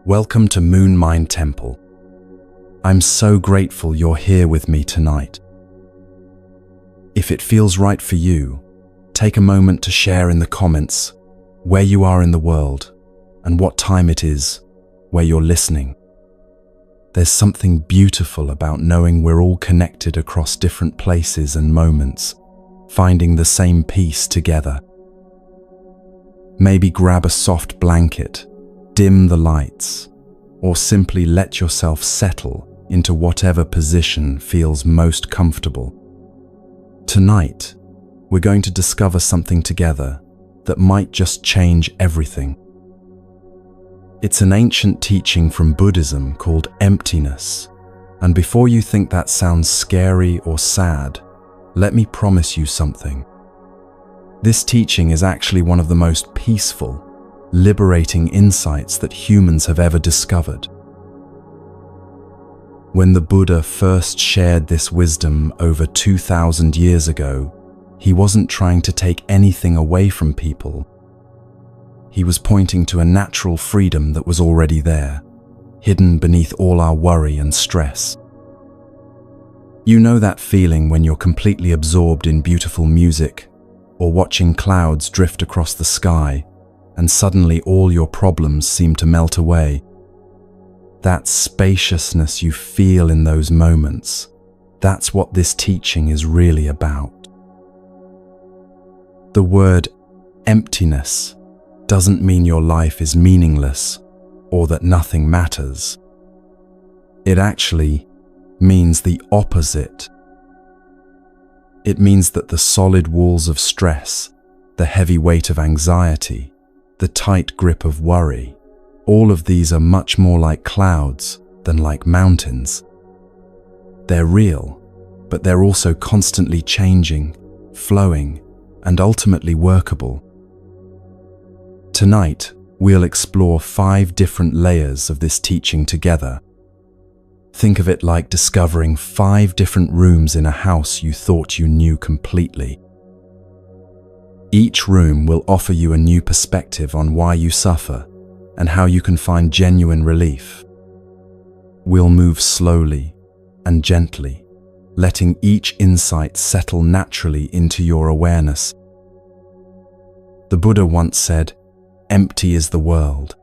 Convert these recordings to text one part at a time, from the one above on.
Welcome to Moon Mind Temple. I'm so grateful you're here with me tonight. If it feels right for you, take a moment to share in the comments where you are in the world and what time it is where you're listening. There's something beautiful about knowing we're all connected across different places and moments, finding the same peace together. Maybe grab a soft blanket, dim the lights, or simply let yourself settle into whatever position feels most comfortable. Tonight, we're going to discover something together that might just change everything. It's an ancient teaching from Buddhism called emptiness, and before you think that sounds scary or sad, let me promise you something. This teaching is actually one of the most peaceful, liberating insights that humans have ever discovered. When the Buddha first shared this wisdom over 2,000 years ago, he wasn't trying to take anything away from people. He was pointing to a natural freedom that was already there, hidden beneath all our worry and stress. You know that feeling when you're completely absorbed in beautiful music, or watching clouds drift across the sky, and suddenly all your problems seem to melt away. That spaciousness you feel in those moments, that's what this teaching is really about. The word emptiness doesn't mean your life is meaningless or that nothing matters. It actually means the opposite. It means that the solid walls of stress, the heavy weight of anxiety, the tight grip of worry, all of these are much more like clouds than like mountains. They're real, but they're also constantly changing, flowing, and ultimately workable. Tonight, we'll explore 5 different layers of this teaching together. Think of it like discovering 5 different rooms in a house you thought you knew completely. Each room will offer you a new perspective on why you suffer and how you can find genuine relief. We'll move slowly and gently, letting each insight settle naturally into your awareness. The Buddha once said, "Empty is the world."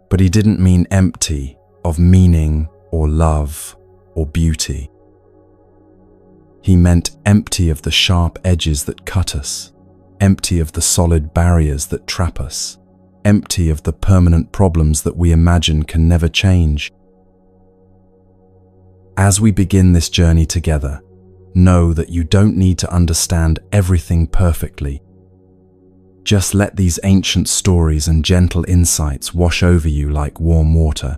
But he didn't mean empty of meaning or love or beauty. He meant empty of the sharp edges that cut us, empty of the solid barriers that trap us, empty of the permanent problems that we imagine can never change. As we begin this journey together, know that you don't need to understand everything perfectly. Just let these ancient stories and gentle insights wash over you like warm water.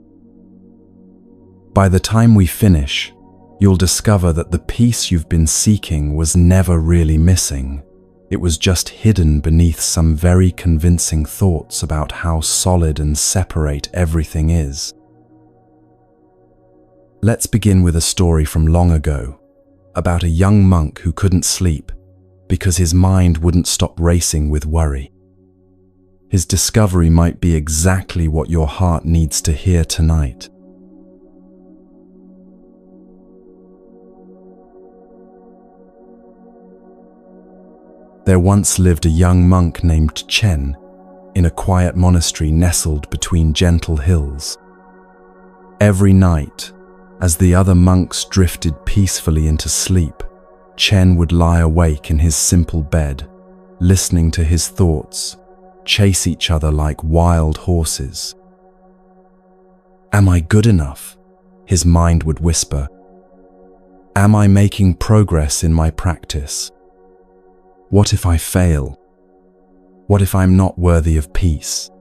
By the time we finish, you'll discover that the peace you've been seeking was never really missing. It was just hidden beneath some very convincing thoughts about how solid and separate everything is. Let's begin with a story from long ago, about a young monk who couldn't sleep because his mind wouldn't stop racing with worry. His discovery might be exactly what your heart needs to hear tonight. There once lived a young monk named Chen in a quiet monastery nestled between gentle hills. Every night, as the other monks drifted peacefully into sleep, Chen would lie awake in his simple bed, listening to his thoughts chase each other like wild horses. "Am I good enough?" his mind would whisper. "Am I making progress in my practice? What if I fail? What if I'm not worthy of peace?"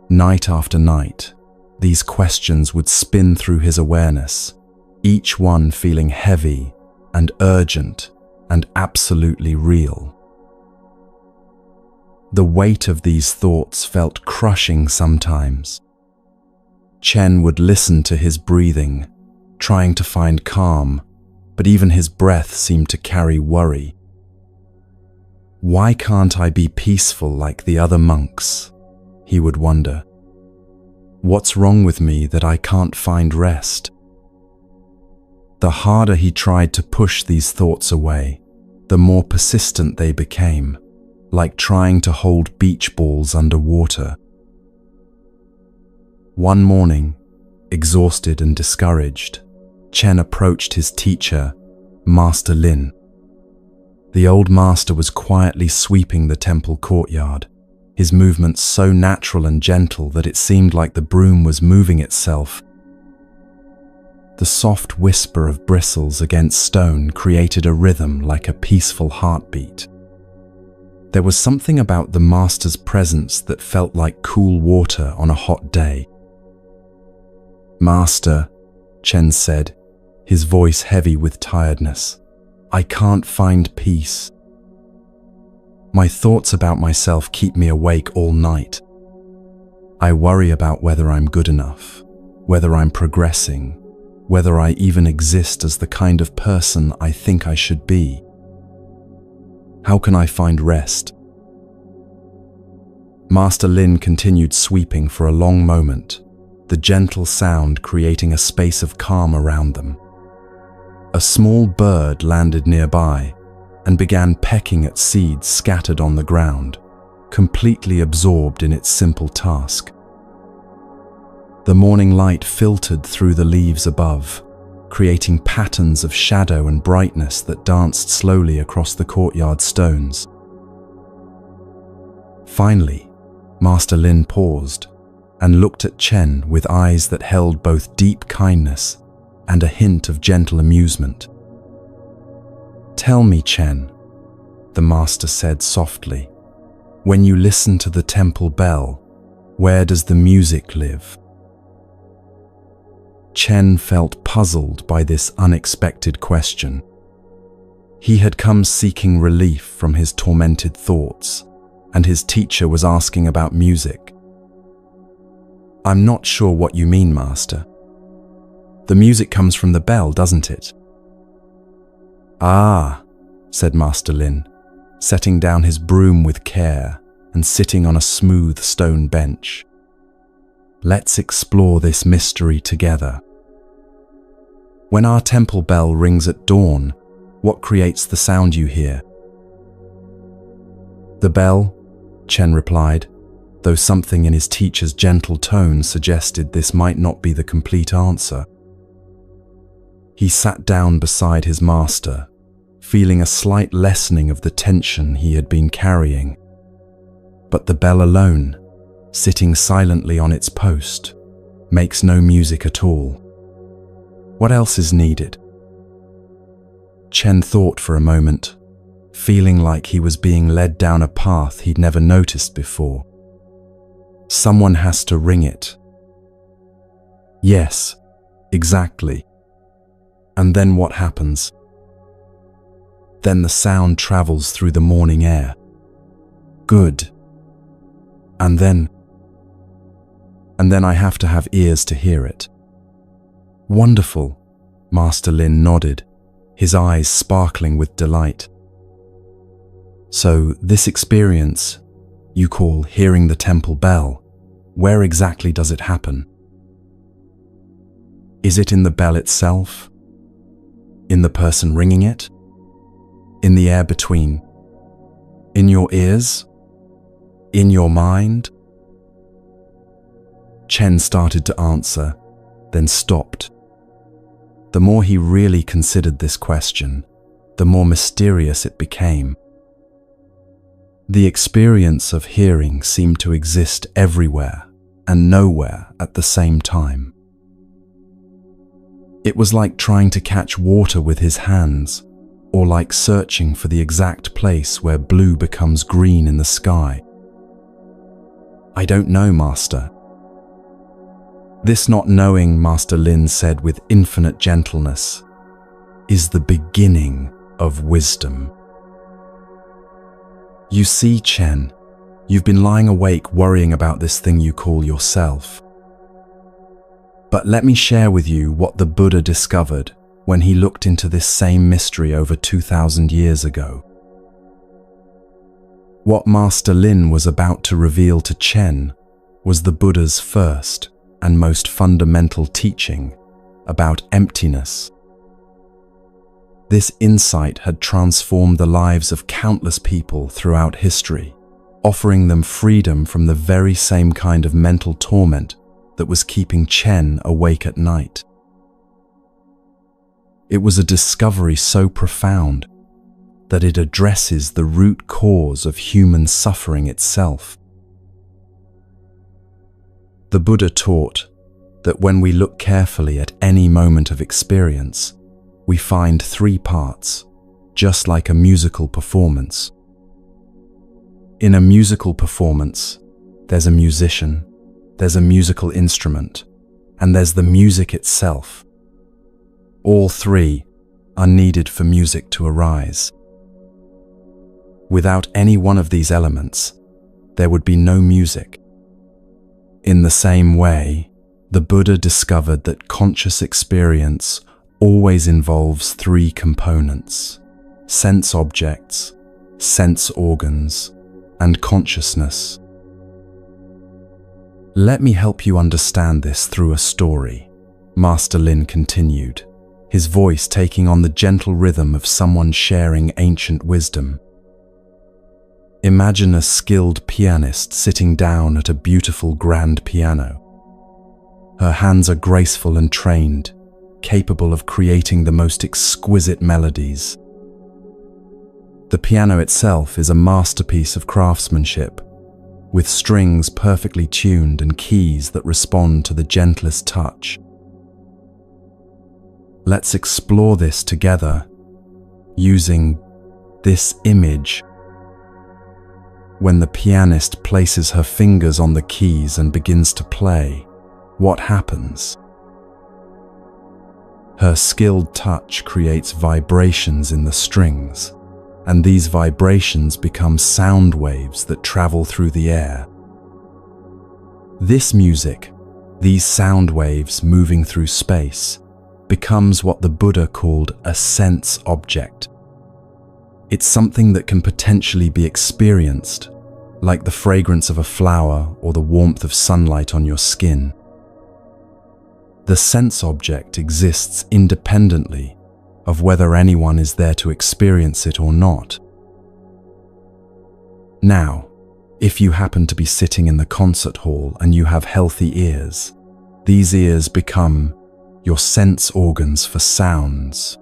Night after night, these questions would spin through his awareness, each one feeling heavy and urgent and absolutely real. The weight of these thoughts felt crushing sometimes. Chen would listen to his breathing, trying to find calm, but even his breath seemed to carry worry. "Why can't I be peaceful like the other monks?" he would wonder. What's wrong with me that I can't find rest? The harder he tried to push these thoughts away, the more persistent they became, like trying to hold beach balls under water. One morning, exhausted and discouraged, Chen approached his teacher, Master Lin. The old master was quietly sweeping the temple courtyard, his movements so natural and gentle that it seemed like the broom was moving itself. The soft whisper of bristles against stone created a rhythm like a peaceful heartbeat. There was something about the master's presence that felt like cool water on a hot day. "Master," Chen said, his voice heavy with tiredness, "I can't find peace. My thoughts about myself keep me awake all night. I worry about whether I'm good enough, whether I'm progressing, whether I even exist as the kind of person I think I should be. How can I find rest?" Master Lin continued sweeping for a long moment, the gentle sound creating a space of calm around them. A small bird landed nearby and began pecking at seeds scattered on the ground, completely absorbed in its simple task. The morning light filtered through the leaves above, creating patterns of shadow and brightness that danced slowly across the courtyard stones. Finally, Master Lin paused and looked at Chen with eyes that held both deep kindness and a hint of gentle amusement. "Tell me, Chen," the master said softly, "when you listen to the temple bell, where does the music live?" Chen felt puzzled by this unexpected question. He had come seeking relief from his tormented thoughts, and his teacher was asking about music. "I'm not sure what you mean, Master. The music comes from the bell, doesn't it?" "Ah," said Master Lin, setting down his broom with care and sitting on a smooth stone bench. "Let's explore this mystery together. When our temple bell rings at dawn, what creates the sound you hear?" "The bell," Chen replied, though something in his teacher's gentle tone suggested this might not be the complete answer. He sat down beside his master, feeling a slight lessening of the tension he had been carrying. But the bell alone, sitting silently on its post, makes no music at all. What else is needed? Chen thought for a moment, feeling like he was being led down a path he'd never noticed before. Someone has to ring it. Yes, exactly. And then what happens? Then the sound travels through the morning air. Good. And then I have to have ears to hear it. Wonderful, Master Lin nodded, his eyes sparkling with delight. So this experience you call hearing the temple bell, where exactly does it happen? Is it in the bell itself? In the person ringing it? In the air between? In your ears? In your mind? Chen started to answer, then stopped. The more he really considered this question, the more mysterious it became. The experience of hearing seemed to exist everywhere and nowhere at the same time. It was like trying to catch water with his hands, or like searching for the exact place where blue becomes green in the sky. I don't know, Master. This not knowing, Master Lin said with infinite gentleness, is the beginning of wisdom. You see, Chen, you've been lying awake worrying about this thing you call yourself. But let me share with you what the Buddha discovered when he looked into this same mystery over 2,000 years ago. What Master Lin was about to reveal to Chen was the Buddha's first and most fundamental teaching about emptiness. This insight had transformed the lives of countless people throughout history, offering them freedom from the very same kind of mental torment that was keeping Chen awake at night. It was a discovery so profound that it addresses the root cause of human suffering itself. The Buddha taught that when we look carefully at any moment of experience, we find three parts, just like a musical performance. In a musical performance, there's a musician, there's a musical instrument, and there's the music itself. All three are needed for music to arise. Without any one of these elements, there would be no music. In the same way, the Buddha discovered that conscious experience always involves three components: sense objects, sense organs, and consciousness. Let me help you understand this through a story, Master Lin continued, his voice taking on the gentle rhythm of someone sharing ancient wisdom. Imagine a skilled pianist sitting down at a beautiful grand piano. Her hands are graceful and trained, capable of creating the most exquisite melodies. The piano itself is a masterpiece of craftsmanship, with strings perfectly tuned and keys that respond to the gentlest touch. Let's explore this together, using this image. When the pianist places her fingers on the keys and begins to play, what happens? Her skilled touch creates vibrations in the strings, and these vibrations become sound waves that travel through the air. This music, these sound waves moving through space, becomes what the Buddha called a sense object. It's something that can potentially be experienced, like the fragrance of a flower or the warmth of sunlight on your skin. The sense object exists independently of whether anyone is there to experience it or not. Now, if you happen to be sitting in the concert hall and you have healthy ears, these ears become your sense organs for sounds.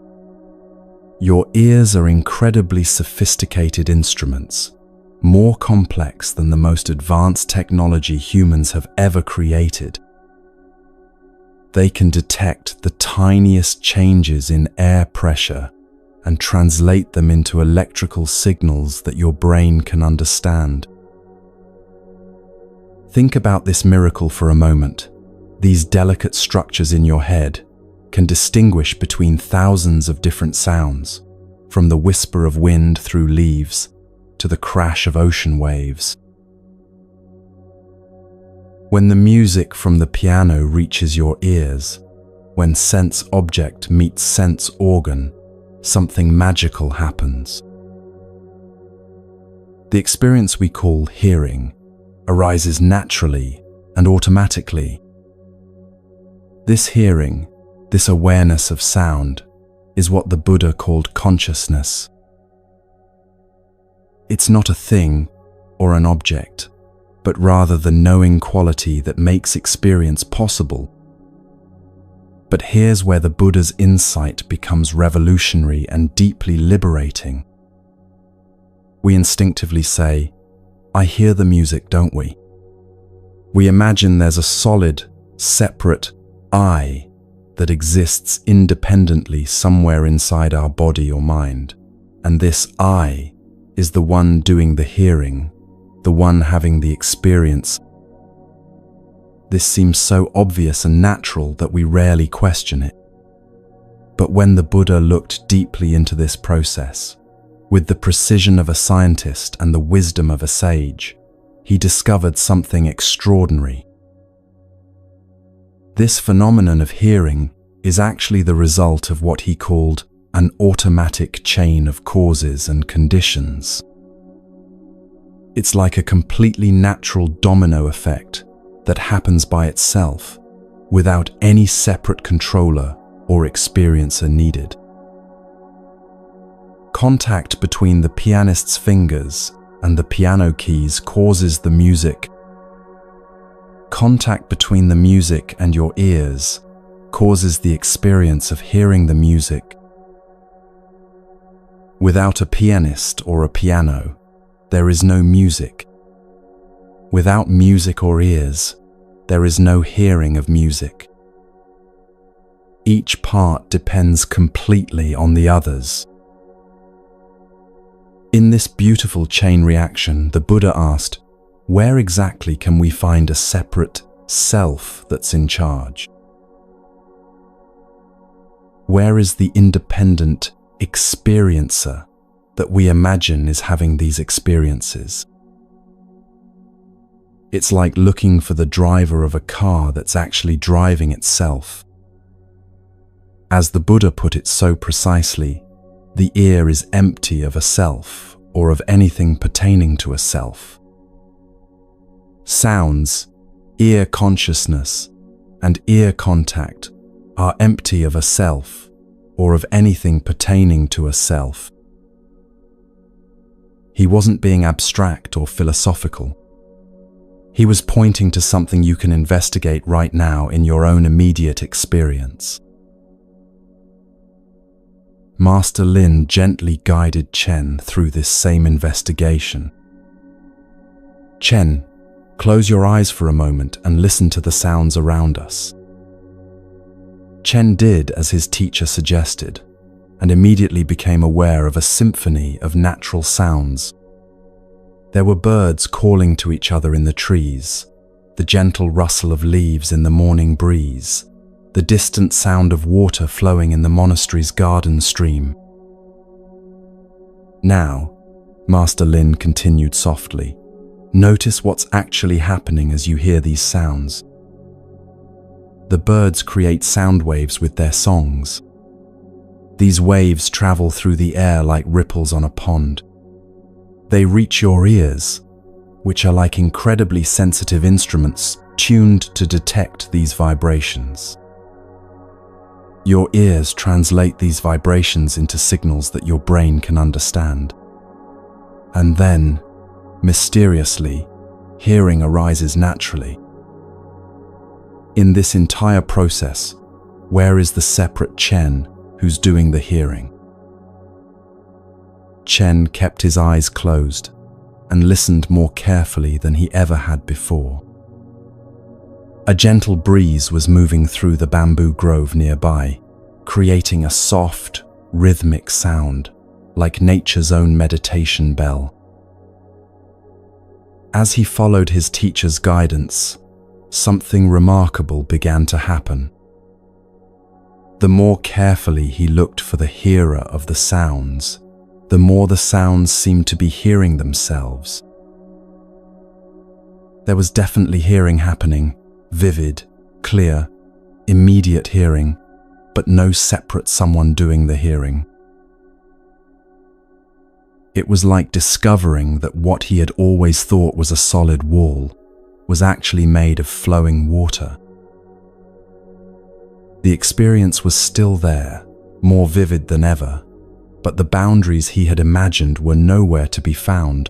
Your ears are incredibly sophisticated instruments, more complex than the most advanced technology humans have ever created. They can detect the tiniest changes in air pressure and translate them into electrical signals that your brain can understand. Think about this miracle for a moment. These delicate structures in your head can distinguish between thousands of different sounds, from the whisper of wind through leaves to the crash of ocean waves. When the music from the piano reaches your ears, when sense object meets sense organ, something magical happens. The experience we call hearing arises naturally and automatically. This hearing, this awareness of sound, is what the Buddha called consciousness. It's not a thing or an object, but rather the knowing quality that makes experience possible. But here's where the Buddha's insight becomes revolutionary and deeply liberating. We instinctively say, "I hear the music," don't we? We imagine there's a solid, separate I that exists independently somewhere inside our body or mind, and this I is the one doing the hearing, the one having the experience. This seems so obvious and natural that we rarely question it. But when the Buddha looked deeply into this process, with the precision of a scientist and the wisdom of a sage, he discovered something extraordinary. This phenomenon of hearing is actually the result of what he called an automatic chain of causes and conditions. It's like a completely natural domino effect that happens by itself without any separate controller or experiencer needed. Contact between the pianist's fingers and the piano keys causes the music. Contact between the music and your ears causes the experience of hearing the music. Without a pianist or a piano, there is no music. Without music or ears, there is no hearing of music. Each part depends completely on the others. In this beautiful chain reaction, the Buddha asked, where exactly can we find a separate self that's in charge? Where is the independent experiencer that we imagine is having these experiences? It's like looking for the driver of a car that's actually driving itself. As the Buddha put it so precisely, the ear is empty of a self or of anything pertaining to a self. Sounds, ear consciousness, and ear contact are empty of a self or of anything pertaining to a self. He wasn't being abstract or philosophical. He was pointing to something you can investigate right now in your own immediate experience. Master Lin gently guided Chen through this same investigation. Chen, close your eyes for a moment and listen to the sounds around us. Chen did as his teacher suggested, and immediately became aware of a symphony of natural sounds. There were birds calling to each other in the trees, the gentle rustle of leaves in the morning breeze, the distant sound of water flowing in the monastery's garden stream. Now, Master Lin continued softly, notice what's actually happening as you hear these sounds. The birds create sound waves with their songs. These waves travel through the air like ripples on a pond. They reach your ears, which are like incredibly sensitive instruments tuned to detect these vibrations. Your ears translate these vibrations into signals that your brain can understand. And then, mysteriously, hearing arises naturally. In this entire process, where is the separate Chen who's doing the hearing? Chen kept his eyes closed and listened more carefully than he ever had before. A gentle breeze was moving through the bamboo grove nearby, creating a soft, rhythmic sound, like nature's own meditation bell. As he followed his teacher's guidance, something remarkable began to happen. The more carefully he looked for the hearer of the sounds, the more the sounds seemed to be hearing themselves. There was definitely hearing happening, vivid, clear, immediate hearing, but no separate someone doing the hearing. It was like discovering that what he had always thought was a solid wall was actually made of flowing water. The experience was still there, more vivid than ever, but the boundaries he had imagined were nowhere to be found.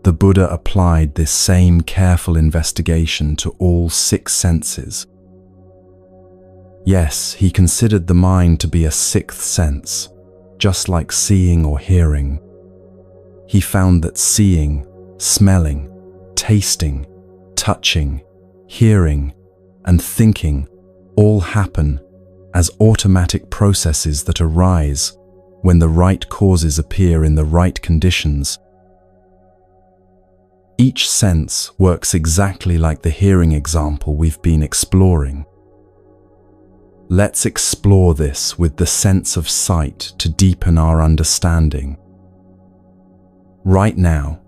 The Buddha applied this same careful investigation to all 6 senses. Yes, he considered the mind to be a 6th sense, just like seeing or hearing. He found that seeing, smelling, tasting, touching, hearing, and thinking all happen as automatic processes that arise when the right causes appear in the right conditions. Each sense works exactly like the hearing example we've been exploring. Let's explore this with the sense of sight to deepen our understanding. Right now,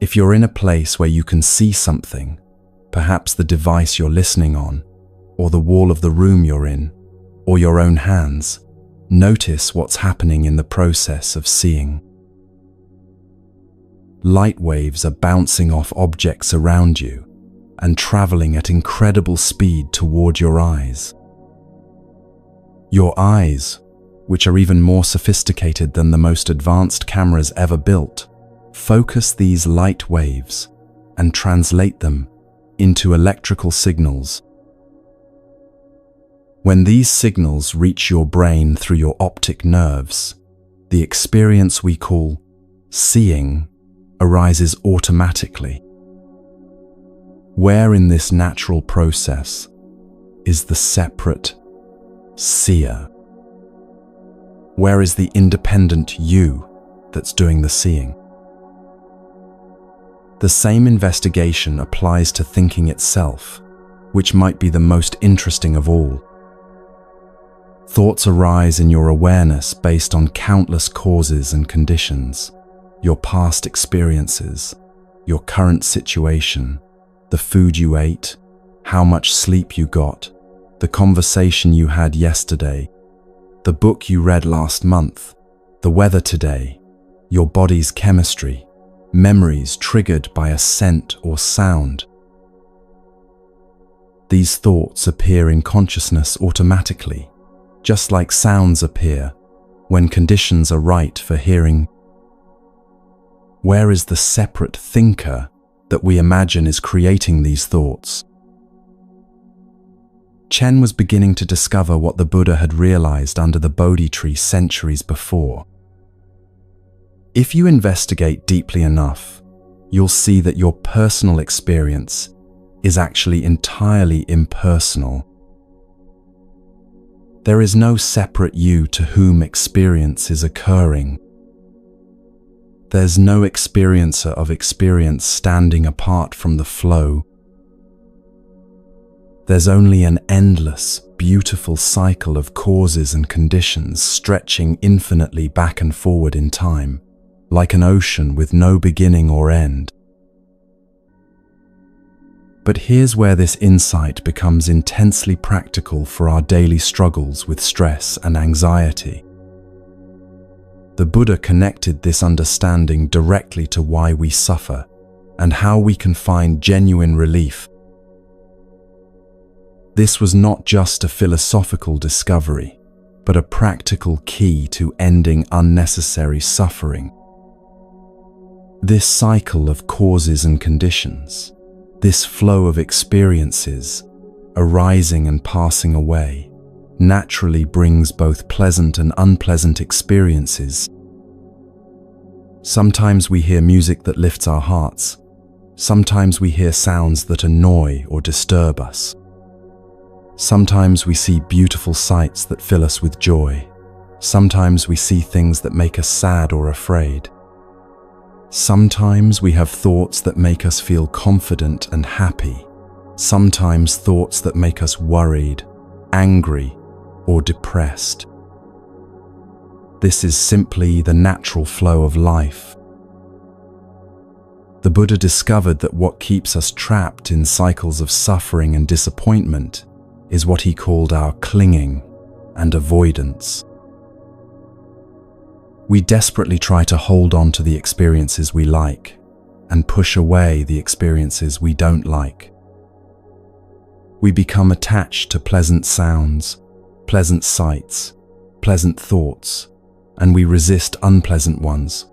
if you're in a place where you can see something, perhaps the device you're listening on, or the wall of the room you're in, or your own hands, notice what's happening in the process of seeing. Light waves are bouncing off objects around you, and traveling at incredible speed toward your eyes. Your eyes, which are even more sophisticated than the most advanced cameras ever built, focus these light waves and translate them into electrical signals. When these signals reach your brain through your optic nerves, the experience we call seeing arises automatically. Where in this natural process is the separate seer? Where is the independent you that's doing the seeing? The same investigation applies to thinking itself, which might be the most interesting of all. Thoughts arise in your awareness based on countless causes and conditions: your past experiences, your current situation, the food you ate, how much sleep you got, the conversation you had yesterday, the book you read last month, the weather today, your body's chemistry, memories triggered by a scent or sound. These thoughts appear in consciousness automatically, just like sounds appear when conditions are right for hearing. Where is the separate thinker that we imagine is creating these thoughts? Chen was beginning to discover what the Buddha had realized under the Bodhi tree centuries before. If you investigate deeply enough, you'll see that your personal experience is actually entirely impersonal. There is no separate you to whom experience is occurring. There's no experiencer of experience standing apart from the flow. There's only an endless, beautiful cycle of causes and conditions stretching infinitely back and forward in time, like an ocean with no beginning or end. But here's where this insight becomes intensely practical for our daily struggles with stress and anxiety. The Buddha connected this understanding directly to why we suffer and how we can find genuine relief. This was not just a philosophical discovery, but a practical key to ending unnecessary suffering. This cycle of causes and conditions, this flow of experiences, arising and passing away, naturally brings both pleasant and unpleasant experiences. Sometimes we hear music that lifts our hearts. Sometimes we hear sounds that annoy or disturb us. Sometimes we see beautiful sights that fill us with joy. Sometimes we see things that make us sad or afraid. Sometimes we have thoughts that make us feel confident and happy. Sometimes thoughts that make us worried, angry, or depressed. This is simply the natural flow of life. The Buddha discovered that what keeps us trapped in cycles of suffering and disappointment is what he called our clinging and avoidance. We desperately try to hold on to the experiences we like and push away the experiences we don't like. We become attached to pleasant sounds, pleasant sights, pleasant thoughts, and we resist unpleasant ones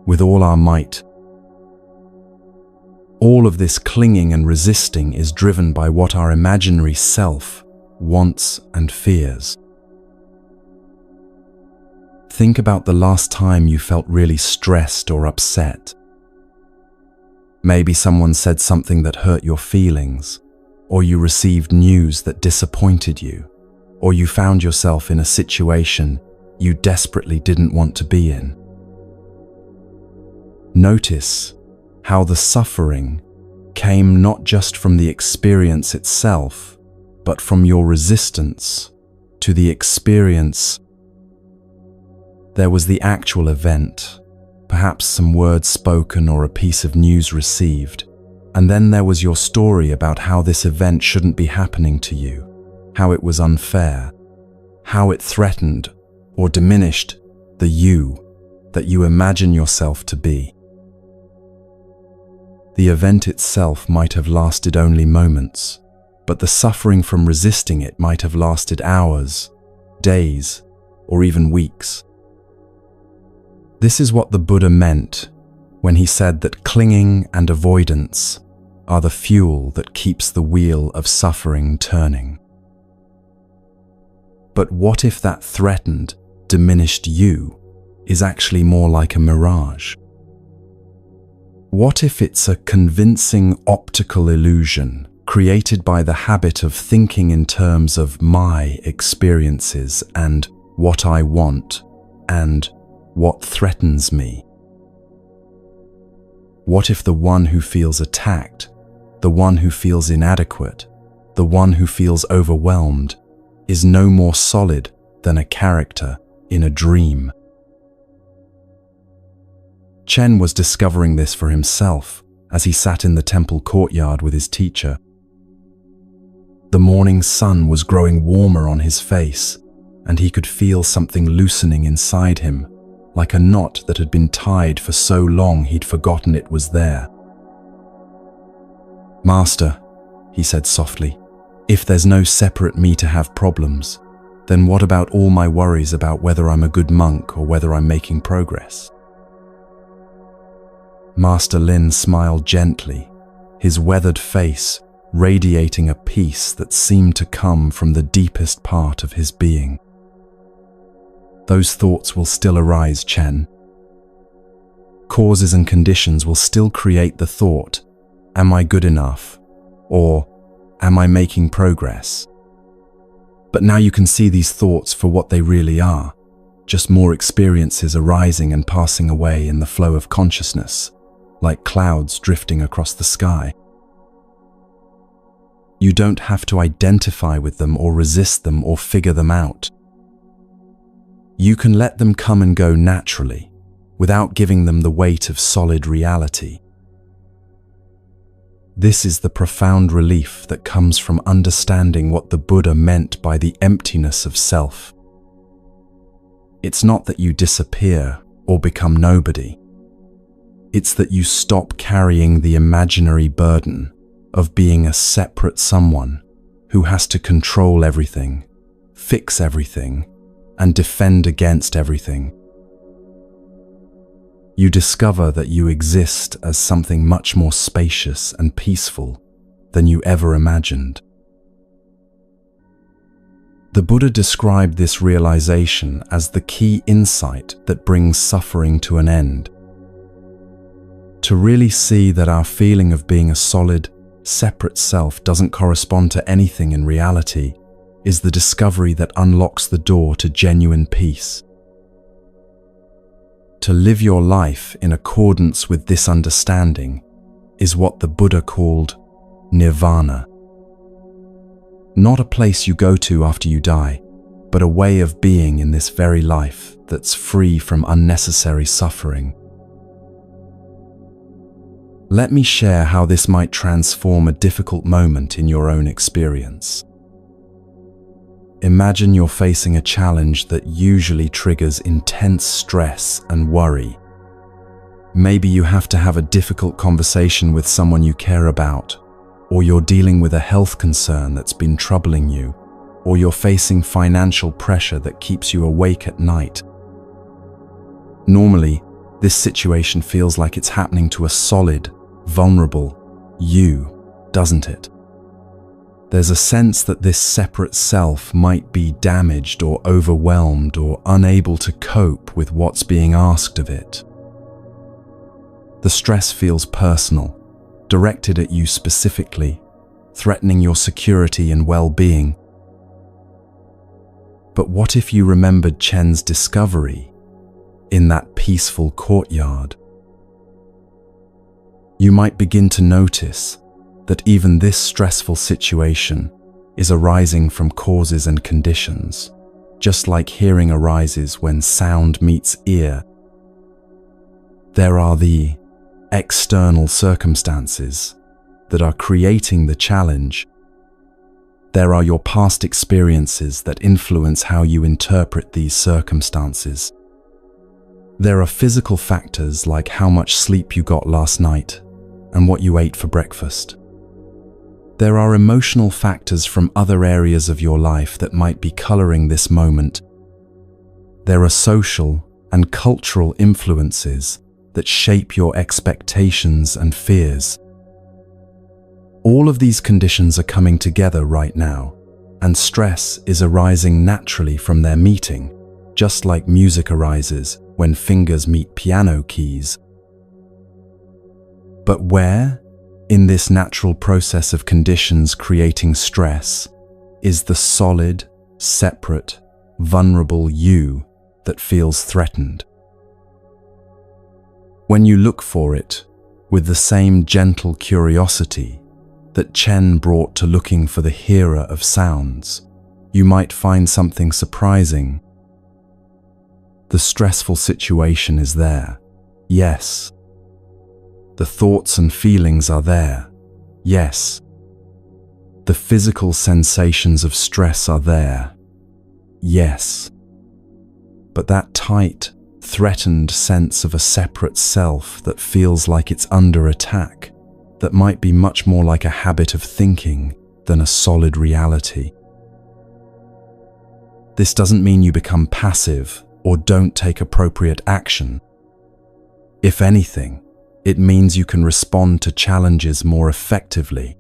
with all our might. All of this clinging and resisting is driven by what our imaginary self wants and fears. Think about the last time you felt really stressed or upset. Maybe someone said something that hurt your feelings, or you received news that disappointed you, or you found yourself in a situation you desperately didn't want to be in. Notice how the suffering came not just from the experience itself, but from your resistance to the experience. There was the actual event, perhaps some words spoken or a piece of news received, and then there was your story about how this event shouldn't be happening to you, how it was unfair, how it threatened or diminished the you that you imagine yourself to be. the event itself might have lasted only moments, but the suffering from resisting it might have lasted hours, days, or even weeks. This is what the Buddha meant when he said that clinging and avoidance are the fuel that keeps the wheel of suffering turning. But what if that threatened, diminished you is actually more like a mirage? What if it's a convincing optical illusion created by the habit of thinking in terms of my experiences and what I want and what threatens me? What if the one who feels attacked, the one who feels inadequate, the one who feels overwhelmed, is no more solid than a character in a dream? Chen was discovering this for himself as he sat in the temple courtyard with his teacher. The morning sun was growing warmer on his face, and he could feel something loosening inside him, like a knot that had been tied for so long he'd forgotten it was there. "Master," he said softly, "if there's no separate me to have problems, then what about all my worries about whether I'm a good monk or whether I'm making progress?" Master Lin smiled gently, his weathered face radiating a peace that seemed to come from the deepest part of his being. "Those thoughts will still arise, Chen. Causes and conditions will still create the thought, am I good enough? Or am I making progress? But now you can see these thoughts for what they really are, just more experiences arising and passing away in the flow of consciousness, like clouds drifting across the sky. You don't have to identify with them or resist them or figure them out. You can let them come and go naturally, without giving them the weight of solid reality. This is the profound relief that comes from understanding what the Buddha meant by the emptiness of self. It's not that you disappear or become nobody. It's that you stop carrying the imaginary burden of being a separate someone who has to control everything, fix everything, and defend against everything. You discover that you exist as something much more spacious and peaceful than you ever imagined. The Buddha described this realization as the key insight that brings suffering to an end. To really see that our feeling of being a solid, separate self doesn't correspond to anything in reality is the discovery that unlocks the door to genuine peace. To live your life in accordance with this understanding is what the Buddha called nirvana. Not a place you go to after you die, but a way of being in this very life that's free from unnecessary suffering. Let me share how this might transform a difficult moment in your own experience. Imagine you're facing a challenge that usually triggers intense stress and worry. Maybe you have to have a difficult conversation with someone you care about, or you're dealing with a health concern that's been troubling you, or you're facing financial pressure that keeps you awake at night. Normally, this situation feels like it's happening to a solid, vulnerable you, doesn't it? There's a sense that this separate self might be damaged or overwhelmed or unable to cope with what's being asked of it. The stress feels personal, directed at you specifically, threatening your security and well-being. But what if you remembered Chen's discovery in that peaceful courtyard? You might begin to notice that even this stressful situation is arising from causes and conditions, just like hearing arises when sound meets ear. There are the external circumstances that are creating the challenge. There are your past experiences that influence how you interpret these circumstances. There are physical factors like how much sleep you got last night, and what you ate for breakfast. There are emotional factors from other areas of your life that might be coloring this moment. There are social and cultural influences that shape your expectations and fears. All of these conditions are coming together right now, and stress is arising naturally from their meeting, just like music arises when fingers meet piano keys. But where, in this natural process of conditions creating stress, is the solid, separate, vulnerable you that feels threatened? When you look for it with the same gentle curiosity that Chen brought to looking for the hearer of sounds, you might find something surprising. The stressful situation is there, yes. The thoughts and feelings are there, yes. The physical sensations of stress are there, yes. But that tight, threatened sense of a separate self that feels like it's under attack, that might be much more like a habit of thinking than a solid reality. This doesn't mean you become passive or don't take appropriate action. If anything, it means you can respond to challenges more effectively.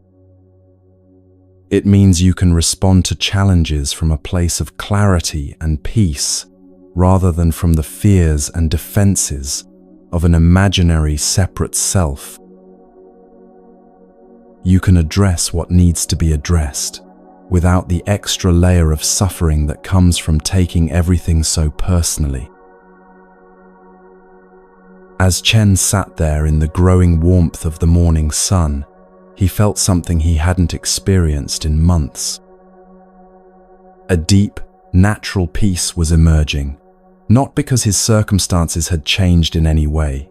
It means you can respond to challenges from a place of clarity and peace, rather than from the fears and defenses of an imaginary separate self. You can address what needs to be addressed without the extra layer of suffering that comes from taking everything so personally. As Chen sat there in the growing warmth of the morning sun, he felt something he hadn't experienced in months. A deep, natural peace was emerging, not because his circumstances had changed in any way,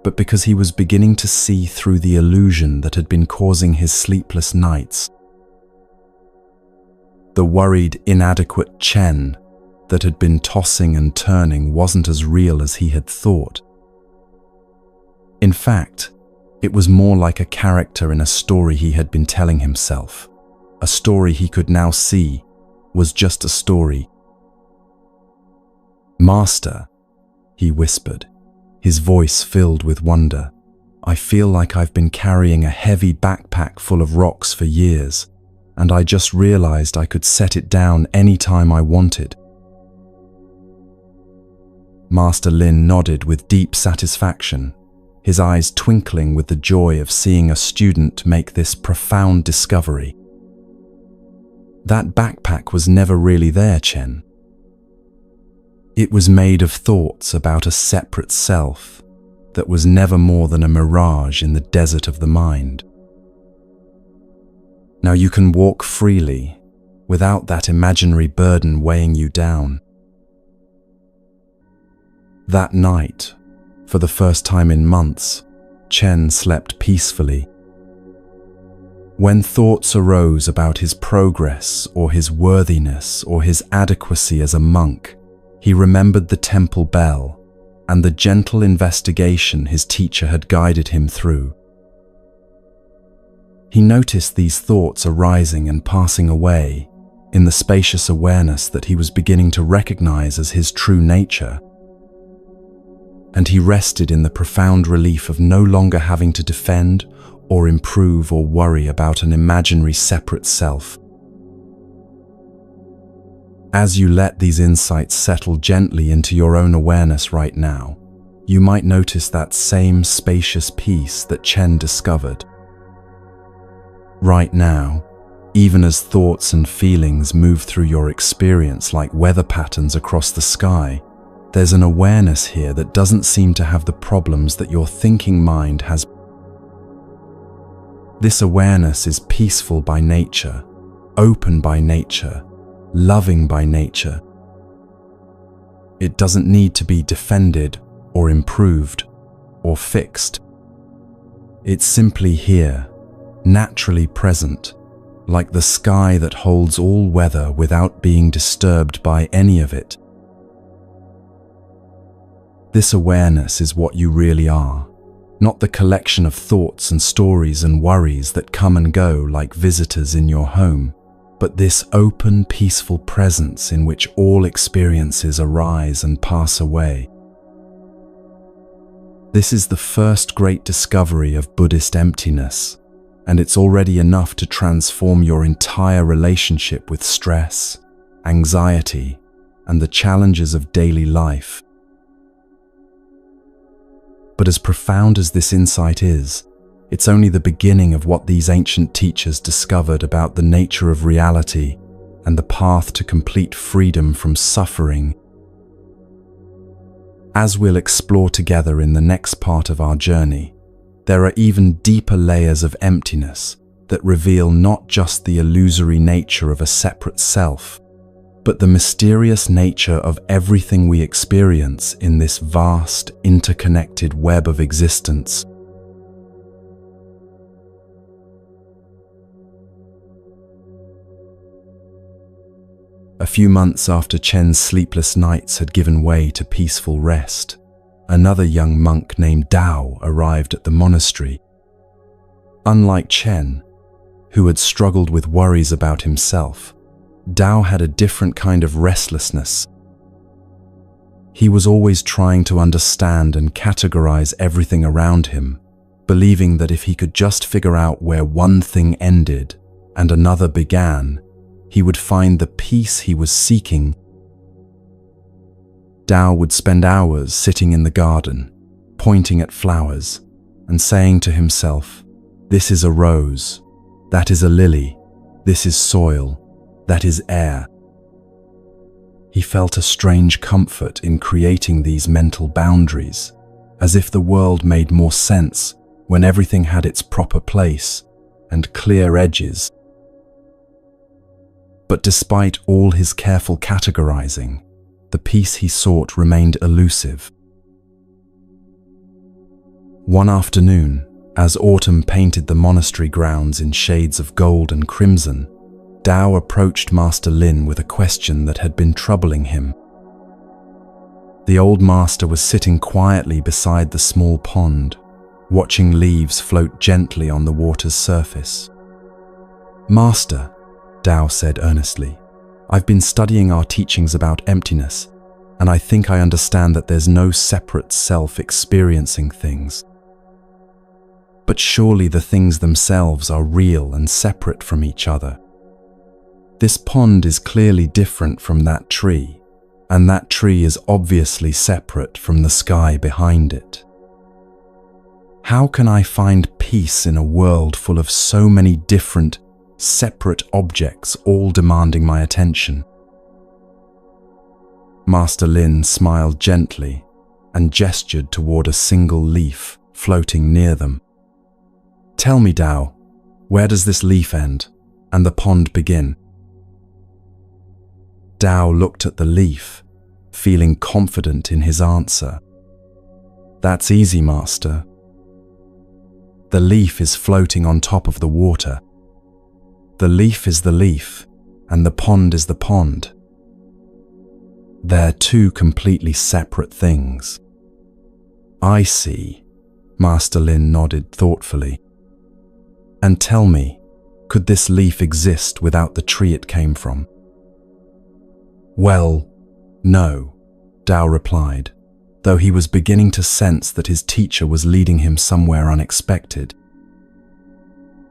but because he was beginning to see through the illusion that had been causing his sleepless nights. The worried, inadequate Chen that had been tossing and turning wasn't as real as he had thought. In fact, it was more like a character in a story he had been telling himself. A story he could now see was just a story. "Master," he whispered, his voice filled with wonder, "I feel like I've been carrying a heavy backpack full of rocks for years, and I just realized I could set it down any time I wanted." Master Lin nodded with deep satisfaction, his eyes twinkling with the joy of seeing a student make this profound discovery. That backpack was never really there, Chen. It was made of thoughts about a separate self that was never more than a mirage in the desert of the mind. Now you can walk freely without that imaginary burden weighing you down. That night, for the first time in months, Chen slept peacefully. When thoughts arose about his progress or his worthiness or his adequacy as a monk, he remembered the temple bell and the gentle investigation his teacher had guided him through. He noticed these thoughts arising and passing away in the spacious awareness that he was beginning to recognize as his true nature. And he rested in the profound relief of no longer having to defend or improve or worry about an imaginary separate self. As you let these insights settle gently into your own awareness right now, you might notice that same spacious peace that Chen discovered. Right now, even as thoughts and feelings move through your experience like weather patterns across the sky, there's an awareness here that doesn't seem to have the problems that your thinking mind has. This awareness is peaceful by nature, open by nature, loving by nature. It doesn't need to be defended or improved or fixed. It's simply here, naturally present, like the sky that holds all weather without being disturbed by any of it. This awareness is what you really are, not the collection of thoughts and stories and worries that come and go like visitors in your home, but this open, peaceful presence in which all experiences arise and pass away. This is the first great discovery of Buddhist emptiness, and it's already enough to transform your entire relationship with stress, anxiety, and the challenges of daily life. But as profound as this insight is, it's only the beginning of what these ancient teachers discovered about the nature of reality and the path to complete freedom from suffering. As we'll explore together in the next part of our journey, there are even deeper layers of emptiness that reveal not just the illusory nature of a separate self, but the mysterious nature of everything we experience in this vast, interconnected web of existence. A few months after Chen's sleepless nights had given way to peaceful rest, another young monk named Dao arrived at the monastery. Unlike Chen, who had struggled with worries about himself, Dao had a different kind of restlessness. He was always trying to understand and categorize everything around him, believing that if he could just figure out where one thing ended and another began, he would find the peace he was seeking. Dao would spend hours sitting in the garden, pointing at flowers and saying to himself, "This is a rose, that is a lily, this is soil, that is air." He felt a strange comfort in creating these mental boundaries, as if the world made more sense when everything had its proper place and clear edges. But despite all his careful categorizing, the peace he sought remained elusive. One afternoon, as autumn painted the monastery grounds in shades of gold and crimson, Dao approached Master Lin with a question that had been troubling him. The old master was sitting quietly beside the small pond, watching leaves float gently on the water's surface. "Master," Dao said earnestly, "I've been studying our teachings about emptiness, and I think I understand that there's no separate self experiencing things. But surely the things themselves are real and separate from each other. This pond is clearly different from that tree, and that tree is obviously separate from the sky behind it. How can I find peace in a world full of so many different, separate objects all demanding my attention?" Master Lin smiled gently and gestured toward a single leaf floating near them. "Tell me, Dao, where does this leaf end and the pond begin?" Dao looked at the leaf, feeling confident in his answer. "That's easy, Master. The leaf is floating on top of the water. The leaf is the leaf, and the pond is the pond. They're two completely separate things." "I see," Master Lin nodded thoughtfully. "And tell me, could this leaf exist without the tree it came from?" "Well, no," Dao replied, though he was beginning to sense that his teacher was leading him somewhere unexpected.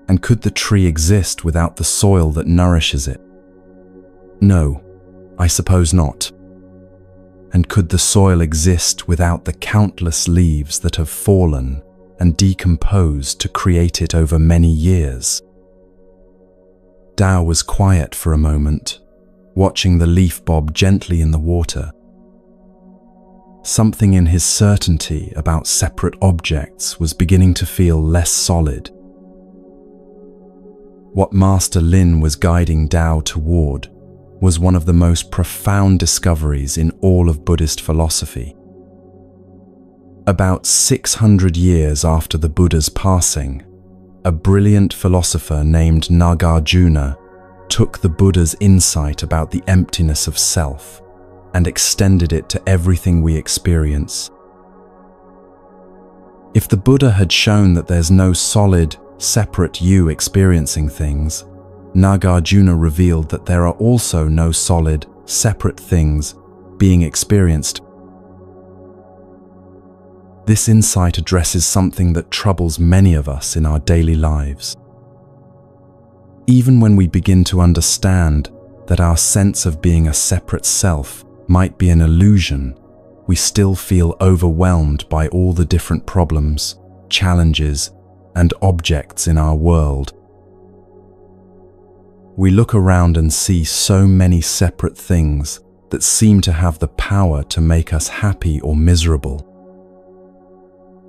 "And could the tree exist without the soil that nourishes it?" "No, I suppose not." "And could the soil exist without the countless leaves that have fallen and decomposed to create it over many years?" Dao was quiet for a moment, watching the leaf bob gently in the water. Something in his certainty about separate objects was beginning to feel less solid. What Master Lin was guiding Dao toward was one of the most profound discoveries in all of Buddhist philosophy. About 600 years after the Buddha's passing, a brilliant philosopher named Nagarjuna took the Buddha's insight about the emptiness of self and extended it to everything we experience. If the Buddha had shown that there's no solid, separate you experiencing things, Nagarjuna revealed that there are also no solid, separate things being experienced. This insight addresses something that troubles many of us in our daily lives. Even when we begin to understand that our sense of being a separate self might be an illusion, we still feel overwhelmed by all the different problems, challenges, and objects in our world. We look around and see so many separate things that seem to have the power to make us happy or miserable.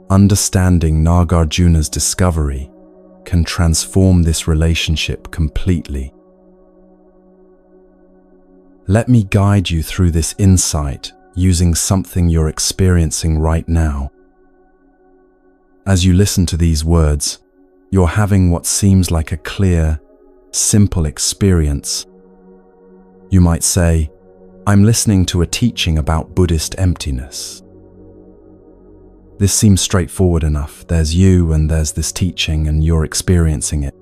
Understanding Nagarjuna's discovery can transform this relationship completely. Let me guide you through this insight using something you're experiencing right now. As you listen to these words, you're having what seems like a clear, simple experience. You might say, "I'm listening to a teaching about Buddhist emptiness." This seems straightforward enough. There's you and there's this teaching and you're experiencing it.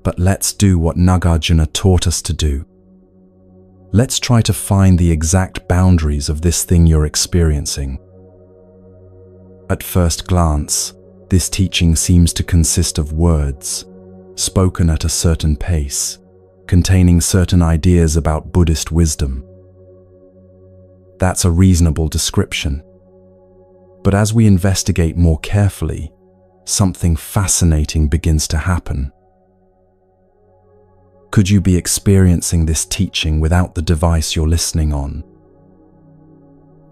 But let's do what Nagarjuna taught us to do. Let's try to find the exact boundaries of this thing you're experiencing. At first glance, this teaching seems to consist of words, spoken at a certain pace, containing certain ideas about Buddhist wisdom. That's a reasonable description. But as we investigate more carefully, something fascinating begins to happen. Could you be experiencing this teaching without the device you're listening on?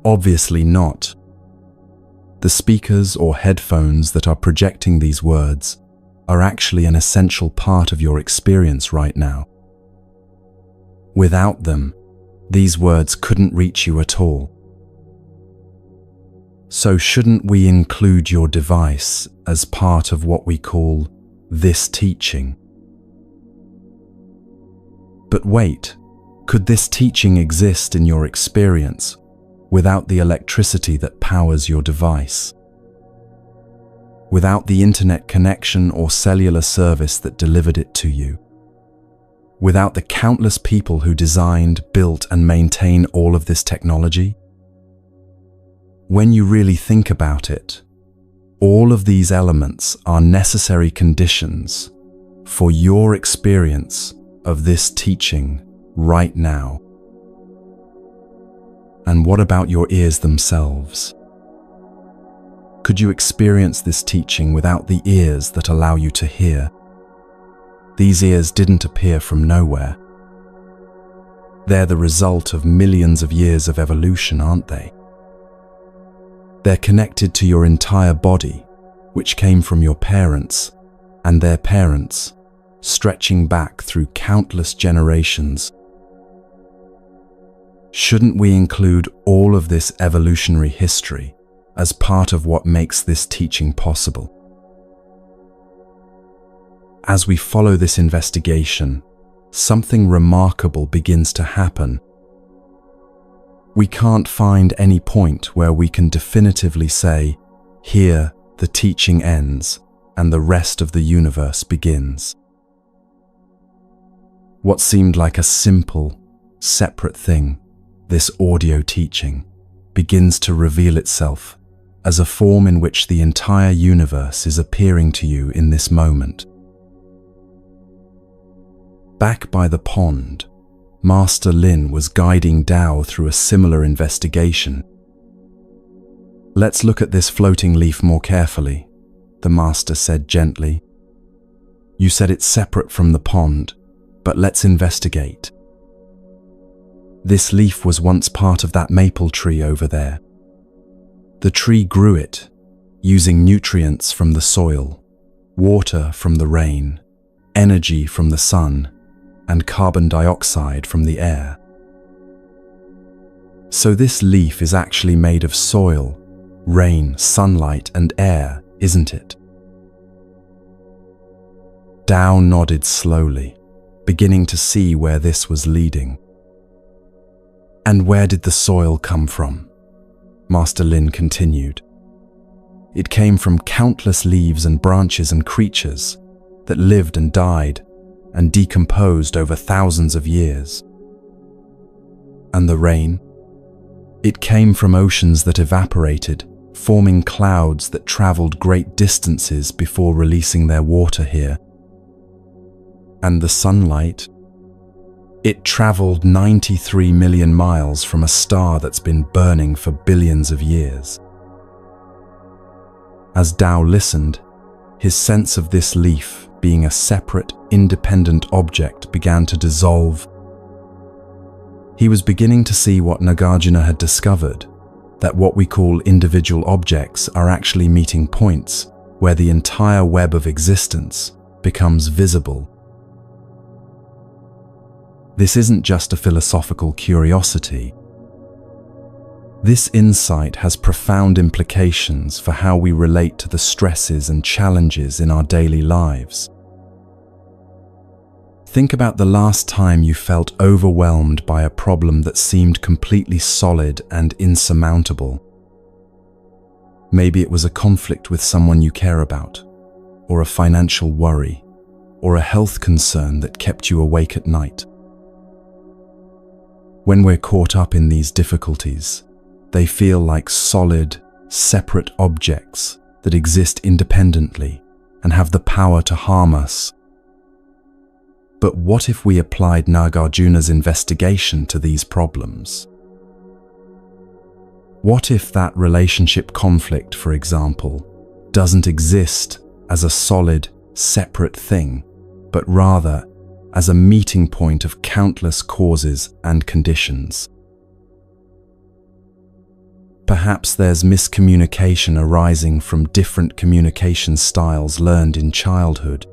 Obviously not. The speakers or headphones that are projecting these words are actually an essential part of your experience right now. Without them, these words couldn't reach you at all. So shouldn't we include your device as part of what we call this teaching? But wait, could this teaching exist in your experience without the electricity that powers your device? Without the internet connection or cellular service that delivered it to you? Without the countless people who designed, built, and maintain all of this technology? When you really think about it, all of these elements are necessary conditions for your experience of this teaching right now. And what about your ears themselves? Could you experience this teaching without the ears that allow you to hear? These ears didn't appear from nowhere. They're the result of millions of years of evolution, aren't they? They're connected to your entire body, which came from your parents and their parents, stretching back through countless generations. Shouldn't we include all of this evolutionary history as part of what makes this teaching possible? As we follow this investigation, something remarkable begins to happen. We can't find any point where we can definitively say, here the teaching ends and the rest of the universe begins. What seemed like a simple, separate thing, this audio teaching, begins to reveal itself as a form in which the entire universe is appearing to you in this moment. Back by the pond, Master Lin was guiding Dao through a similar investigation. "Let's look at this floating leaf more carefully," the master said gently. "You said it's separate from the pond, but let's investigate. This leaf was once part of that maple tree over there. The tree grew it, using nutrients from the soil, water from the rain, energy from the sun, and carbon dioxide from the air. So this leaf is actually made of soil, rain, sunlight, and air, isn't it?" Dao nodded slowly, beginning to see where this was leading. "And where did the soil come from?" Master Lin continued. It came from countless leaves and branches and creatures that lived and died and decomposed over thousands of years. And the rain? It came from oceans that evaporated, forming clouds that traveled great distances before releasing their water here. And the sunlight? It traveled 93 million miles from a star that's been burning for billions of years. As Tao listened, his sense of this leaf being a separate, independent object began to dissolve. He was beginning to see what Nagarjuna had discovered, that what we call individual objects are actually meeting points where the entire web of existence becomes visible. This isn't just a philosophical curiosity. This insight has profound implications for how we relate to the stresses and challenges in our daily lives. Think about the last time you felt overwhelmed by a problem that seemed completely solid and insurmountable. Maybe it was a conflict with someone you care about, or a financial worry, or a health concern that kept you awake at night. When we're caught up in these difficulties, they feel like solid, separate objects that exist independently and have the power to harm us. But what if we applied Nagarjuna's investigation to these problems? What if that relationship conflict, for example, doesn't exist as a solid, separate thing, but rather as a meeting point of countless causes and conditions? Perhaps there's miscommunication arising from different communication styles learned in childhood.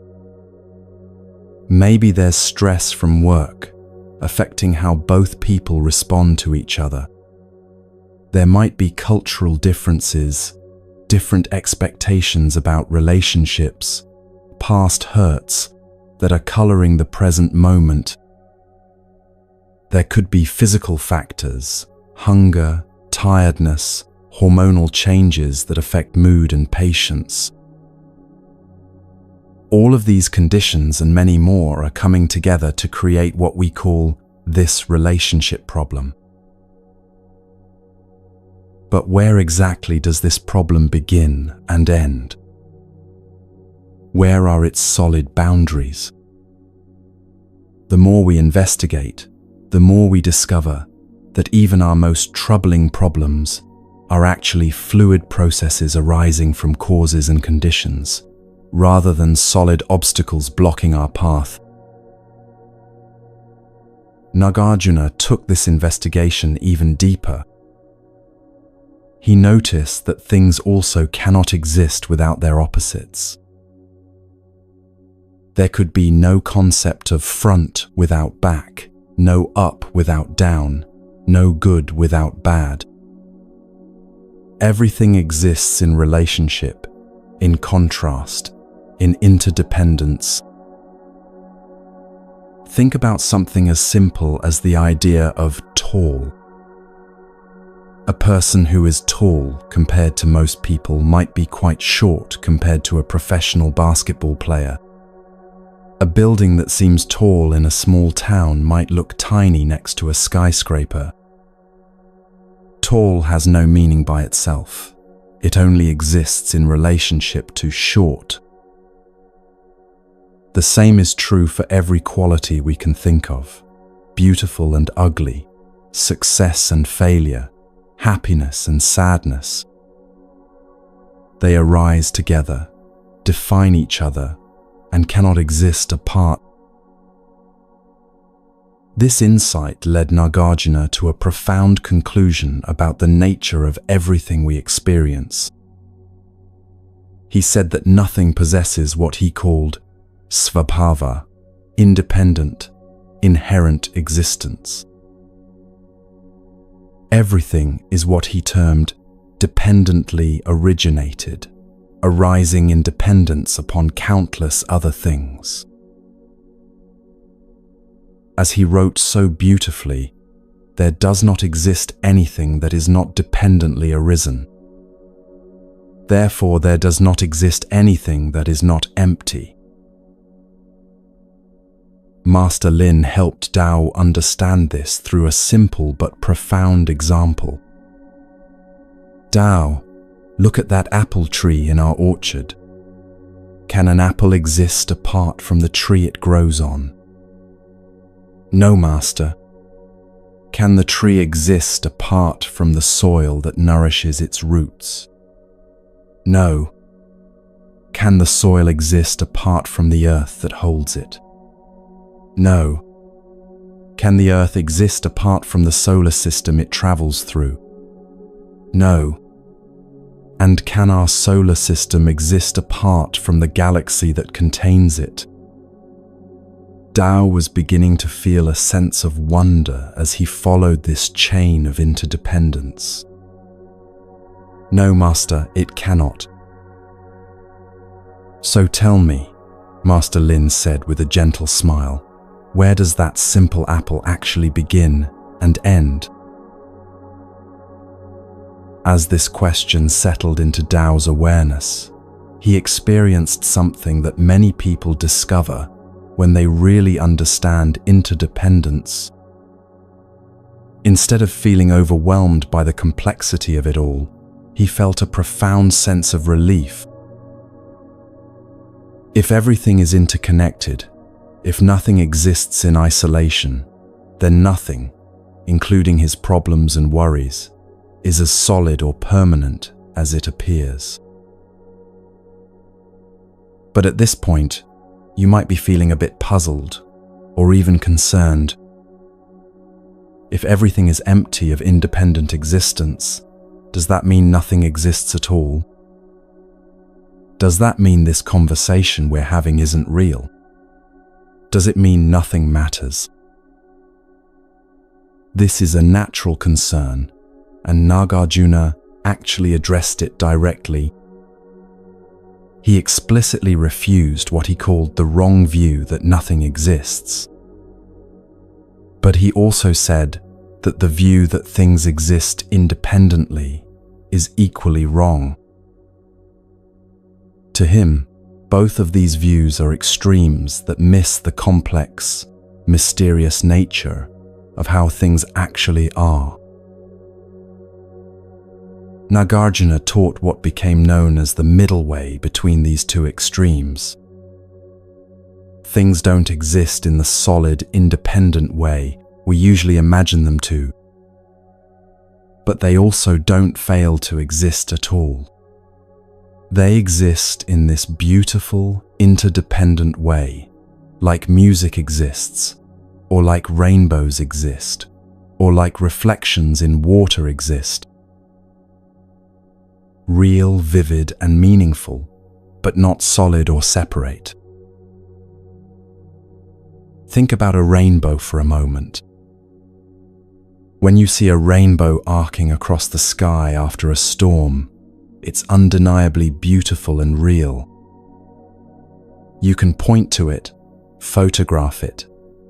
Maybe there's stress from work, affecting how both people respond to each other. There might be cultural differences, different expectations about relationships, past hurts that are coloring the present moment. There could be physical factors, hunger, tiredness, hormonal changes that affect mood and patience. All of these conditions and many more are coming together to create what we call this relationship problem. But where exactly does this problem begin and end? Where are its solid boundaries? The more we investigate, the more we discover that even our most troubling problems are actually fluid processes arising from causes and conditions, rather than solid obstacles blocking our path. Nagarjuna took this investigation even deeper. He noticed that things also cannot exist without their opposites. There could be no concept of front without back, no up without down, no good without bad. Everything exists in relationship, in contrast, in interdependence. Think about something as simple as the idea of tall. A person who is tall compared to most people might be quite short compared to a professional basketball player. A building that seems tall in a small town might look tiny next to a skyscraper. Tall has no meaning by itself. It only exists in relationship to short. The same is true for every quality we can think of: beautiful and ugly, success and failure, happiness and sadness. They arise together, define each other, and cannot exist apart. This insight led Nagarjuna to a profound conclusion about the nature of everything we experience. He said that nothing possesses what he called svabhava, independent, inherent existence. Everything is what he termed dependently originated, arising in dependence upon countless other things. As he wrote so beautifully, there does not exist anything that is not dependently arisen. Therefore, there does not exist anything that is not empty. Master Lin helped Tao understand this through a simple but profound example. Tao, look at that apple tree in our orchard. Can an apple exist apart from the tree it grows on? No, Master. Can the tree exist apart from the soil that nourishes its roots? No. Can the soil exist apart from the earth that holds it? No. Can the earth exist apart from the solar system it travels through? No. And can our solar system exist apart from the galaxy that contains it? Tao was beginning to feel a sense of wonder as he followed this chain of interdependence. No, Master, it cannot. So tell me, Master Lin said with a gentle smile, where does that simple apple actually begin and end? As this question settled into Tao's awareness, he experienced something that many people discover when they really understand interdependence. Instead of feeling overwhelmed by the complexity of it all, he felt a profound sense of relief. If everything is interconnected, if nothing exists in isolation, then nothing, including his problems and worries, is as solid or permanent as it appears. But at this point, you might be feeling a bit puzzled or even concerned. If everything is empty of independent existence, does that mean nothing exists at all? Does that mean this conversation we're having isn't real? Does it mean nothing matters? This is a natural concern, and Nagarjuna actually addressed it directly. He explicitly refused what he called the wrong view that nothing exists. But he also said that the view that things exist independently is equally wrong. To him, both of these views are extremes that miss the complex, mysterious nature of how things actually are. Nagarjuna taught what became known as the middle way between these two extremes. Things don't exist in the solid, independent way we usually imagine them to, but they also don't fail to exist at all. They exist in this beautiful, interdependent way, like music exists, or like rainbows exist, or like reflections in water exist. Real, vivid, and meaningful, but not solid or separate. Think about a rainbow for a moment. When you see a rainbow arcing across the sky after a storm, it's undeniably beautiful and real. You can point to it, photograph it,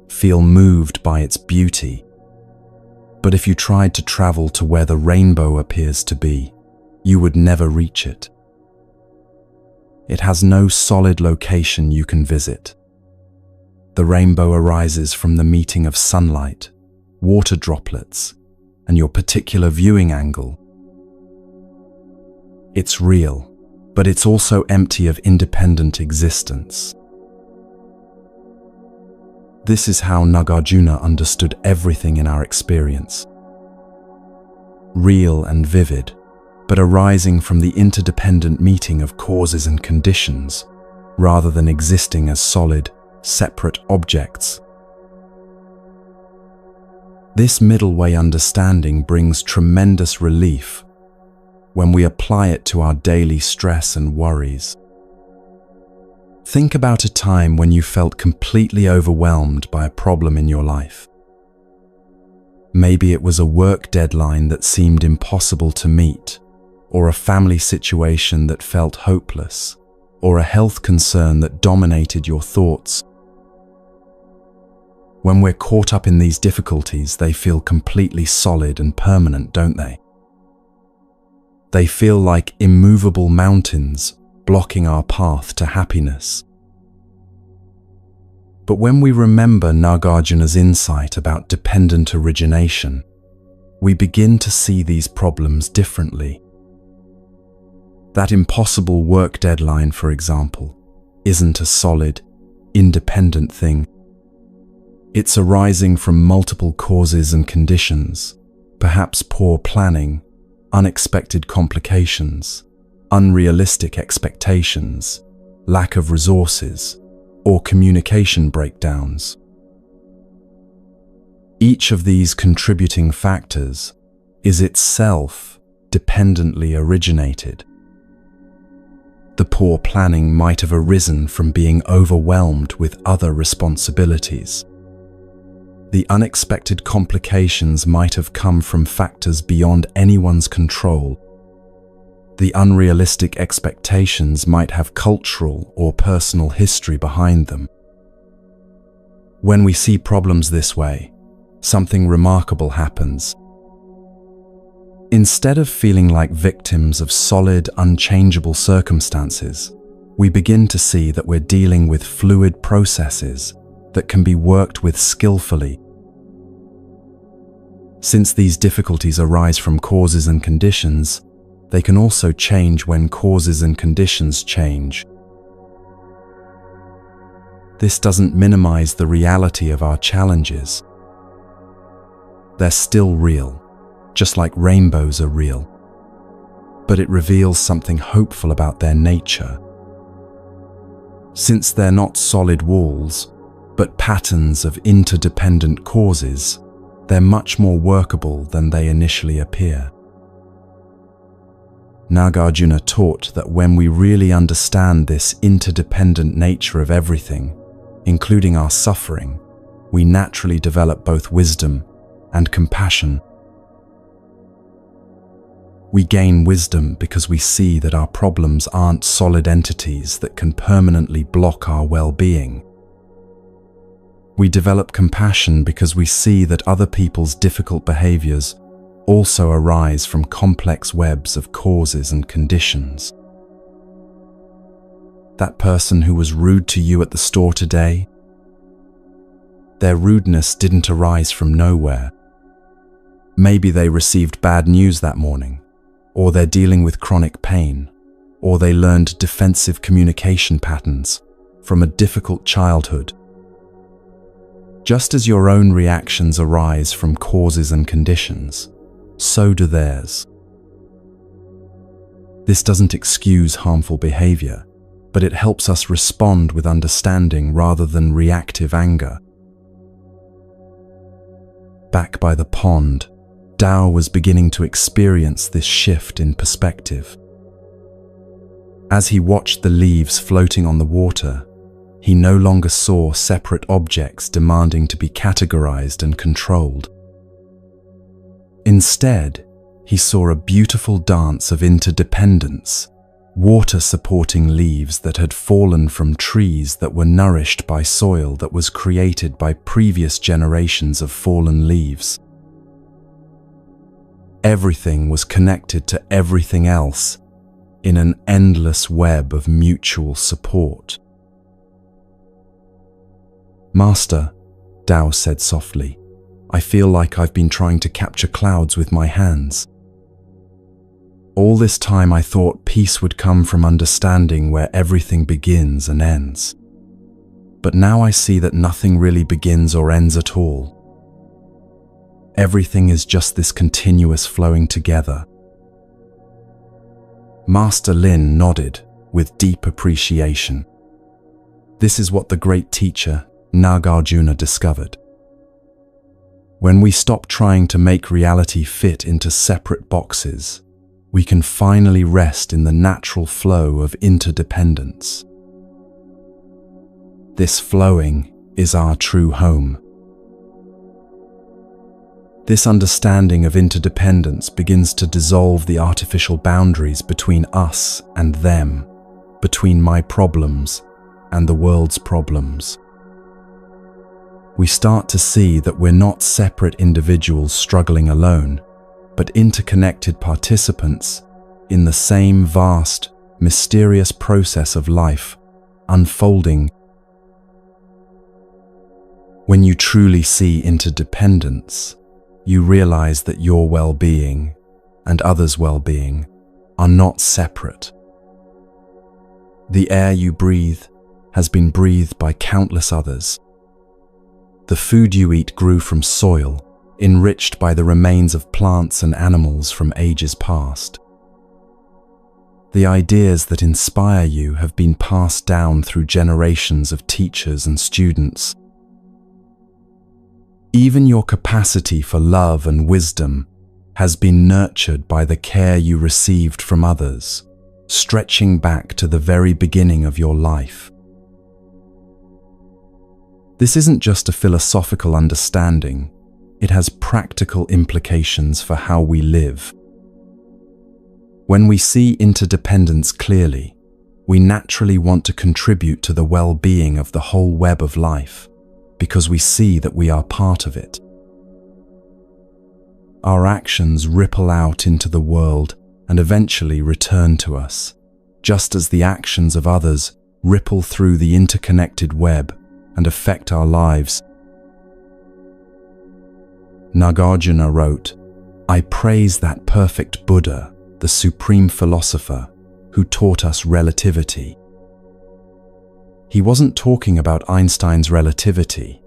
feel moved by its beauty. But if you tried to travel to where the rainbow appears to be, you would never reach it. It has no solid location you can visit. The rainbow arises from the meeting of sunlight, water droplets, and your particular viewing angle. It's real, but it's also empty of independent existence. This is how Nagarjuna understood everything in our experience. Real and vivid, but arising from the interdependent meeting of causes and conditions, rather than existing as solid, separate objects. This middle way understanding brings tremendous relief when we apply it to our daily stress and worries. Think about a time when you felt completely overwhelmed by a problem in your life. Maybe it was a work deadline that seemed impossible to meet, or a family situation that felt hopeless, or a health concern that dominated your thoughts. When we're caught up in these difficulties, they feel completely solid and permanent, don't they? They feel like immovable mountains blocking our path to happiness. But when we remember Nagarjuna's insight about dependent origination, we begin to see these problems differently. That impossible work deadline, for example, isn't a solid, independent thing. It's arising from multiple causes and conditions, perhaps poor planning, unexpected complications, unrealistic expectations, lack of resources, or communication breakdowns. Each of these contributing factors is itself dependently originated. The poor planning might have arisen from being overwhelmed with other responsibilities. The unexpected complications might have come from factors beyond anyone's control. The unrealistic expectations might have cultural or personal history behind them. When we see problems this way, something remarkable happens. Instead of feeling like victims of solid, unchangeable circumstances, we begin to see that we're dealing with fluid processes that can be worked with skillfully. Since these difficulties arise from causes and conditions, they can also change when causes and conditions change. This doesn't minimize the reality of our challenges. They're still real, just like rainbows are real. But it reveals something hopeful about their nature. Since they're not solid walls, but patterns of interdependent causes, they're much more workable than they initially appear. Nagarjuna taught that when we really understand this interdependent nature of everything, including our suffering, we naturally develop both wisdom and compassion. We gain wisdom because we see that our problems aren't solid entities that can permanently block our well-being. We develop compassion because we see that other people's difficult behaviors also arise from complex webs of causes and conditions. That person who was rude to you at the store today, their rudeness didn't arise from nowhere. Maybe they received bad news that morning, or they're dealing with chronic pain, or they learned defensive communication patterns from a difficult childhood. Just as your own reactions arise from causes and conditions, so do theirs. This doesn't excuse harmful behavior, but it helps us respond with understanding rather than reactive anger. Back by the pond, Tao was beginning to experience this shift in perspective. As he watched the leaves floating on the water, he no longer saw separate objects demanding to be categorized and controlled. Instead, he saw a beautiful dance of interdependence, water supporting leaves that had fallen from trees that were nourished by soil that was created by previous generations of fallen leaves. Everything was connected to everything else in an endless web of mutual support. "Master," Tao said softly, "I feel like I've been trying to capture clouds with my hands. All this time I thought peace would come from understanding where everything begins and ends. But now I see that nothing really begins or ends at all. Everything is just this continuous flowing together." Master Lin nodded with deep appreciation. This is what the great teacher Nagarjuna discovered. When we stop trying to make reality fit into separate boxes, we can finally rest in the natural flow of interdependence. This flowing is our true home. This understanding of interdependence begins to dissolve the artificial boundaries between us and them, between my problems and the world's problems. We start to see that we're not separate individuals struggling alone, but interconnected participants in the same vast, mysterious process of life unfolding. When you truly see interdependence, you realize that your well-being and others' well-being are not separate. The air you breathe has been breathed by countless others. The food you eat grew from soil, enriched by the remains of plants and animals from ages past. The ideas that inspire you have been passed down through generations of teachers and students. Even your capacity for love and wisdom has been nurtured by the care you received from others, stretching back to the very beginning of your life. This isn't just a philosophical understanding, it has practical implications for how we live. When we see interdependence clearly, we naturally want to contribute to the well-being of the whole web of life, because we see that we are part of it. Our actions ripple out into the world and eventually return to us, just as the actions of others ripple through the interconnected web and affect our lives. Nagarjuna wrote, "I praise that perfect Buddha, the supreme philosopher, who taught us relativity." He wasn't talking about Einstein's relativity,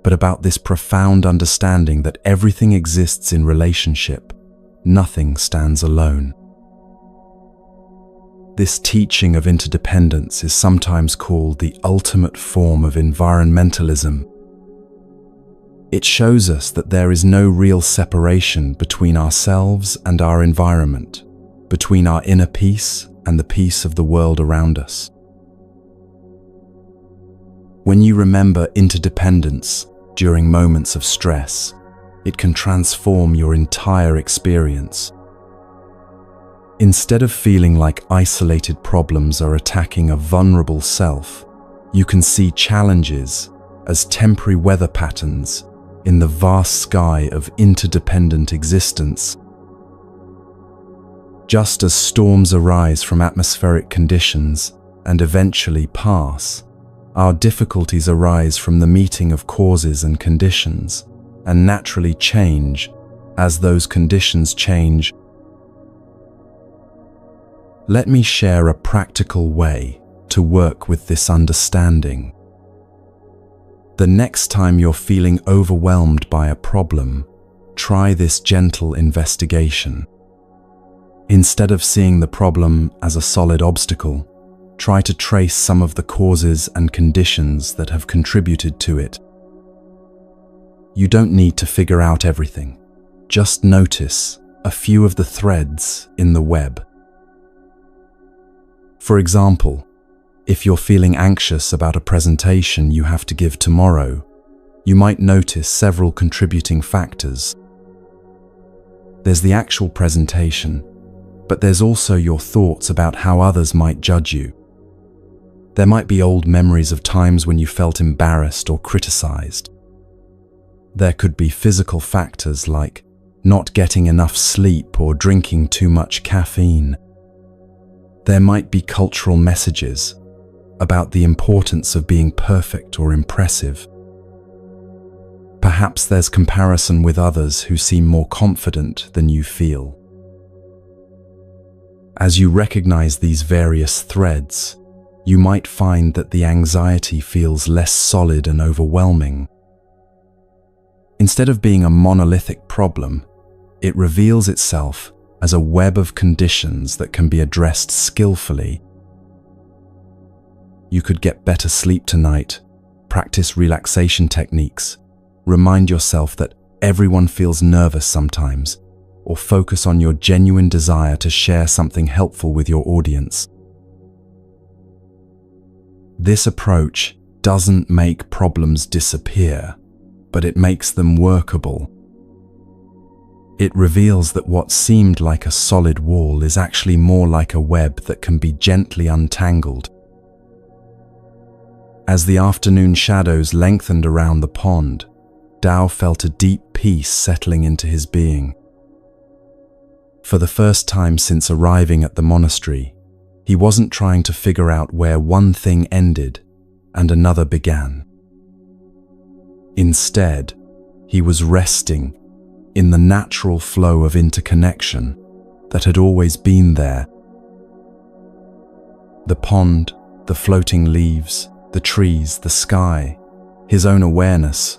but about this profound understanding that everything exists in relationship, nothing stands alone. This teaching of interdependence is sometimes called the ultimate form of environmentalism. It shows us that there is no real separation between ourselves and our environment, between our inner peace and the peace of the world around us. When you remember interdependence during moments of stress, it can transform your entire experience. Instead of feeling like isolated problems are attacking a vulnerable self, you can see challenges as temporary weather patterns in the vast sky of interdependent existence. Just as storms arise from atmospheric conditions and eventually pass, our difficulties arise from the meeting of causes and conditions, and naturally change as those conditions change. Let me share a practical way to work with this understanding. The next time you're feeling overwhelmed by a problem, try this gentle investigation. Instead of seeing the problem as a solid obstacle, try to trace some of the causes and conditions that have contributed to it. You don't need to figure out everything. Just notice a few of the threads in the web. For example, if you're feeling anxious about a presentation you have to give tomorrow, you might notice several contributing factors. There's the actual presentation, but there's also your thoughts about how others might judge you. There might be old memories of times when you felt embarrassed or criticized. There could be physical factors like not getting enough sleep or drinking too much caffeine. There might be cultural messages about the importance of being perfect or impressive. Perhaps there's comparison with others who seem more confident than you feel. As you recognize these various threads, you might find that the anxiety feels less solid and overwhelming. Instead of being a monolithic problem, it reveals itself as a web of conditions that can be addressed skillfully. You could get better sleep tonight, practice relaxation techniques, remind yourself that everyone feels nervous sometimes, or focus on your genuine desire to share something helpful with your audience. This approach doesn't make problems disappear, but it makes them workable. It reveals that what seemed like a solid wall is actually more like a web that can be gently untangled. As the afternoon shadows lengthened around the pond, Tao felt a deep peace settling into his being. For the first time since arriving at the monastery, he wasn't trying to figure out where one thing ended and another began. Instead, he was resting in the natural flow of interconnection that had always been there. The pond, the floating leaves, the trees, the sky, his own awareness,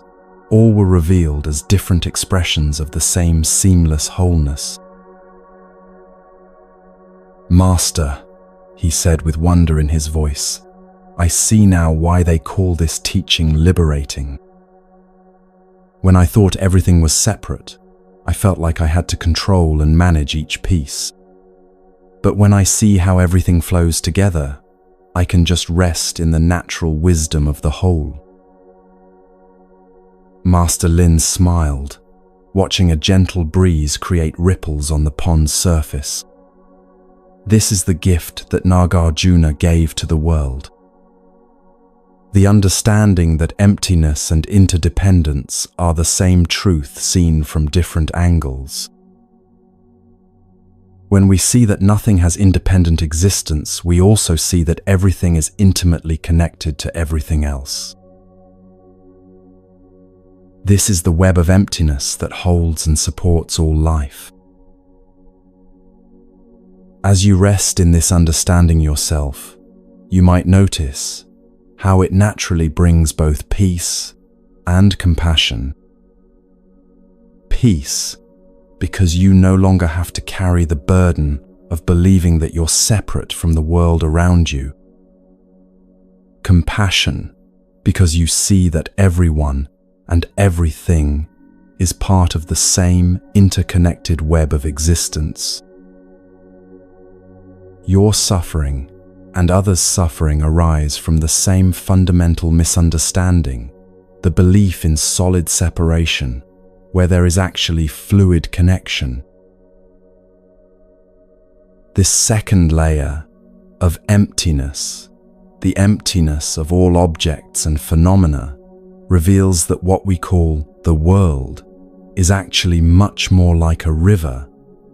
all were revealed as different expressions of the same seamless wholeness. "Master," he said with wonder in his voice, "I see now why they call this teaching liberating. When I thought everything was separate, I felt like I had to control and manage each piece. But when I see how everything flows together, I can just rest in the natural wisdom of the whole." Master Lin smiled, watching a gentle breeze create ripples on the pond's surface. This is the gift that Nagarjuna gave to the world. The understanding that emptiness and interdependence are the same truth seen from different angles. When we see that nothing has independent existence, we also see that everything is intimately connected to everything else. This is the web of emptiness that holds and supports all life. As you rest in this understanding yourself, you might notice how it naturally brings both peace and compassion. Peace, because you no longer have to carry the burden of believing that you're separate from the world around you. Compassion, because you see that everyone and everything is part of the same interconnected web of existence. Your suffering and others' suffering arise from the same fundamental misunderstanding, the belief in solid separation, where there is actually fluid connection. This second layer of emptiness, the emptiness of all objects and phenomena, reveals that what we call the world is actually much more like a river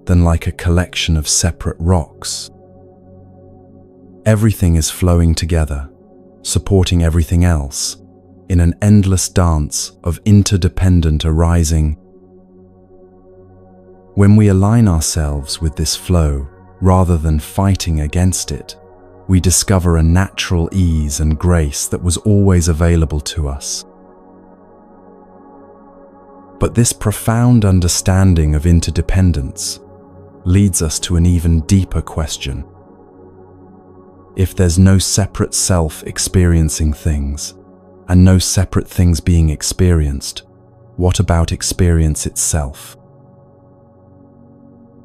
than like a collection of separate rocks. Everything is flowing together, supporting everything else, in an endless dance of interdependent arising. When we align ourselves with this flow, rather than fighting against it, we discover a natural ease and grace that was always available to us. But this profound understanding of interdependence leads us to an even deeper question. If there's no separate self experiencing things, and no separate things being experienced, what about experience itself?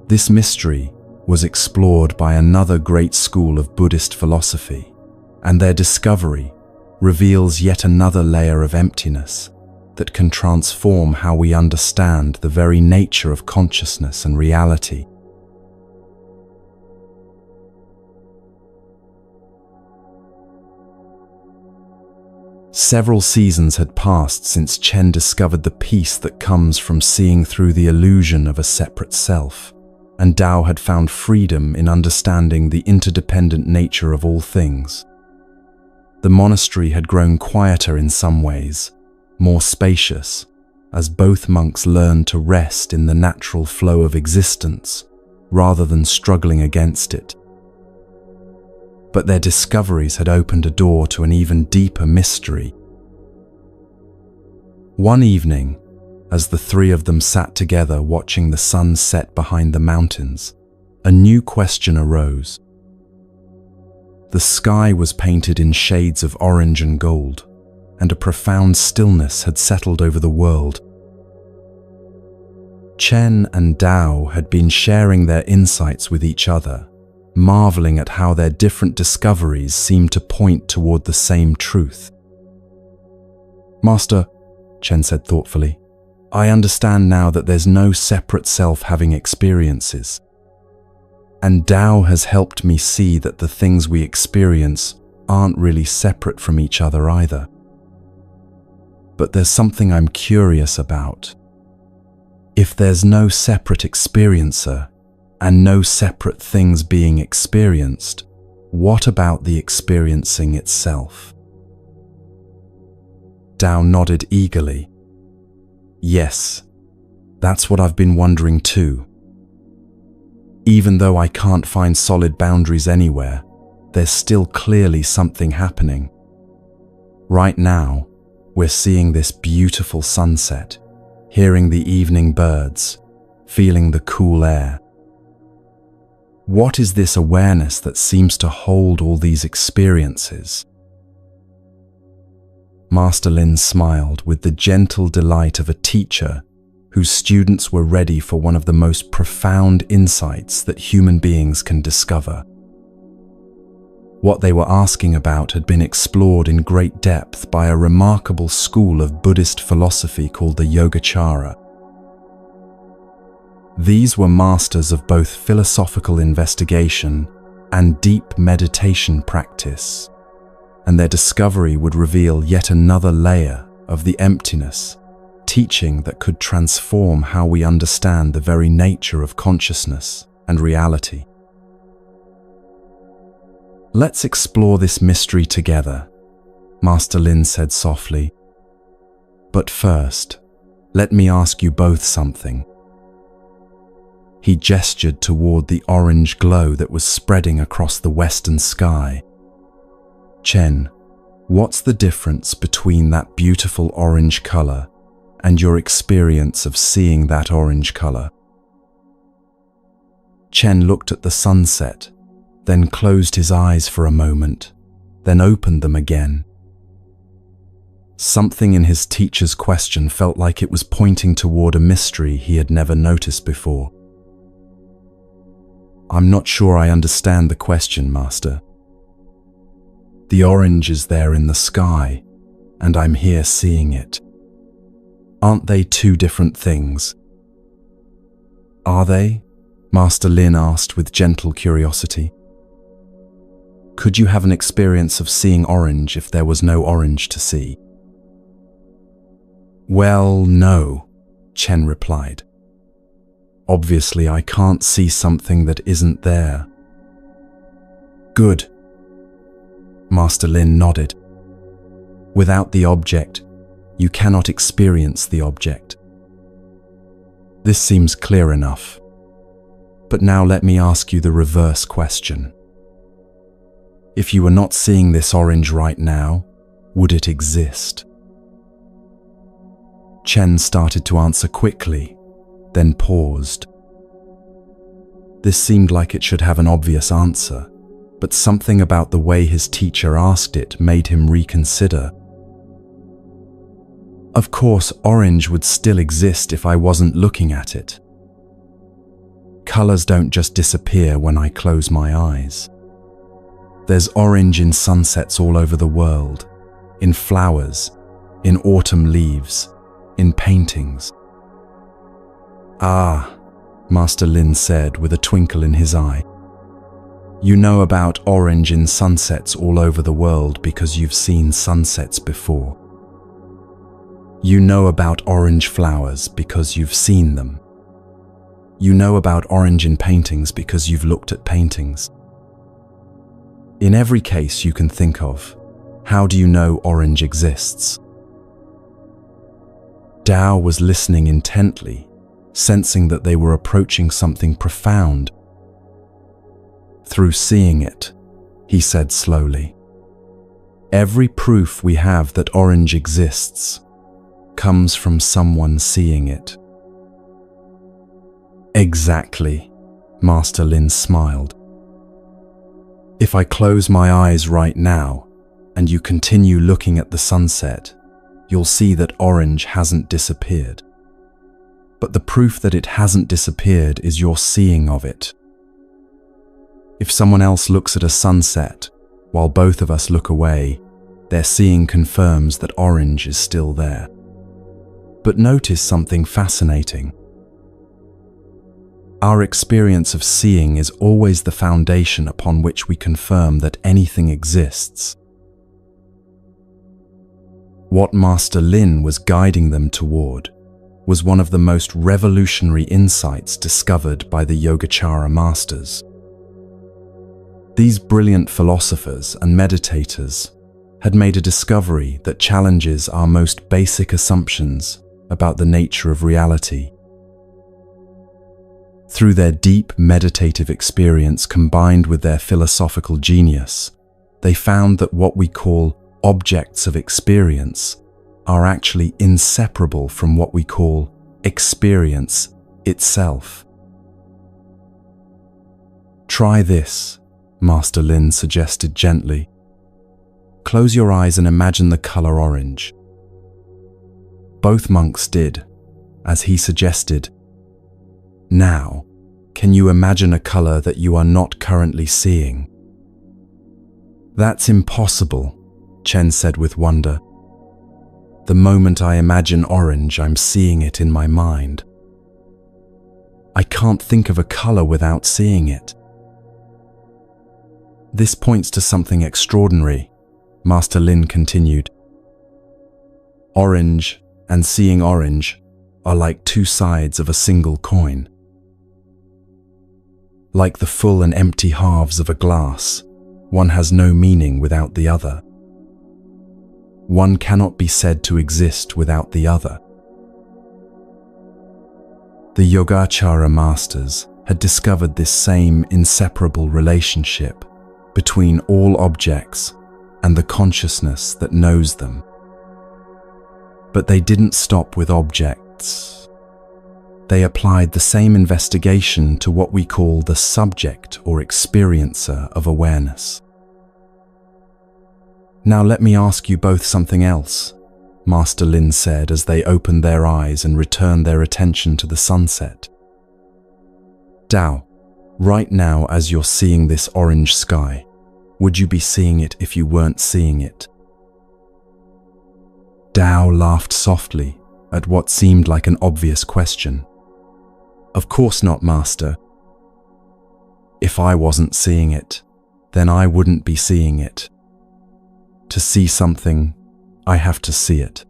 This mystery was explored by another great school of Buddhist philosophy, and their discovery reveals yet another layer of emptiness that can transform how we understand the very nature of consciousness and reality. Several seasons had passed since Chen discovered the peace that comes from seeing through the illusion of a separate self, and Dao had found freedom in understanding the interdependent nature of all things. The monastery had grown quieter in some ways, more spacious, as both monks learned to rest in the natural flow of existence rather than struggling against it. But their discoveries had opened a door to an even deeper mystery. One evening, as the three of them sat together watching the sun set behind the mountains, a new question arose. The sky was painted in shades of orange and gold, and a profound stillness had settled over the world. Chen and Dao had been sharing their insights with each other, marveling at how their different discoveries seemed to point toward the same truth. "Master," Chen said thoughtfully, "I understand now that there's no separate self having experiences. And Tao has helped me see that the things we experience aren't really separate from each other either. But there's something I'm curious about. If there's no separate experiencer, and no separate things being experienced, what about the experiencing itself? Tao nodded eagerly. Yes, that's what I've been wondering too. Even though I can't find solid boundaries anywhere, there's still clearly something happening. Right now, we're seeing this beautiful sunset, hearing the evening birds, feeling the cool air. What is this awareness that seems to hold all these experiences? Master Lin smiled with the gentle delight of a teacher whose students were ready for one of the most profound insights that human beings can discover. What they were asking about had been explored in great depth by a remarkable school of Buddhist philosophy called the Yogacara. These were masters of both philosophical investigation and deep meditation practice, and their discovery would reveal yet another layer of the emptiness, teaching that could transform how we understand the very nature of consciousness and reality. Let's explore this mystery together, Master Lin said softly. But first, let me ask you both something. He gestured toward the orange glow that was spreading across the western sky. Chen, what's the difference between that beautiful orange color and your experience of seeing that orange color? Chen looked at the sunset, then closed his eyes for a moment, then opened them again. Something in his teacher's question felt like it was pointing toward a mystery he had never noticed before. I'm not sure I understand the question, Master. The orange is there in the sky, and I'm here seeing it. Aren't they two different things? Are they? Master Lin asked with gentle curiosity. Could you have an experience of seeing orange if there was no orange to see? Well, no, Chen replied. Obviously, I can't see something that isn't there. Good. Master Lin nodded. Without the object, you cannot experience the object. This seems clear enough. But now let me ask you the reverse question. If you were not seeing this orange right now, would it exist? Chen started to answer quickly, then paused. This seemed like it should have an obvious answer, but something about the way his teacher asked it made him reconsider. Of course, orange would still exist if I wasn't looking at it. Colors don't just disappear when I close my eyes. There's orange in sunsets all over the world, in flowers, in autumn leaves, in paintings. Ah, Master Lin said with a twinkle in his eye. You know about orange in sunsets all over the world because you've seen sunsets before. You know about orange flowers because you've seen them. You know about orange in paintings because you've looked at paintings. In every case you can think of, how do you know orange exists? Tao was listening intently, sensing that they were approaching something profound. Through seeing it, he said slowly, every proof we have that orange exists comes from someone seeing it. Exactly, Master Lin smiled. If I close my eyes right now and you continue looking at the sunset, you'll see that orange hasn't disappeared. But the proof that it hasn't disappeared is your seeing of it. If someone else looks at a sunset while both of us look away, their seeing confirms that orange is still there. But notice something fascinating. Our experience of seeing is always the foundation upon which we confirm that anything exists. What Master Lin was guiding them toward was one of the most revolutionary insights discovered by the Yogacara masters. These brilliant philosophers and meditators had made a discovery that challenges our most basic assumptions about the nature of reality. Through their deep meditative experience combined with their philosophical genius, they found that what we call objects of experience are actually inseparable from what we call experience itself. "Try this," Master Lin suggested gently. "Close your eyes and imagine the color orange." Both monks did, as he suggested. "Now, can you imagine a color that you are not currently seeing?" "That's impossible," Chen said with wonder. "The moment I imagine orange, I'm seeing it in my mind. I can't think of a color without seeing it." "This points to something extraordinary," Master Lin continued. "Orange and seeing orange are like two sides of a single coin. Like the full and empty halves of a glass, one has no meaning without the other. One cannot be said to exist without the other." The Yogacara masters had discovered this same inseparable relationship between all objects and the consciousness that knows them. But they didn't stop with objects. They applied the same investigation to what we call the subject or experiencer of awareness. "Now let me ask you both something else," Master Lin said as they opened their eyes and returned their attention to the sunset. "Dao, right now as you're seeing this orange sky, would you be seeing it if you weren't seeing it?" Dao laughed softly at what seemed like an obvious question. "Of course not, Master. If I wasn't seeing it, then I wouldn't be seeing it. To see something, I have to see it."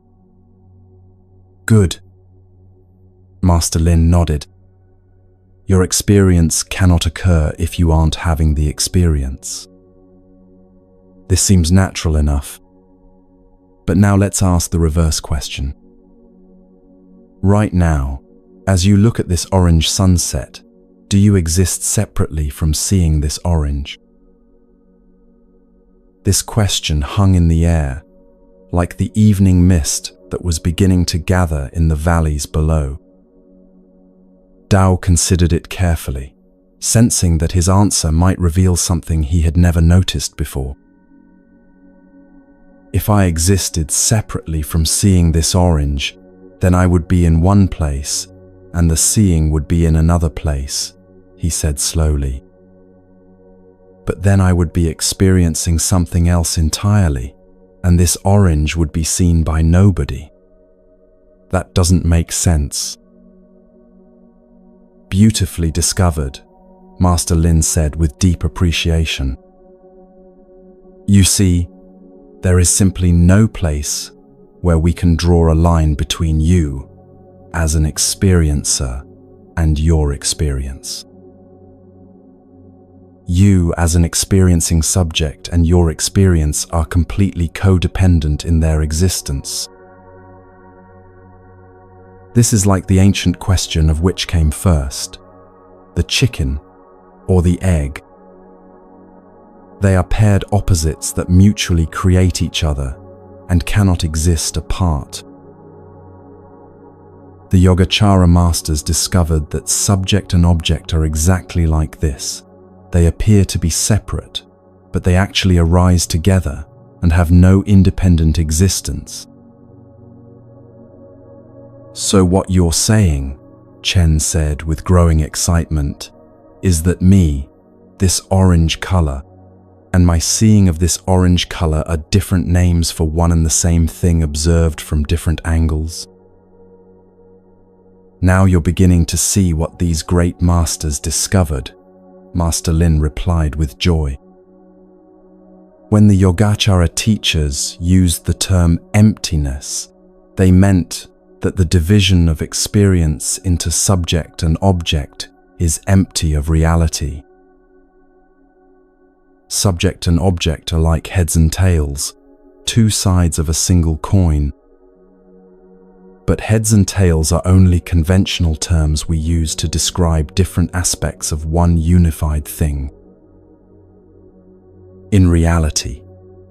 "Good." Master Lin nodded. "Your experience cannot occur if you aren't having the experience. This seems natural enough. But now let's ask the reverse question. Right now, as you look at this orange sunset, do you exist separately from seeing this orange?" This question hung in the air, like the evening mist that was beginning to gather in the valleys below. Dao considered it carefully, sensing that his answer might reveal something he had never noticed before. "If I existed separately from seeing this orange, then I would be in one place and the seeing would be in another place," he said slowly. "But then I would be experiencing something else entirely, and this orange would be seen by nobody. That doesn't make sense." "Beautifully discovered," Master Lin said with deep appreciation. "You see, there is simply no place where we can draw a line between you as an experiencer and your experience. You as an experiencing subject and your experience are completely codependent in their existence. This is like the ancient question of which came first, the chicken or the egg. They are paired opposites that mutually create each other and cannot exist apart. The Yogacara masters discovered that subject and object are exactly like this. They appear to be separate, but they actually arise together and have no independent existence. "So what you're saying," Chen said with growing excitement, "is that me, this orange color, and my seeing of this orange color are different names for one and the same thing observed from different angles. Now you're beginning to see what these great masters discovered," Master Lin replied with joy. When the Yogacara teachers used the term emptiness, they meant that the division of experience into subject and object is empty of reality. Subject and object are like heads and tails, two sides of a single coin. But heads and tails are only conventional terms we use to describe different aspects of one unified thing. In reality,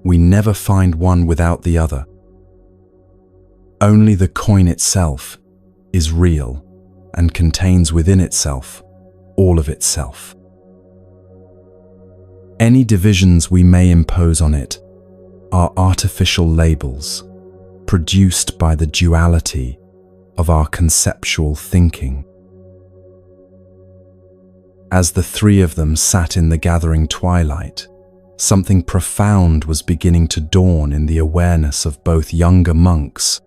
we never find one without the other. Only the coin itself is real and contains within itself all of itself. Any divisions we may impose on it are artificial labels produced by the duality of our conceptual thinking. As the three of them sat in the gathering twilight, something profound was beginning to dawn in the awareness of both younger monks.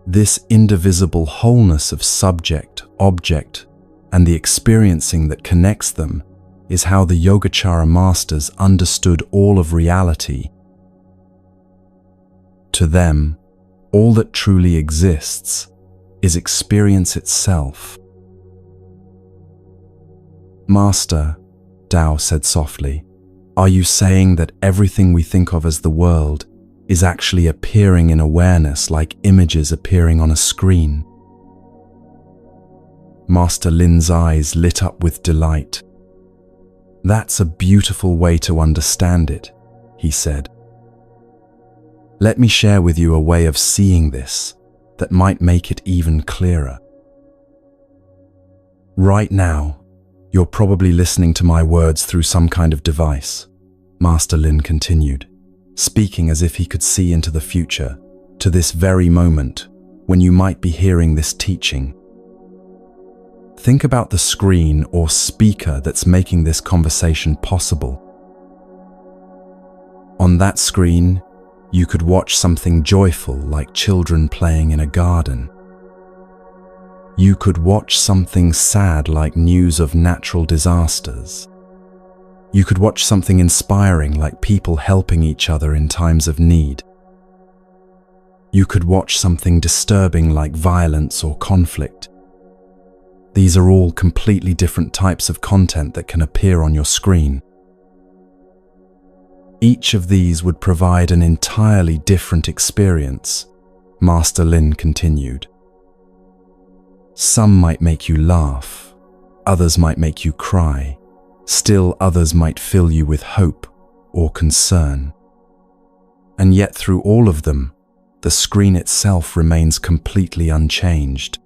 This indivisible wholeness of subject, object, and the experiencing that connects them is how the Yogacara masters understood all of reality. To them, all that truly exists is experience itself. "Master," Tao said softly, "are you saying that everything we think of as the world is actually appearing in awareness like images appearing on a screen?" Master Lin's eyes lit up with delight. "That's a beautiful way to understand it," he said. "Let me share with you a way of seeing this that might make it even clearer. Right now, you're probably listening to my words through some kind of device," Master Lin continued, speaking as if he could see into the future, to this very moment when you might be hearing this teaching. Think about the screen or speaker that's making this conversation possible. On that screen, you could watch something joyful like children playing in a garden. You could watch something sad like news of natural disasters. You could watch something inspiring like people helping each other in times of need. You could watch something disturbing like violence or conflict. These are all completely different types of content that can appear on your screen. Each of these would provide an entirely different experience, Master Lin continued. Some might make you laugh, others might make you cry, still others might fill you with hope or concern. And yet through all of them, the screen itself remains completely unchanged.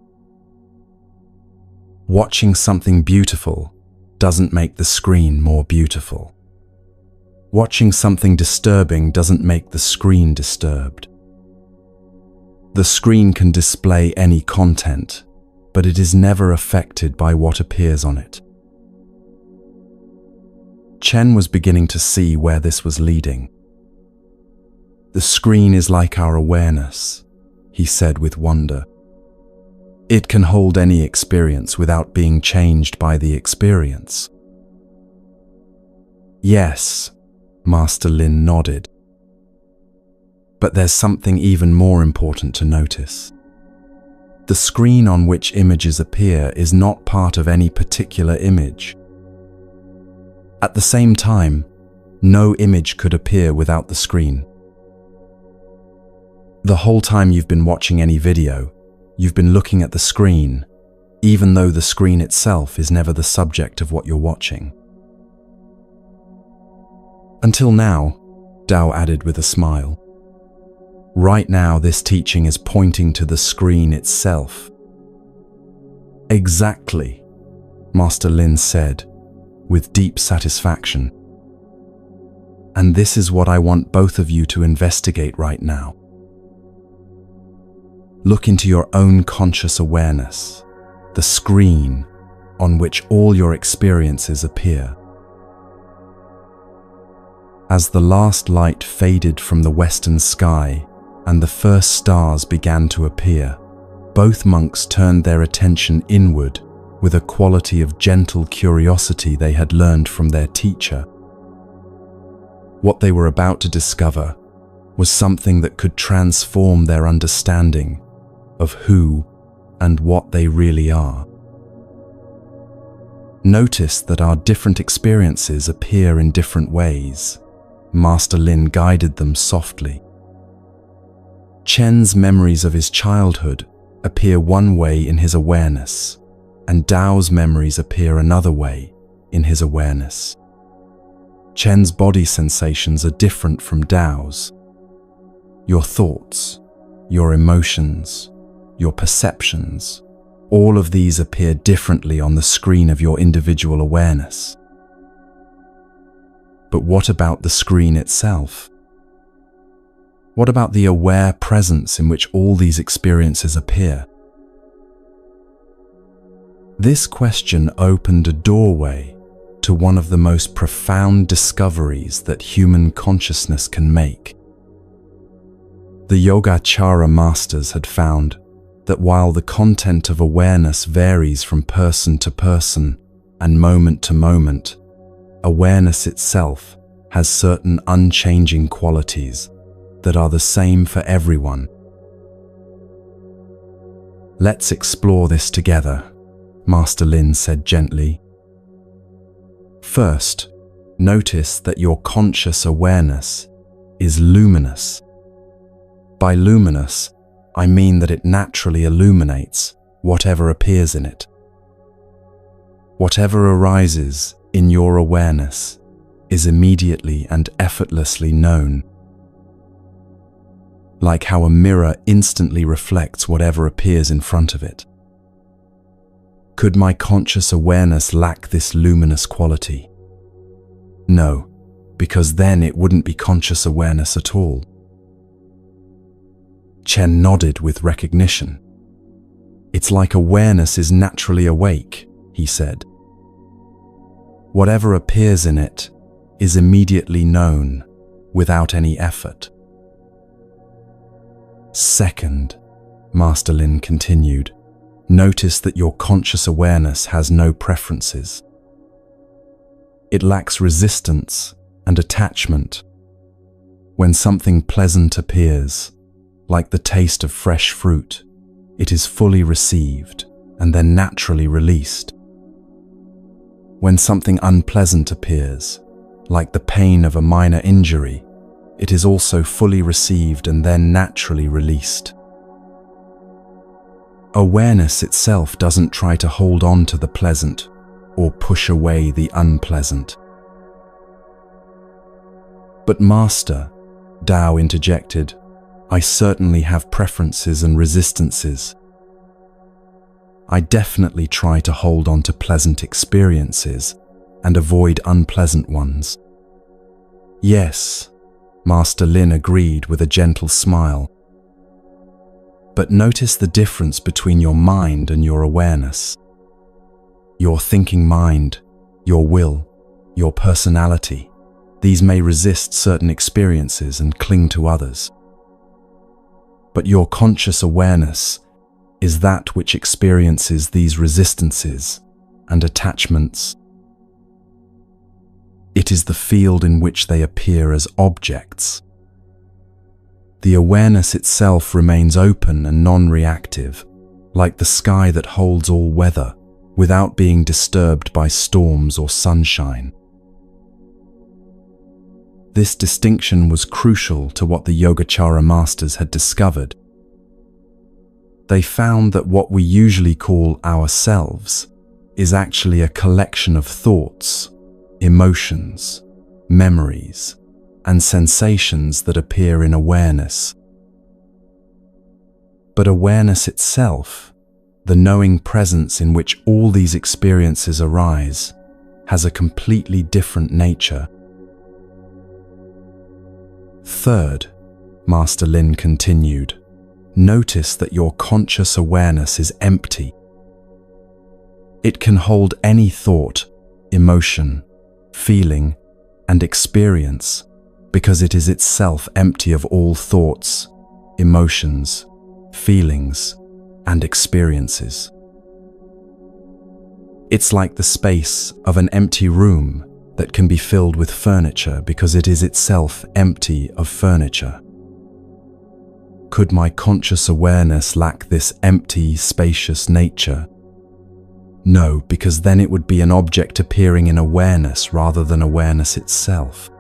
Watching something beautiful doesn't make the screen more beautiful. Watching something disturbing doesn't make the screen disturbed. The screen can display any content, but it is never affected by what appears on it. Chen was beginning to see where this was leading. "The screen is like our awareness," he said with wonder. "It can hold any experience without being changed by the experience." "Yes," Master Lin nodded. "But there's something even more important to notice. The screen on which images appear is not part of any particular image. At the same time, no image could appear without the screen. The whole time you've been watching any video, you've been looking at the screen, even though the screen itself is never the subject of what you're watching." "Until now," Tao added with a smile. "Right now, this teaching is pointing to the screen itself." "Exactly," Master Lin said, with deep satisfaction. "And this is what I want both of you to investigate right now. Look into your own conscious awareness, the screen on which all your experiences appear." As the last light faded from the western sky and the first stars began to appear, both monks turned their attention inward with a quality of gentle curiosity they had learned from their teacher. What they were about to discover was something that could transform their understanding of who and what they really are. Notice that our different experiences appear in different ways. Master Lin guided them softly. Chen's memories of his childhood appear one way in his awareness, and Dao's memories appear another way in his awareness. Chen's body sensations are different from Dao's. Your thoughts, your emotions, your perceptions, all of these appear differently on the screen of your individual awareness. But what about the screen itself? What about the aware presence in which all these experiences appear? This question opened a doorway to one of the most profound discoveries that human consciousness can make. The Yogacara masters had found that while the content of awareness varies from person to person and moment to moment, awareness itself has certain unchanging qualities that are the same for everyone. Let's explore this together, Master Lin said gently. First, notice that your conscious awareness is luminous. By luminous, I mean that it naturally illuminates whatever appears in it. Whatever arises in your awareness is immediately and effortlessly known. Like how a mirror instantly reflects whatever appears in front of it. Could my conscious awareness lack this luminous quality? No, because then it wouldn't be conscious awareness at all. Chen nodded with recognition. It's like awareness is naturally awake, he said. Whatever appears in it is immediately known without any effort. Second, Master Lin continued, notice that your conscious awareness has no preferences. It lacks resistance and attachment. When something pleasant appears, like the taste of fresh fruit, it is fully received and then naturally released. When something unpleasant appears, like the pain of a minor injury, it is also fully received and then naturally released. Awareness itself doesn't try to hold on to the pleasant or push away the unpleasant. But Master, Dao interjected, I certainly have preferences and resistances. I definitely try to hold on to pleasant experiences and avoid unpleasant ones. Yes, Master Lin agreed with a gentle smile. But notice the difference between your mind and your awareness. Your thinking mind, your will, your personality, these may resist certain experiences and cling to others. But your conscious awareness is that which experiences these resistances and attachments. It is the field in which they appear as objects. The awareness itself remains open and non-reactive, like the sky that holds all weather, without being disturbed by storms or sunshine. This distinction was crucial to what the Yogacara masters had discovered. They found that what we usually call ourselves is actually a collection of thoughts, emotions, memories, and sensations that appear in awareness. But awareness itself, the knowing presence in which all these experiences arise, has a completely different nature. Third, Master Lin continued, notice that your conscious awareness is empty. It can hold any thought, emotion, feeling, and experience because it is itself empty of all thoughts, emotions, feelings, and experiences. It's like the space of an empty room that can be filled with furniture because it is itself empty of furniture. Could my conscious awareness lack this empty, spacious nature? No, because then it would be an object appearing in awareness rather than awareness itself.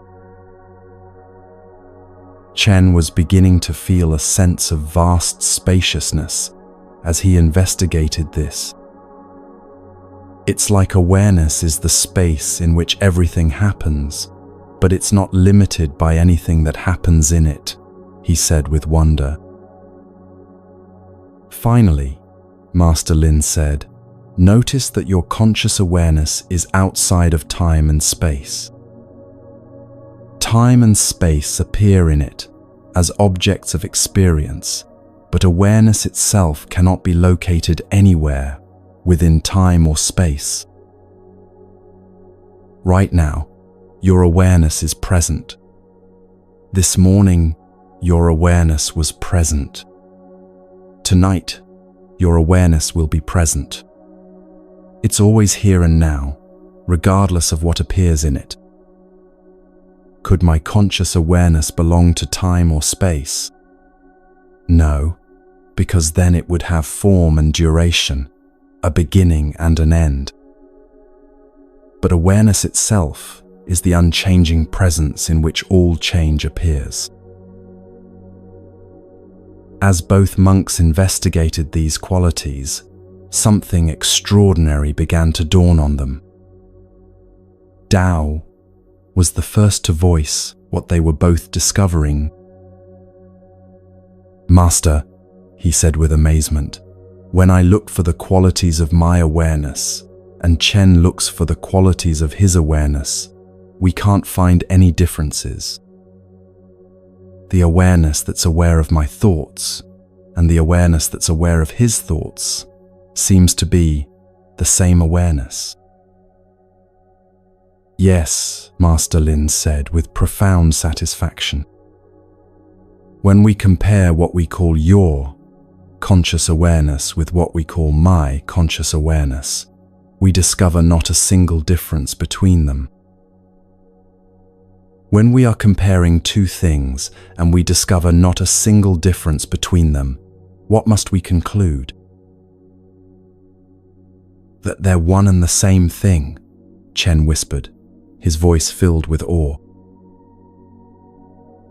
Chen was beginning to feel a sense of vast spaciousness as he investigated this. It's like awareness is the space in which everything happens, but it's not limited by anything that happens in it, he said with wonder. Finally, Master Lin said, notice that your conscious awareness is outside of time and space. Time and space appear in it as objects of experience, but awareness itself cannot be located anywhere within time or space. Right now, your awareness is present. This morning, your awareness was present. Tonight, your awareness will be present. It's always here and now, regardless of what appears in it. Could my conscious awareness belong to time or space? No, because then it would have form and duration, a beginning and an end. But awareness itself is the unchanging presence in which all change appears. As both monks investigated these qualities, something extraordinary began to dawn on them. Tao was the first to voice what they were both discovering. Master, he said with amazement, when I look for the qualities of my awareness, and Chen looks for the qualities of his awareness, we can't find any differences. The awareness that's aware of my thoughts, and the awareness that's aware of his thoughts, seems to be the same awareness. Yes, Master Lin said with profound satisfaction. When we compare what we call your conscious awareness with what we call my conscious awareness, we discover not a single difference between them. When we are comparing two things and we discover not a single difference between them, what must we conclude? That they're one and the same thing, Chen whispered, his voice filled with awe.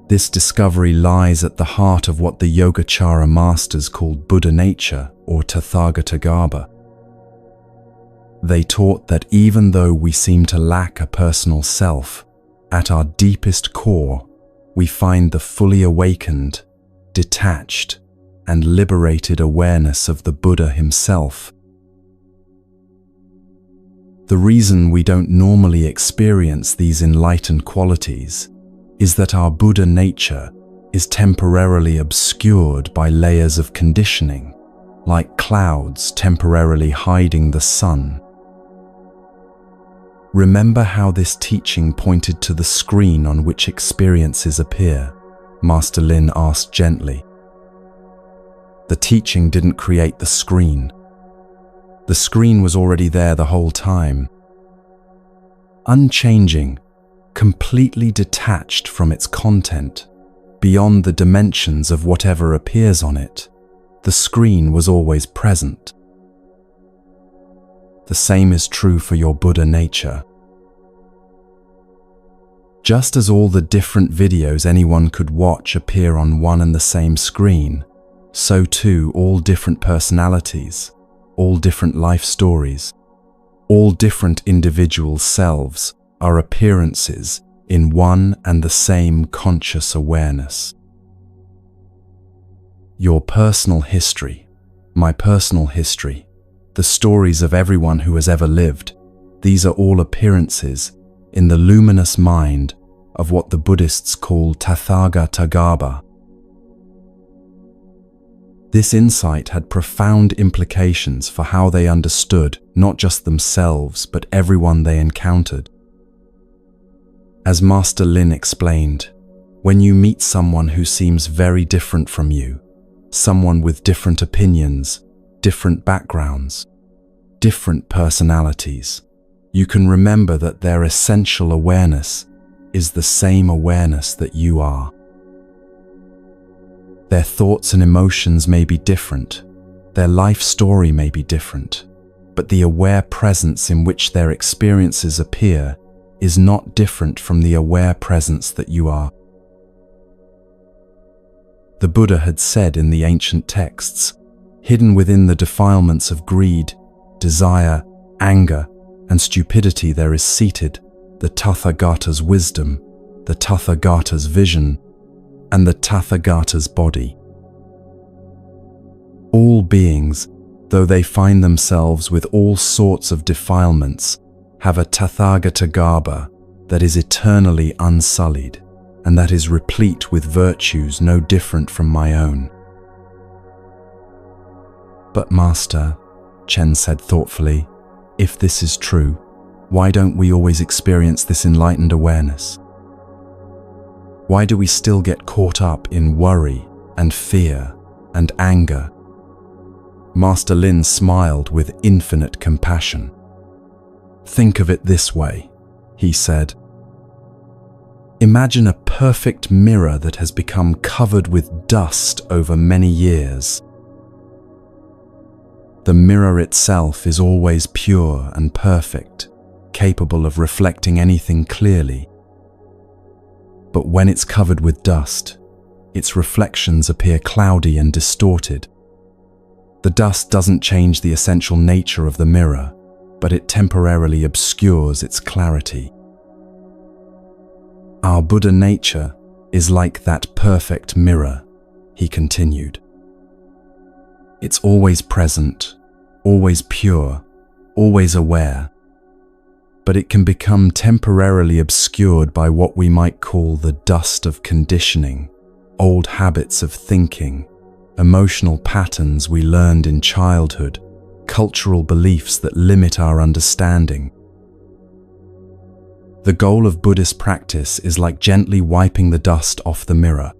This discovery lies at the heart of what the Yogacara masters called Buddha nature or Tathagatagarbha. They taught that even though we seem to lack a personal self, at our deepest core, we find the fully awakened, detached, and liberated awareness of the Buddha himself. The reason we don't normally experience these enlightened qualities is that our Buddha nature is temporarily obscured by layers of conditioning, like clouds temporarily hiding the sun. Remember how this teaching pointed to the screen on which experiences appear? Master Lin asked gently. The teaching didn't create the screen. The screen was already there the whole time. Unchanging, completely detached from its content, beyond the dimensions of whatever appears on it, the screen was always present. The same is true for your Buddha nature. Just as all the different videos anyone could watch appear on one and the same screen, so too all different personalities, all different life stories, all different individual selves are appearances in one and the same conscious awareness. Your personal history, my personal history, the stories of everyone who has ever lived, these are all appearances in the luminous mind of what the Buddhists call Tathagatagarbha. This insight had profound implications for how they understood not just themselves but everyone they encountered. As Master Lin explained, when you meet someone who seems very different from you, someone with different opinions, different backgrounds, different personalities, you can remember that their essential awareness is the same awareness that you are. Their thoughts and emotions may be different, their life story may be different, but the aware presence in which their experiences appear is not different from the aware presence that you are. The Buddha had said in the ancient texts, hidden within the defilements of greed, desire, anger, and stupidity there is seated the Tathagata's wisdom, the Tathagata's vision, and the Tathagata's body. All beings, though they find themselves with all sorts of defilements, have a Tathagata Garbha that is eternally unsullied and that is replete with virtues no different from my own. But Master, Chen said thoughtfully, if this is true, why don't we always experience this enlightened awareness? Why do we still get caught up in worry and fear and anger? Master Lin smiled with infinite compassion. Think of it this way, he said. Imagine a perfect mirror that has become covered with dust over many years. The mirror itself is always pure and perfect, capable of reflecting anything clearly. But when it's covered with dust, its reflections appear cloudy and distorted. The dust doesn't change the essential nature of the mirror, but it temporarily obscures its clarity. Our Buddha nature is like that perfect mirror, he continued. It's always present, always pure, always aware, but it can become temporarily obscured by what we might call the dust of conditioning, old habits of thinking, emotional patterns we learned in childhood, cultural beliefs that limit our understanding. The goal of Buddhist practice is like gently wiping the dust off the mirror.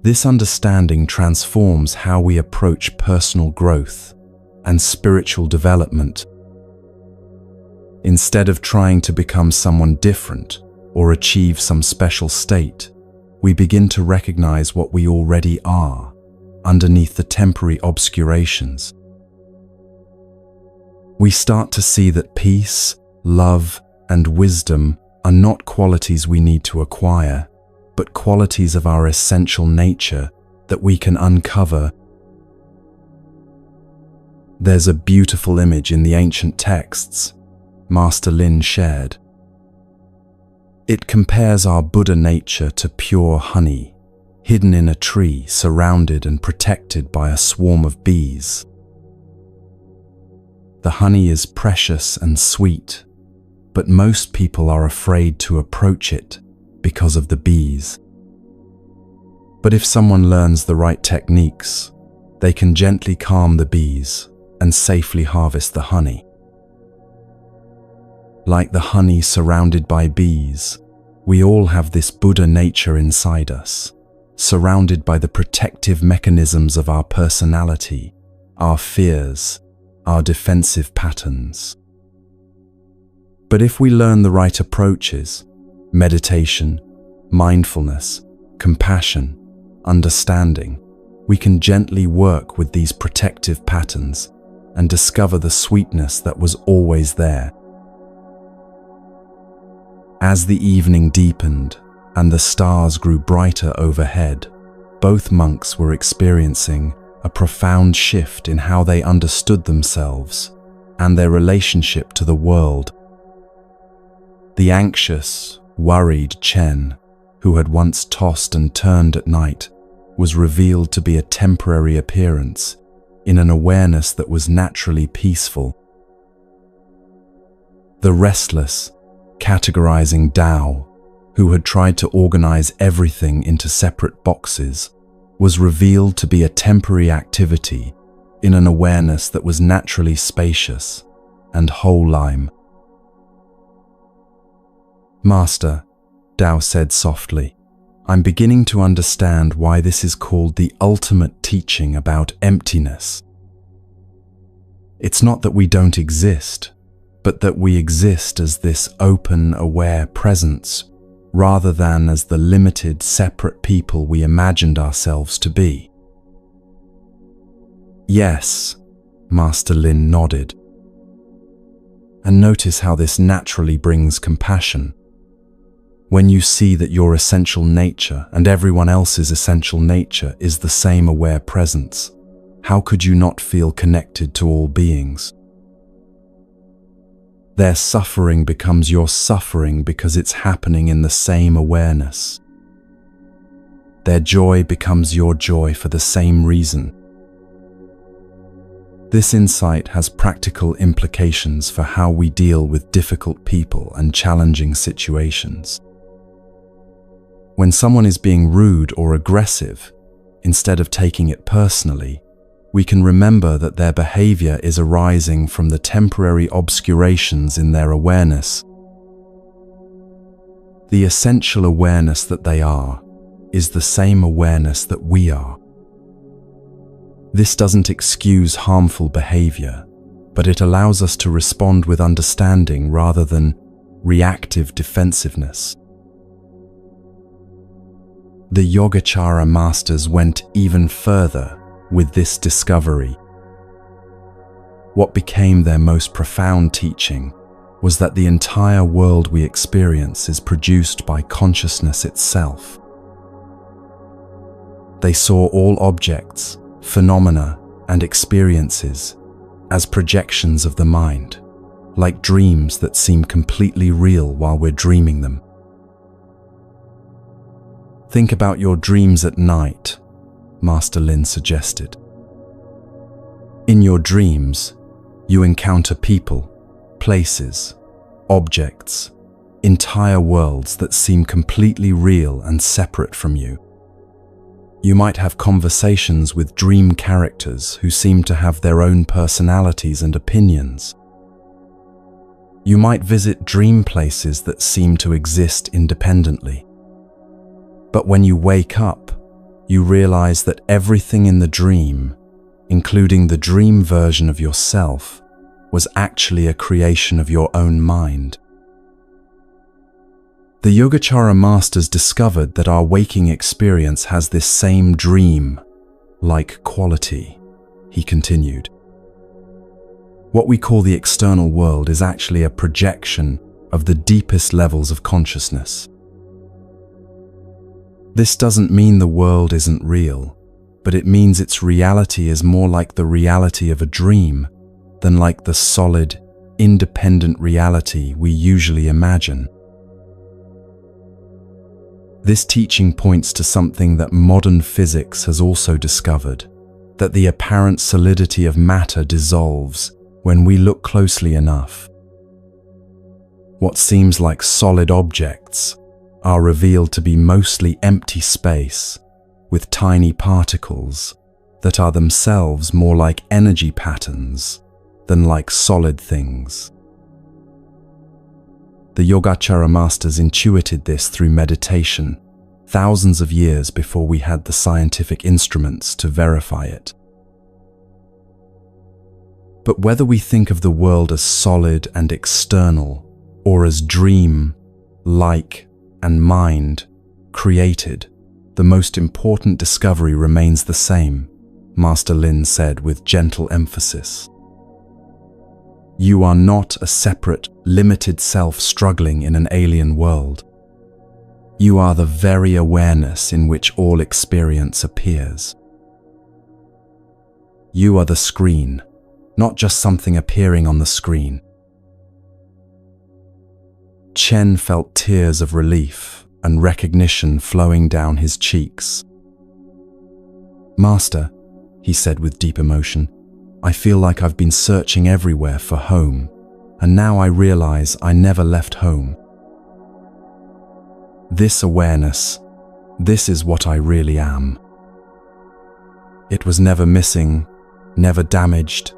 This understanding transforms how we approach personal growth and spiritual development. Instead of trying to become someone different or achieve some special state, we begin to recognize what we already are underneath the temporary obscurations. We start to see that peace, love, and wisdom are not qualities we need to acquire, but qualities of our essential nature that we can uncover. There's a beautiful image in the ancient texts Master Lin shared. It compares our Buddha nature to pure honey, hidden in a tree, surrounded and protected by a swarm of bees. The honey is precious and sweet, but most people are afraid to approach it because of the bees. But if someone learns the right techniques, they can gently calm the bees and safely harvest the honey. Like the honey surrounded by bees, we all have this Buddha nature inside us, surrounded by the protective mechanisms of our personality, our fears, our defensive patterns. But if we learn the right approaches, meditation, mindfulness, compassion, understanding, we can gently work with these protective patterns and discover the sweetness that was always there. As the evening deepened and the stars grew brighter overhead, both monks were experiencing a profound shift in how they understood themselves and their relationship to the world. The anxious, worried Chen, who had once tossed and turned at night, was revealed to be a temporary appearance in an awareness that was naturally peaceful. The restless, categorizing Tao, who had tried to organize everything into separate boxes, was revealed to be a temporary activity in an awareness that was naturally spacious and whole-lime. Master, Tao said softly, I'm beginning to understand why this is called the ultimate teaching about emptiness. It's not that we don't exist, but that we exist as this open, aware presence, rather than as the limited, separate people we imagined ourselves to be. Yes, Master Lin nodded. And notice how this naturally brings compassion. When you see that your essential nature and everyone else's essential nature is the same aware presence, how could you not feel connected to all beings? Their suffering becomes your suffering because it's happening in the same awareness. Their joy becomes your joy for the same reason. This insight has practical implications for how we deal with difficult people and challenging situations. When someone is being rude or aggressive, instead of taking it personally, we can remember that their behavior is arising from the temporary obscurations in their awareness. The essential awareness that they are is the same awareness that we are. This doesn't excuse harmful behavior, but it allows us to respond with understanding rather than reactive defensiveness. The Yogacara masters went even further with this discovery. What became their most profound teaching was that the entire world we experience is produced by consciousness itself. They saw all objects, phenomena, and experiences as projections of the mind, like dreams that seem completely real while we're dreaming them. Think about your dreams at night, Master Lin suggested. In your dreams, you encounter people, places, objects, entire worlds that seem completely real and separate from you. You might have conversations with dream characters who seem to have their own personalities and opinions. You might visit dream places that seem to exist independently. But when you wake up, you realize that everything in the dream, including the dream version of yourself, was actually a creation of your own mind. The Yogacara masters discovered that our waking experience has this same dream-like quality, he continued. What we call the external world is actually a projection of the deepest levels of consciousness. This doesn't mean the world isn't real, but it means its reality is more like the reality of a dream than like the solid, independent reality we usually imagine. This teaching points to something that modern physics has also discovered, that the apparent solidity of matter dissolves when we look closely enough. What seems like solid objects are revealed to be mostly empty space with tiny particles that are themselves more like energy patterns than like solid things. The Yogacara masters intuited this through meditation, thousands of years before we had the scientific instruments to verify it. But whether we think of the world as solid and external, or as dream, like, and mind, created, the most important discovery remains the same, Master Lin said with gentle emphasis. You are not a separate, limited self struggling in an alien world. You are the very awareness in which all experience appears. You are the screen, not just something appearing on the screen. Chen felt tears of relief and recognition flowing down his cheeks. Master, he said with deep emotion, I feel like I've been searching everywhere for home, and now I realize I never left home. This awareness, this is what I really am. It was never missing, never damaged,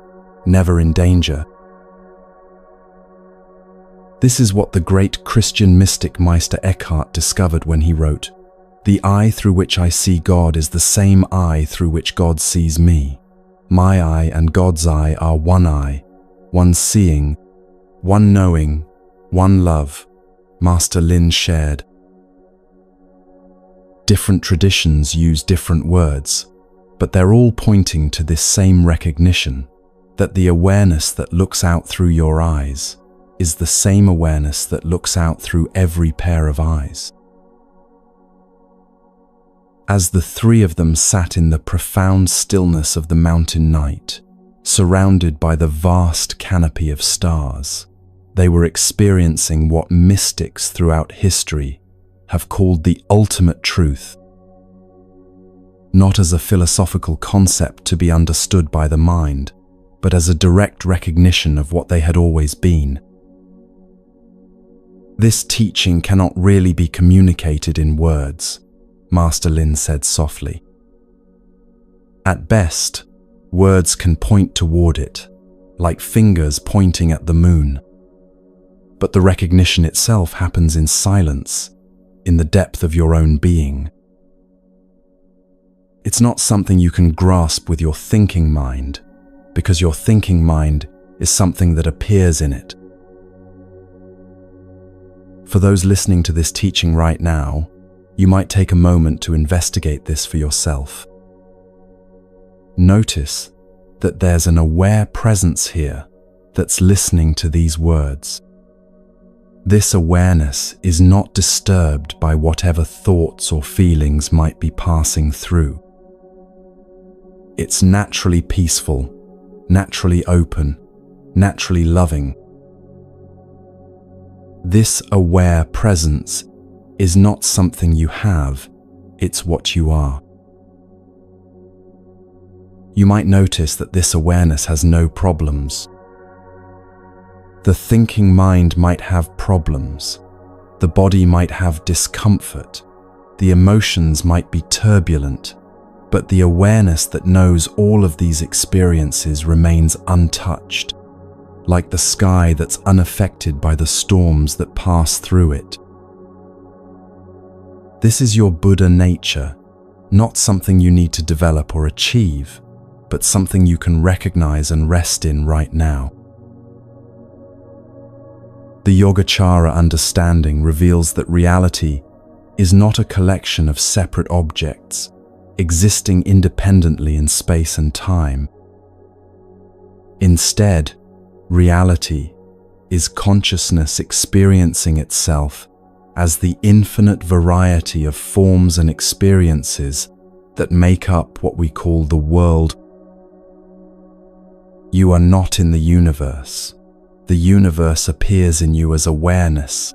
never in danger. This is what the great Christian mystic Meister Eckhart discovered when he wrote, "The eye through which I see God is the same eye through which God sees me. My eye and God's eye are one eye, one seeing, one knowing, one love." Master Lin shared, Different traditions use different words, but they're all pointing to this same recognition, that the awareness that looks out through your eyes is the same awareness that looks out through every pair of eyes. As the three of them sat in the profound stillness of the mountain night, surrounded by the vast canopy of stars, they were experiencing what mystics throughout history have called the ultimate truth, not as a philosophical concept to be understood by the mind, but as a direct recognition of what they had always been. This teaching cannot really be communicated in words, Master Lin said softly. At best, words can point toward it, like fingers pointing at the moon. But the recognition itself happens in silence, in the depth of your own being. It's not something you can grasp with your thinking mind, because your thinking mind is something that appears in it. For those listening to this teaching right now, you might take a moment to investigate this for yourself. Notice that there's an aware presence here that's listening to these words. This awareness is not disturbed by whatever thoughts or feelings might be passing through. It's naturally peaceful, naturally open, naturally loving. This aware presence is not something you have, it's what you are. You might notice that this awareness has no problems. The thinking mind might have problems, the body might have discomfort, the emotions might be turbulent, but the awareness that knows all of these experiences remains untouched, like the sky that's unaffected by the storms that pass through it. This is your Buddha nature, not something you need to develop or achieve, but something you can recognize and rest in right now. The Yogacara understanding reveals that reality is not a collection of separate objects, existing independently in space and time. Instead, reality is consciousness experiencing itself as the infinite variety of forms and experiences that make up what we call the world. You are not in the universe. The universe appears in you as awareness.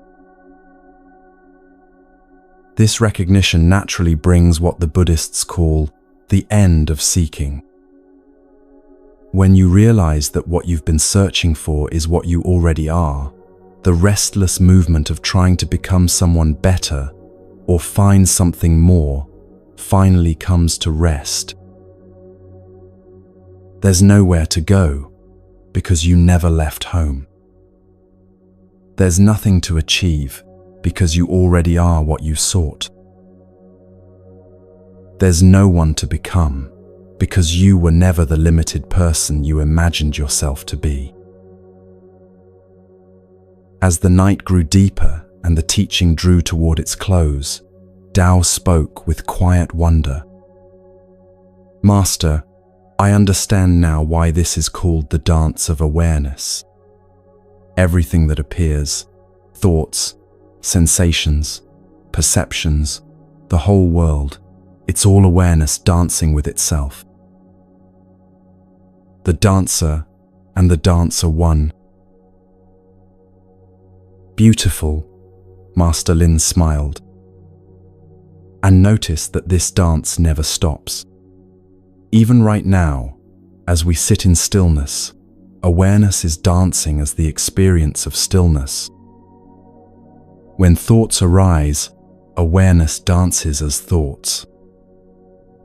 This recognition naturally brings what the Buddhists call the end of seeking. When you realize that what you've been searching for is what you already are, the restless movement of trying to become someone better or find something more finally comes to rest. There's nowhere to go because you never left home. There's nothing to achieve because you already are what you sought. There's no one to become because you were never the limited person you imagined yourself to be. As the night grew deeper and the teaching drew toward its close, Tao spoke with quiet wonder. Master, I understand now why this is called the dance of awareness. Everything that appears, thoughts, sensations, perceptions, the whole world, it's all awareness dancing with itself. The dancer and the dancer one. Beautiful, Master Lin smiled, and noticed that this dance never stops. Even right now, as we sit in stillness, awareness is dancing as the experience of stillness. When thoughts arise, awareness dances as thoughts.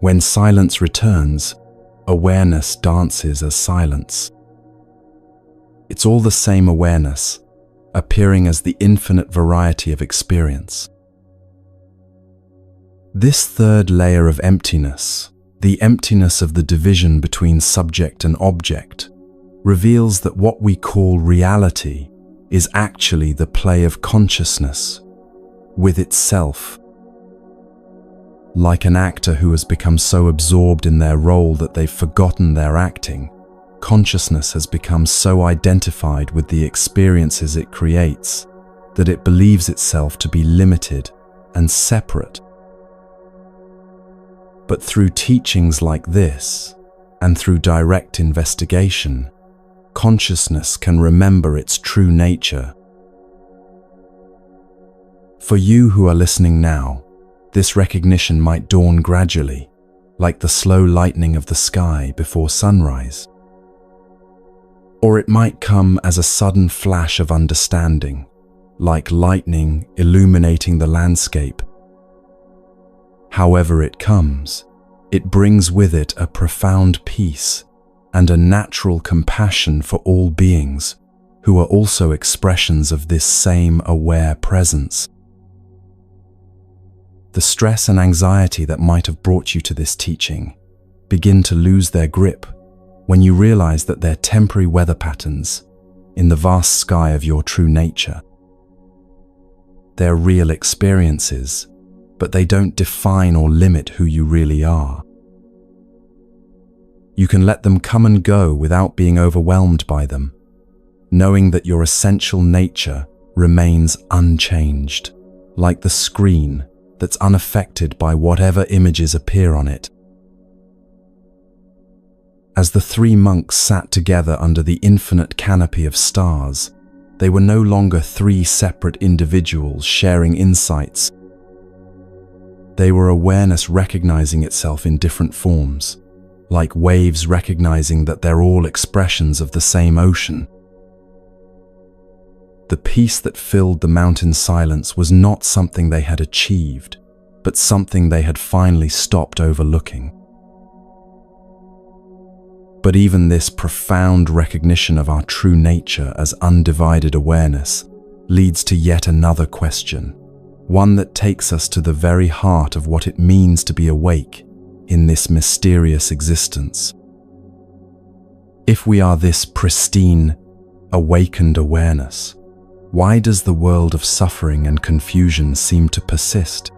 When silence returns, awareness dances as silence. It's all the same awareness, appearing as the infinite variety of experience. This third layer of emptiness, the emptiness of the division between subject and object, reveals that what we call reality is actually the play of consciousness with itself. Like an actor who has become so absorbed in their role that they've forgotten their acting, consciousness has become so identified with the experiences it creates that it believes itself to be limited and separate. But through teachings like this, and through direct investigation, consciousness can remember its true nature. For you who are listening now, this recognition might dawn gradually, like the slow lightening of the sky before sunrise. Or it might come as a sudden flash of understanding, like lightning illuminating the landscape. However it comes, it brings with it a profound peace and a natural compassion for all beings who are also expressions of this same aware presence. The stress and anxiety that might have brought you to this teaching begin to lose their grip when you realize that they're temporary weather patterns in the vast sky of your true nature. They're real experiences, but they don't define or limit who you really are. You can let them come and go without being overwhelmed by them, knowing that your essential nature remains unchanged, like the screen that's unaffected by whatever images appear on it. As the three monks sat together under the infinite canopy of stars, they were no longer three separate individuals sharing insights. They were awareness recognizing itself in different forms, like waves recognizing that they're all expressions of the same ocean. The peace that filled the mountain silence was not something they had achieved, but something they had finally stopped overlooking. But even this profound recognition of our true nature as undivided awareness leads to yet another question, one that takes us to the very heart of what it means to be awake in this mysterious existence. If we are this pristine, awakened awareness, why does the world of suffering and confusion seem to persist?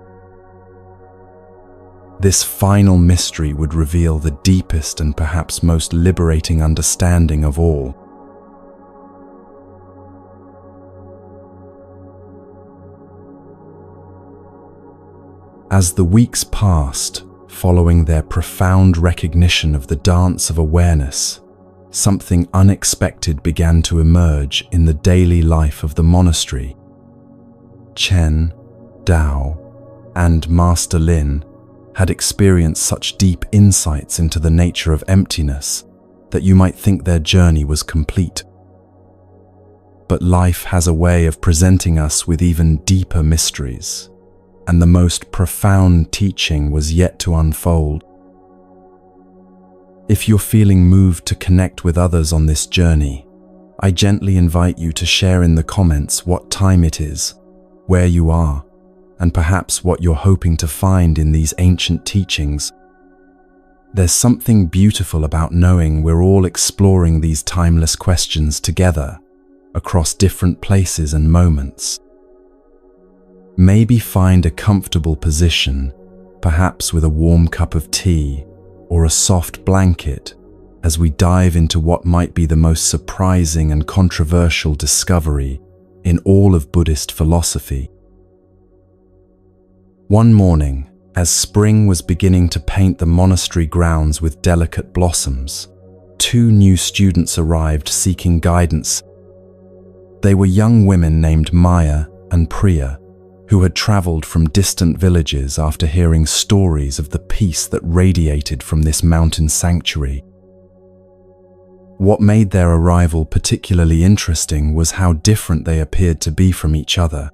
This final mystery would reveal the deepest and perhaps most liberating understanding of all. As the weeks passed, following their profound recognition of the dance of awareness, something unexpected began to emerge in the daily life of the monastery. Chen, Dao, and Master Lin had experienced such deep insights into the nature of emptiness that you might think their journey was complete. But life has a way of presenting us with even deeper mysteries, and the most profound teaching was yet to unfold. If you're feeling moved to connect with others on this journey, I gently invite you to share in the comments what time it is, where you are, and perhaps what you're hoping to find in these ancient teachings. There's something beautiful about knowing we're all exploring these timeless questions together, across different places and moments. Maybe find a comfortable position, perhaps with a warm cup of tea or a soft blanket, as we dive into what might be the most surprising and controversial discovery in all of Buddhist philosophy. One morning, as spring was beginning to paint the monastery grounds with delicate blossoms, two new students arrived seeking guidance. They were young women named Maya and Priya, who had traveled from distant villages after hearing stories of the peace that radiated from this mountain sanctuary. What made their arrival particularly interesting was how different they appeared to be from each other.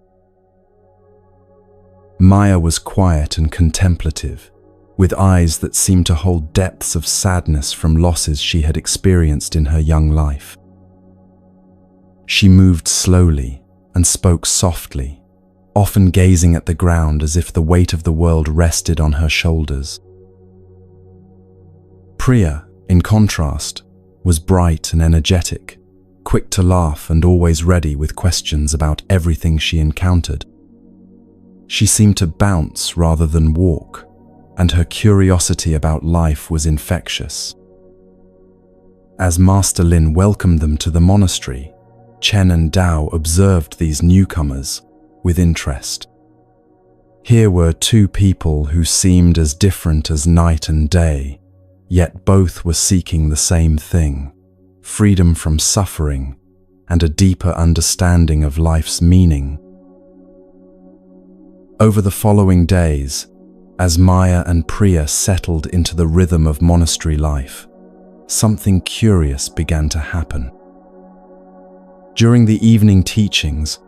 Maya was quiet and contemplative, with eyes that seemed to hold depths of sadness from losses she had experienced in her young life. She moved slowly and spoke softly, often gazing at the ground as if the weight of the world rested on her shoulders. Priya, in contrast, was bright and energetic, quick to laugh and always ready with questions about everything she encountered. She seemed to bounce rather than walk, and her curiosity about life was infectious. As Master Lin welcomed them to the monastery, Chen and Dao observed these newcomers with interest. Here were two people who seemed as different as night and day, yet both were seeking the same thing: freedom from suffering and a deeper understanding of life's meaning. Over the following days, as Maya and Priya settled into the rhythm of monastery life, something curious began to happen. During the evening teachings,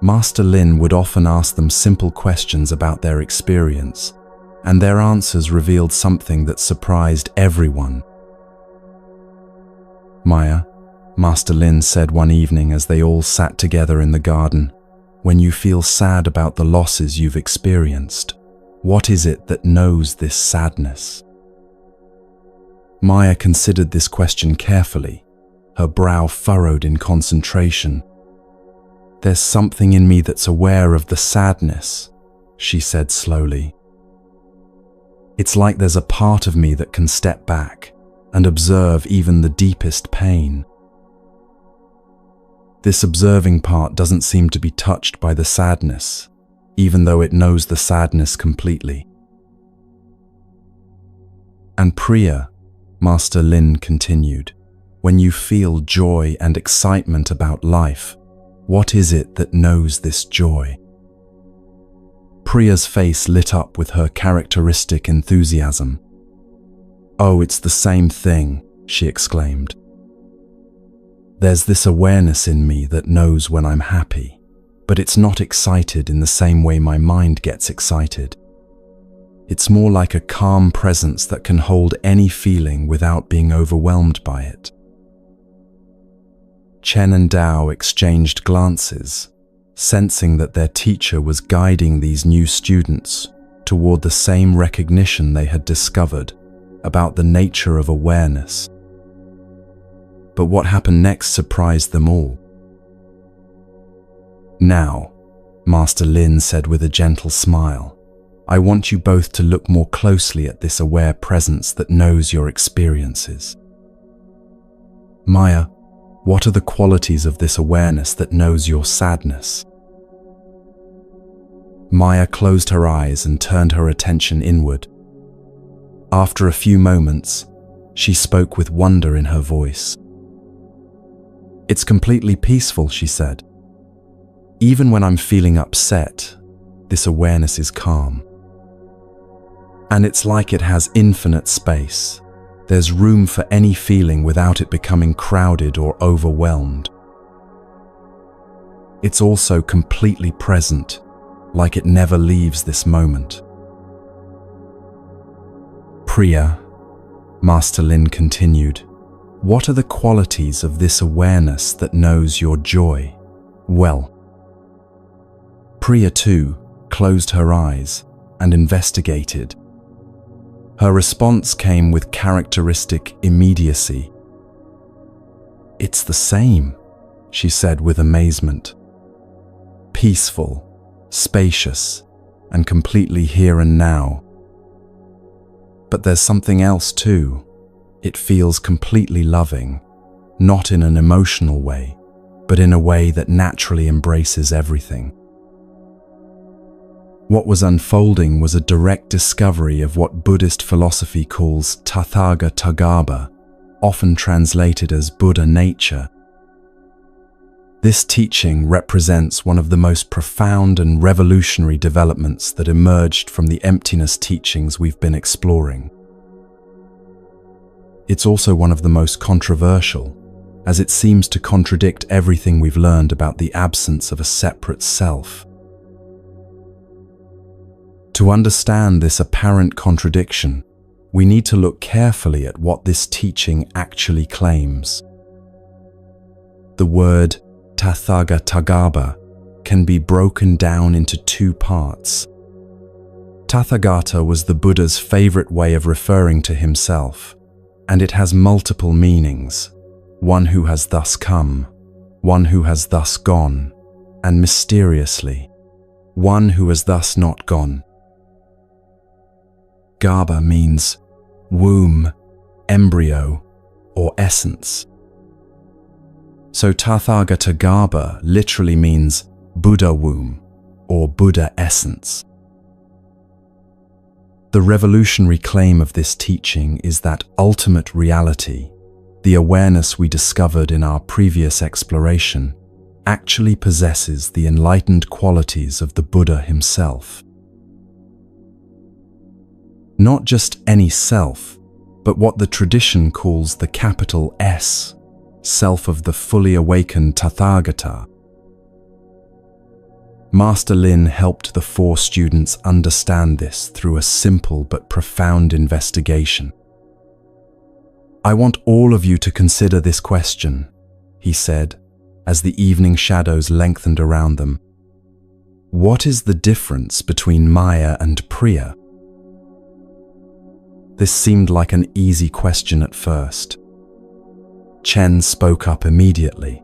Master Lin would often ask them simple questions about their experience, and their answers revealed something that surprised everyone. "Maya," Master Lin said one evening as they all sat together in the garden, "when you feel sad about the losses you've experienced, what is it that knows this sadness?" Maya considered this question carefully, her brow furrowed in concentration. "There's something in me that's aware of the sadness," she said slowly. "It's like there's a part of me that can step back and observe even the deepest pain. This observing part doesn't seem to be touched by the sadness, even though it knows the sadness completely." "And Priya," Master Lin continued, "when you feel joy and excitement about life, what is it that knows this joy?" Priya's face lit up with her characteristic enthusiasm. "Oh, it's the same thing," she exclaimed. "There's this awareness in me that knows when I'm happy, but it's not excited in the same way my mind gets excited. It's more like a calm presence that can hold any feeling without being overwhelmed by it." Chen and Dao exchanged glances, sensing that their teacher was guiding these new students toward the same recognition they had discovered about the nature of awareness. But what happened next surprised them all. "Now," Master Lin said with a gentle smile, "I want you both to look more closely at this aware presence that knows your experiences. Maya, what are the qualities of this awareness that knows your sadness?" Maya closed her eyes and turned her attention inward. After a few moments, she spoke with wonder in her voice. "It's completely peaceful," she said. "Even when I'm feeling upset, this awareness is calm. And it's like it has infinite space. There's room for any feeling without it becoming crowded or overwhelmed. It's also completely present, like it never leaves this moment." "Priya," Master Lin continued, "what are the qualities of this awareness that knows your joy well?" Priya too closed her eyes and investigated. Her response came with characteristic immediacy. "It's the same," she said with amazement. "Peaceful, spacious, and completely here and now. But there's something else too. It feels completely loving, not in an emotional way, but in a way that naturally embraces everything." What was unfolding was a direct discovery of what Buddhist philosophy calls Tathāgatagarbha, often translated as Buddha nature. This teaching represents one of the most profound and revolutionary developments that emerged from the emptiness teachings we've been exploring. It's also one of the most controversial, as it seems to contradict everything we've learned about the absence of a separate self. To understand this apparent contradiction, we need to look carefully at what this teaching actually claims. The word Tathāgatagarbha can be broken down into two parts. Tathagata was the Buddha's favorite way of referring to himself, and it has multiple meanings: one who has thus come, one who has thus gone, and mysteriously, one who has thus not gone. Garbha means womb, embryo, or essence. So Tathagata Garbha literally means Buddha womb or Buddha essence. The revolutionary claim of this teaching is that ultimate reality, the awareness we discovered in our previous exploration, actually possesses the enlightened qualities of the Buddha himself. Not just any self, but what the tradition calls the capital S, self of the fully awakened Tathagata. Master Lin helped the 4 students understand this through a simple but profound investigation. "I want all of you to consider this question," he said, as the evening shadows lengthened around them. "What is the difference between Maya and Priya?" This seemed like an easy question at first. Chen spoke up immediately.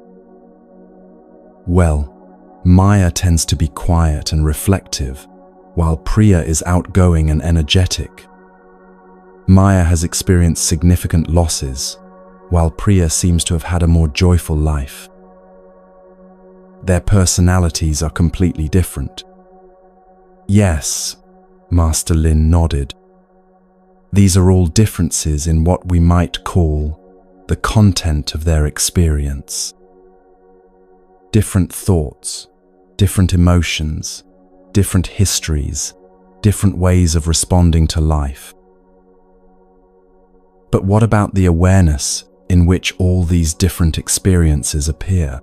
"Well, Maya tends to be quiet and reflective, while Priya is outgoing and energetic. Maya has experienced significant losses, while Priya seems to have had a more joyful life. Their personalities are completely different." "Yes," Master Lin nodded. "These are all differences in what we might call the content of their experience. Different thoughts, different emotions, different histories, different ways of responding to life. But what about the awareness in which all these different experiences appear?"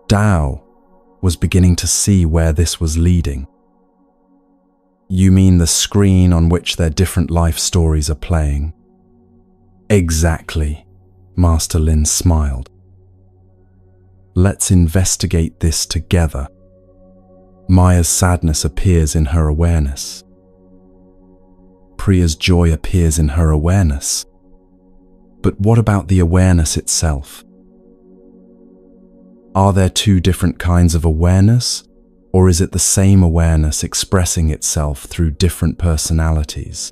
Dao was beginning to see where this was leading. "You mean the screen on which their different life stories are playing?" "Exactly," Master Lin smiled. "Let's investigate this together. Maya's sadness appears in her awareness. Priya's joy appears in her awareness. But what about the awareness itself? Are there 2 different kinds of awareness, or is it the same awareness expressing itself through different personalities?"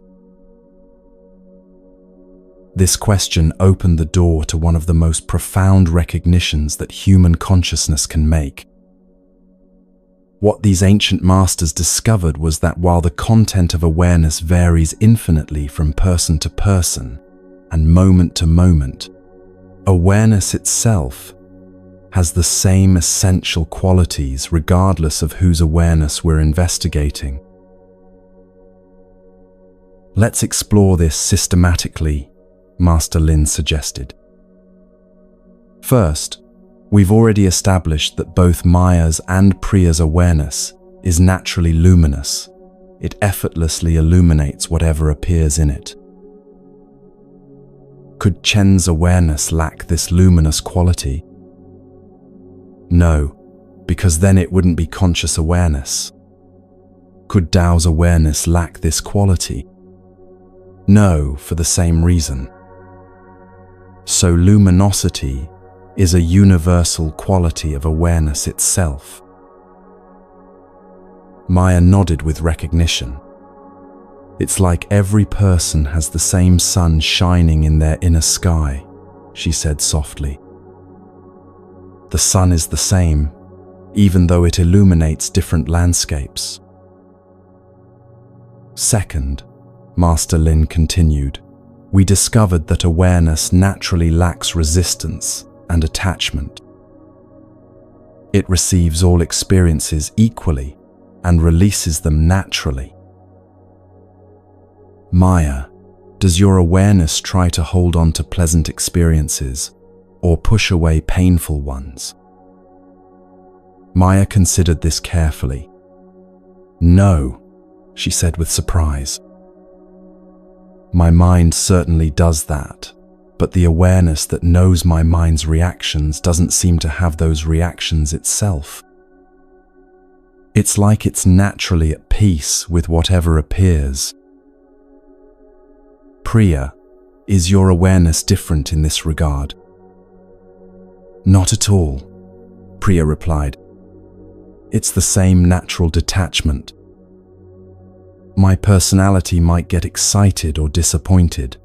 This question opened the door to one of the most profound recognitions that human consciousness can make. What these ancient masters discovered was that while the content of awareness varies infinitely from person to person and moment to moment, awareness itself has the same essential qualities regardless of whose awareness we're investigating. "Let's explore this systematically," Master Lin suggested. "First, we've already established that both Maya's and Priya's awareness is naturally luminous. It effortlessly illuminates whatever appears in it. Could Chen's awareness lack this luminous quality? No, because then it wouldn't be conscious awareness. Could Dao's awareness lack this quality? No, for the same reason. So luminosity is a universal quality of awareness itself." Maya nodded with recognition. "It's like every person has the same sun shining in their inner sky," she said softly. "The sun is the same, even though it illuminates different landscapes." "Second," Master Lin continued, "we discovered that awareness naturally lacks resistance and attachment. It receives all experiences equally and releases them naturally. Maya, does your awareness try to hold on to pleasant experiences or push away painful ones?" Maya considered this carefully. "No," she said with surprise. "My mind certainly does that, but the awareness that knows my mind's reactions doesn't seem to have those reactions itself. It's like it's naturally at peace with whatever appears." "Priya, is your awareness different in this regard?" "Not at all," Priya replied. "It's the same natural detachment." My personality might get excited or disappointed,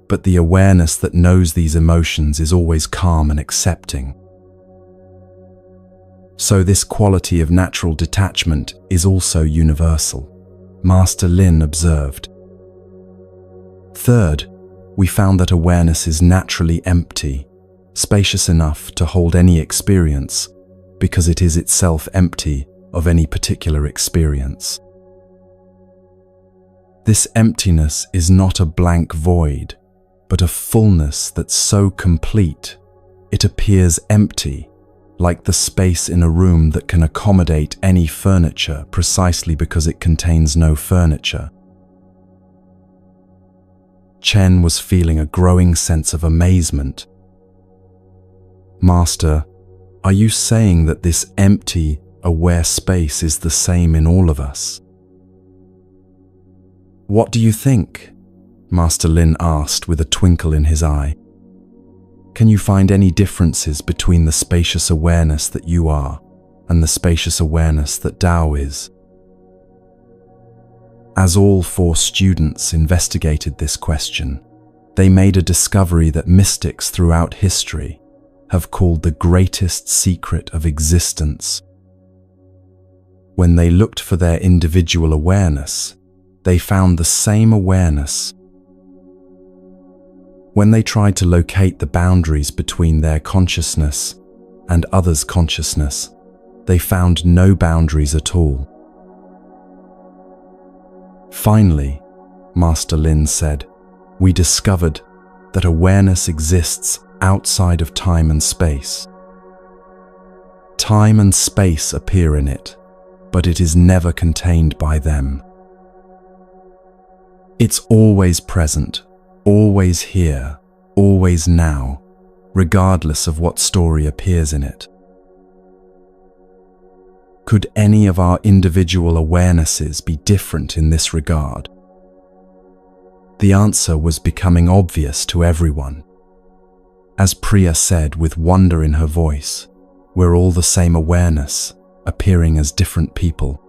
but the awareness that knows these emotions is always calm and accepting. So this quality of natural detachment is also universal, Master Lin observed. Third, we found that awareness is naturally empty, spacious enough to hold any experience, because it is itself empty of any particular experience. This emptiness is not a blank void, but a fullness that's so complete, it appears empty, like the space in a room that can accommodate any furniture precisely because it contains no furniture. Chen was feeling a growing sense of amazement. Master, are you saying that this empty, aware space is the same in all of us? What do you think? Master Lin asked with a twinkle in his eye. Can you find any differences between the spacious awareness that you are and the spacious awareness that Tao is? As all 4 students investigated this question, they made a discovery that mystics throughout history have called the greatest secret of existence. When they looked for their individual awareness, they found the same awareness. When they tried to locate the boundaries between their consciousness and others' consciousness, they found no boundaries at all. Finally, Master Lin said, we discovered that awareness exists outside of time and space. Time and space appear in it, but it is never contained by them. It's always present, always here, always now, regardless of what story appears in it. Could any of our individual awarenesses be different in this regard? The answer was becoming obvious to everyone. As Priya said with wonder in her voice, we're all the same awareness, appearing as different people.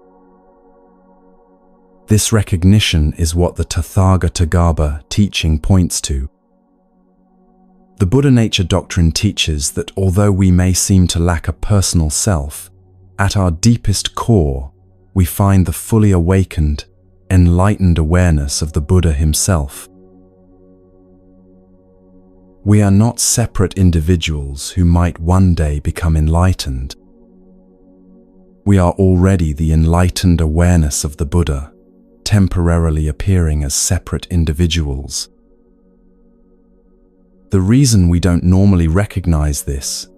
This recognition is what the Tathagatagarbha teaching points to. The Buddha nature doctrine teaches that although we may seem to lack a personal self, at our deepest core, we find the fully awakened, enlightened awareness of the Buddha himself. We are not separate individuals who might one day become enlightened. We are already the enlightened awareness of the Buddha, temporarily appearing as separate individuals. The reason we don't normally recognize this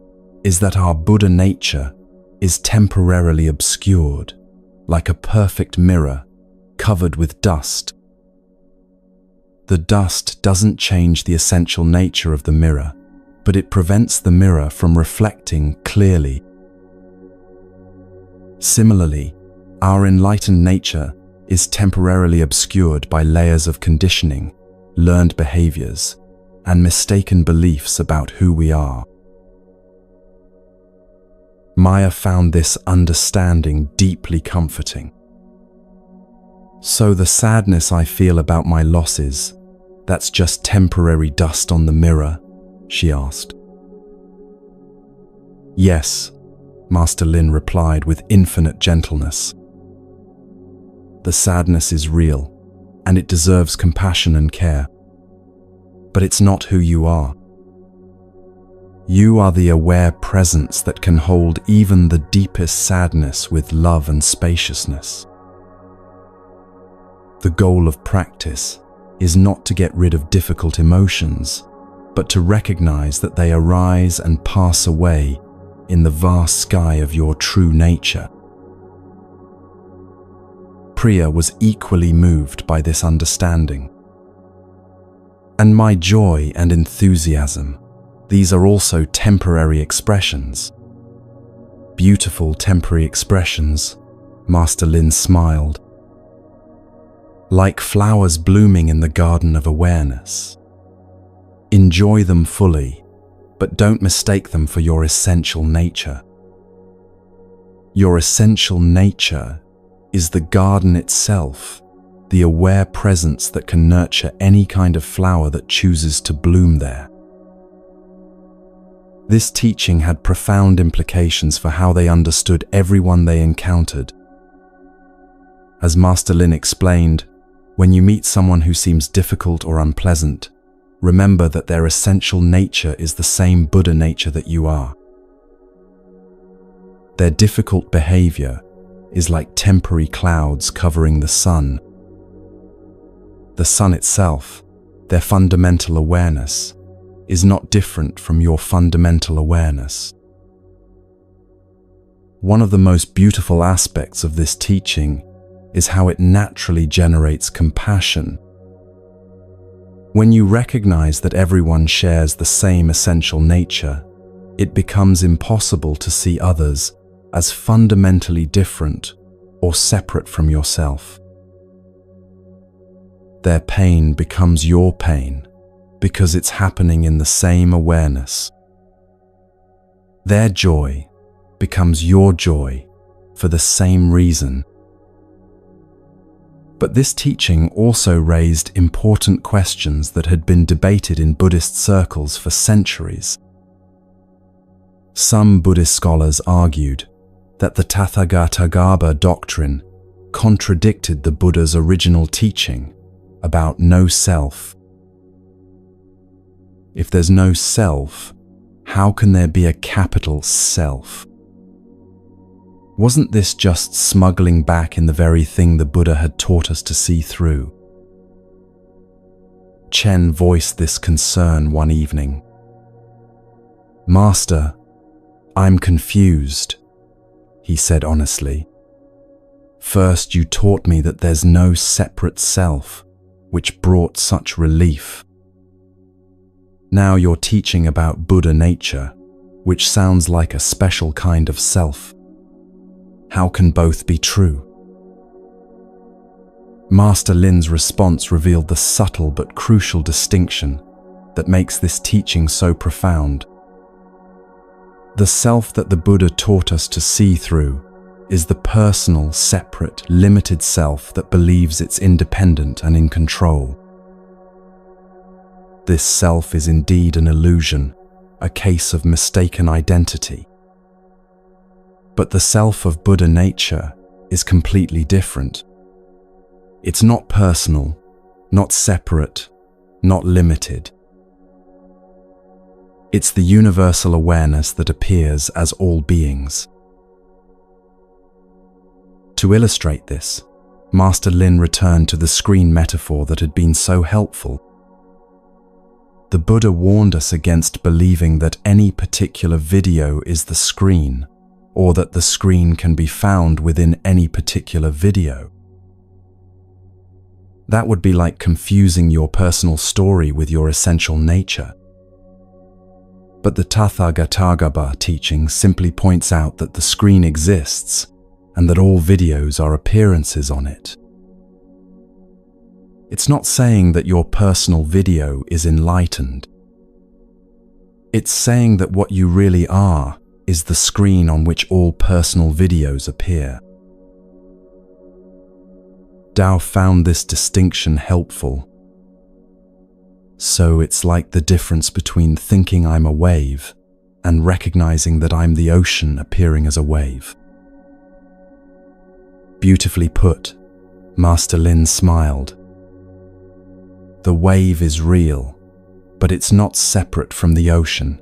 is that our Buddha nature is temporarily obscured, like a perfect mirror covered with dust. The dust doesn't change the essential nature of the mirror, but it prevents the mirror from reflecting clearly. Similarly, our enlightened nature is temporarily obscured by layers of conditioning, learned behaviors, and mistaken beliefs about who we are. Maya found this understanding deeply comforting. So the sadness I feel about my losses, that's just temporary dust on the mirror, she asked. Yes, Master Lin replied with infinite gentleness. The sadness is real, and it deserves compassion and care. But it's not who you are. You are the aware presence that can hold even the deepest sadness with love and spaciousness. The goal of practice is not to get rid of difficult emotions, but to recognize that they arise and pass away in the vast sky of your true nature. Priya was equally moved by this understanding. And my joy and enthusiasm, these are also temporary expressions. Beautiful temporary expressions, Master Lin smiled. Like flowers blooming in the garden of awareness. Enjoy them fully, but don't mistake them for your essential nature. Your essential nature is the garden itself, the aware presence that can nurture any kind of flower that chooses to bloom there. This teaching had profound implications for how they understood everyone they encountered. As Master Lin explained, when you meet someone who seems difficult or unpleasant, remember that their essential nature is the same Buddha nature that you are. Their difficult behavior is like temporary clouds covering the sun. The sun itself, their fundamental awareness, is not different from your fundamental awareness. One of the most beautiful aspects of this teaching is how it naturally generates compassion. When you recognize that everyone shares the same essential nature, it becomes impossible to see others as fundamentally different or separate from yourself. Their pain becomes your pain because it's happening in the same awareness. Their joy becomes your joy for the same reason. But this teaching also raised important questions that had been debated in Buddhist circles for centuries. Some Buddhist scholars argued that the Tathagatagarbha doctrine contradicted the Buddha's original teaching about no self. If there's no self, how can there be a capital self? Wasn't this just smuggling back in the very thing the Buddha had taught us to see through? Chen voiced this concern one evening. "Master, I'm confused," he said honestly. "First, you taught me that there's no separate self, which brought such relief. Now you're teaching about Buddha nature, which sounds like a special kind of self. How can both be true?" Master Lin's response revealed the subtle but crucial distinction that makes this teaching so profound. The self that the Buddha taught us to see through is the personal, separate, limited self that believes it's independent and in control. This self is indeed an illusion, a case of mistaken identity. But the self of Buddha nature is completely different. It's not personal, not separate, not limited. It's the universal awareness that appears as all beings. To illustrate this, Master Lin returned to the screen metaphor that had been so helpful. The Buddha warned us against believing that any particular video is the screen, or that the screen can be found within any particular video. That would be like confusing your personal story with your essential nature. But the Tathagatagarbha teaching simply points out that the screen exists and that all videos are appearances on it. It's not saying that your personal video is enlightened. It's saying that what you really are is the screen on which all personal videos appear. Tao found this distinction helpful. So it's like the difference between thinking I'm a wave and recognizing that I'm the ocean appearing as a wave. Beautifully put, Master Lin smiled. The wave is real, but it's not separate from the ocean.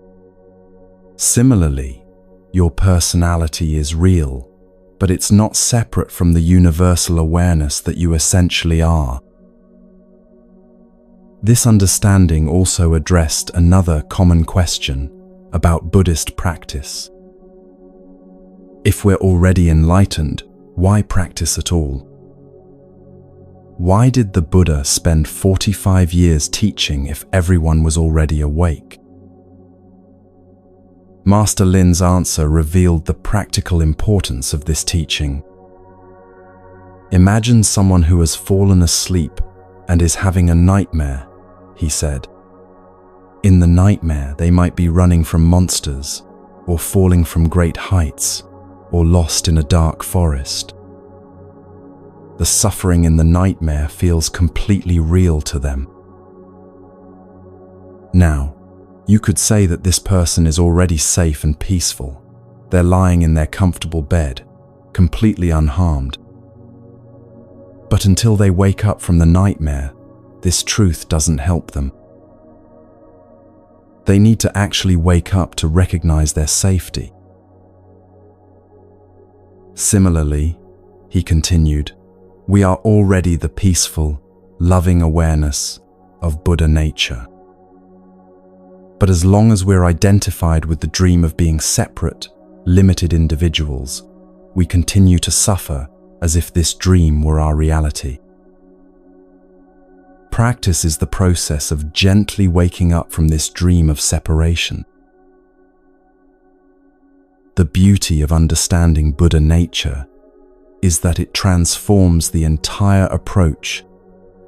Similarly, your personality is real, but it's not separate from the universal awareness that you essentially are. This understanding also addressed another common question about Buddhist practice. If we're already enlightened, why practice at all? Why did the Buddha spend 45 years teaching if everyone was already awake? Master Lin's answer revealed the practical importance of this teaching. Imagine someone who has fallen asleep and is having a nightmare, he said. In the nightmare, they might be running from monsters, or falling from great heights, or lost in a dark forest. the suffering in the nightmare feels completely real to them. Now, you could say that this person is already safe and peaceful. They're lying in their comfortable bed, completely unharmed. But until they wake up from the nightmare, this truth doesn't help them. They need to actually wake up to recognize their safety. Similarly, he continued, we are already the peaceful, loving awareness of Buddha nature. But as long as we're identified with the dream of being separate, limited individuals, we continue to suffer as if this dream were our reality. Practice is the process of gently waking up from this dream of separation. The beauty of understanding Buddha nature is that it transforms the entire approach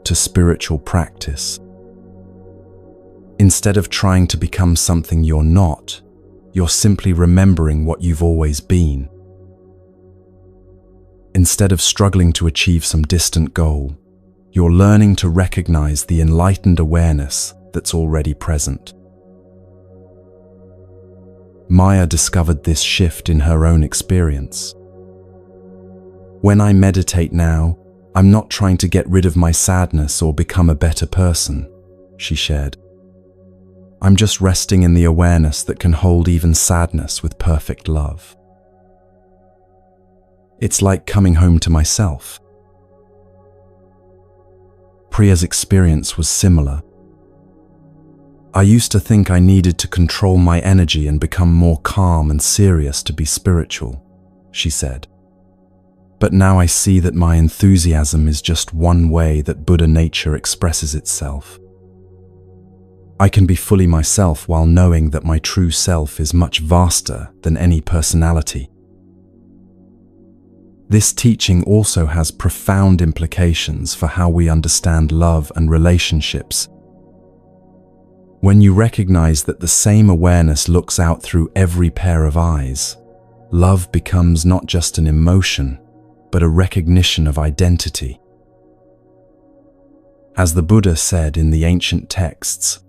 to spiritual practice. Instead of trying to become something you're not, you're simply remembering what you've always been. Instead of struggling to achieve some distant goal, you're learning to recognize the enlightened awareness that's already present. Maya discovered this shift in her own experience. When I meditate now, I'm not trying to get rid of my sadness or become a better person, she shared. I'm just resting in the awareness that can hold even sadness with perfect love. It's like coming home to myself. Priya's experience was similar. I used to think I needed to control my energy and become more calm and serious to be spiritual, she said. But now I see that my enthusiasm is just one way that Buddha nature expresses itself. I can be fully myself while knowing that my true self is much vaster than any personality. This teaching also has profound implications for how we understand love and relationships. When you recognize that the same awareness looks out through every pair of eyes, love becomes not just an emotion, but a recognition of identity. As the Buddha said in the ancient texts,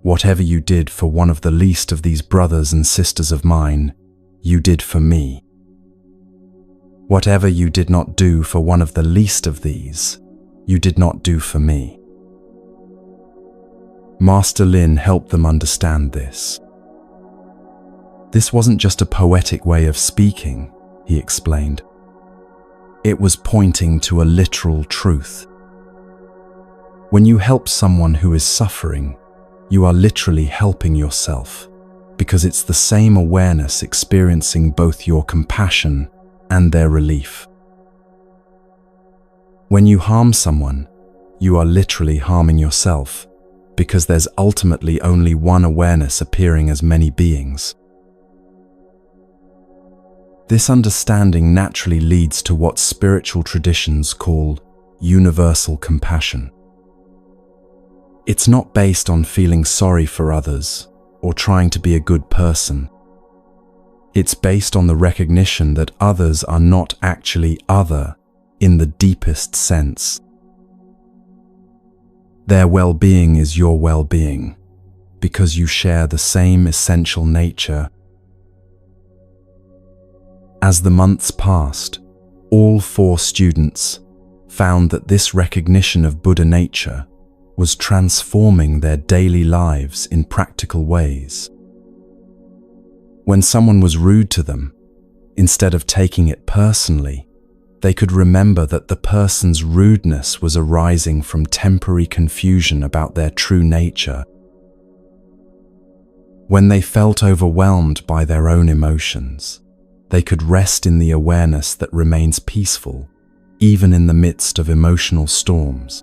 whatever you did for one of the least of these brothers and sisters of mine, you did for me. Whatever you did not do for one of the least of these, you did not do for me. Master Lin helped them understand this. This wasn't just a poetic way of speaking, he explained. It was pointing to a literal truth. When you help someone who is suffering, you are literally helping yourself, because it's the same awareness experiencing both your compassion and their relief. When you harm someone, you are literally harming yourself, because there's ultimately only one awareness appearing as many beings. This understanding naturally leads to what spiritual traditions call universal compassion. It's not based on feeling sorry for others or trying to be a good person. It's based on the recognition that others are not actually other in the deepest sense. Their well-being is your well-being because you share the same essential nature. As the months passed, all 4 students found that this recognition of Buddha nature was transforming their daily lives in practical ways. When someone was rude to them, instead of taking it personally, they could remember that the person's rudeness was arising from temporary confusion about their true nature. When they felt overwhelmed by their own emotions, they could rest in the awareness that remains peaceful, even in the midst of emotional storms.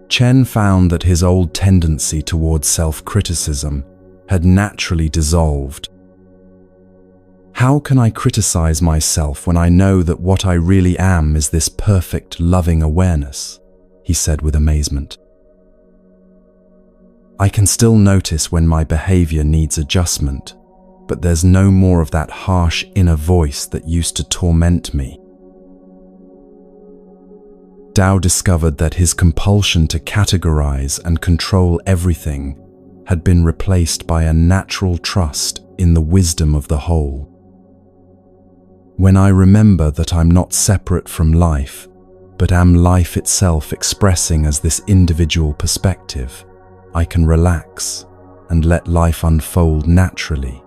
Chen found that his old tendency towards self-criticism had naturally dissolved. How can I criticize myself when I know that what I really am is this perfect, loving awareness? He said with amazement. I can still notice when my behavior needs adjustment, but there's no more of that harsh inner voice that used to torment me. Tao discovered that his compulsion to categorize and control everything had been replaced by a natural trust in the wisdom of the whole. When I remember that I'm not separate from life, but am life itself expressing as this individual perspective, I can relax and let life unfold naturally,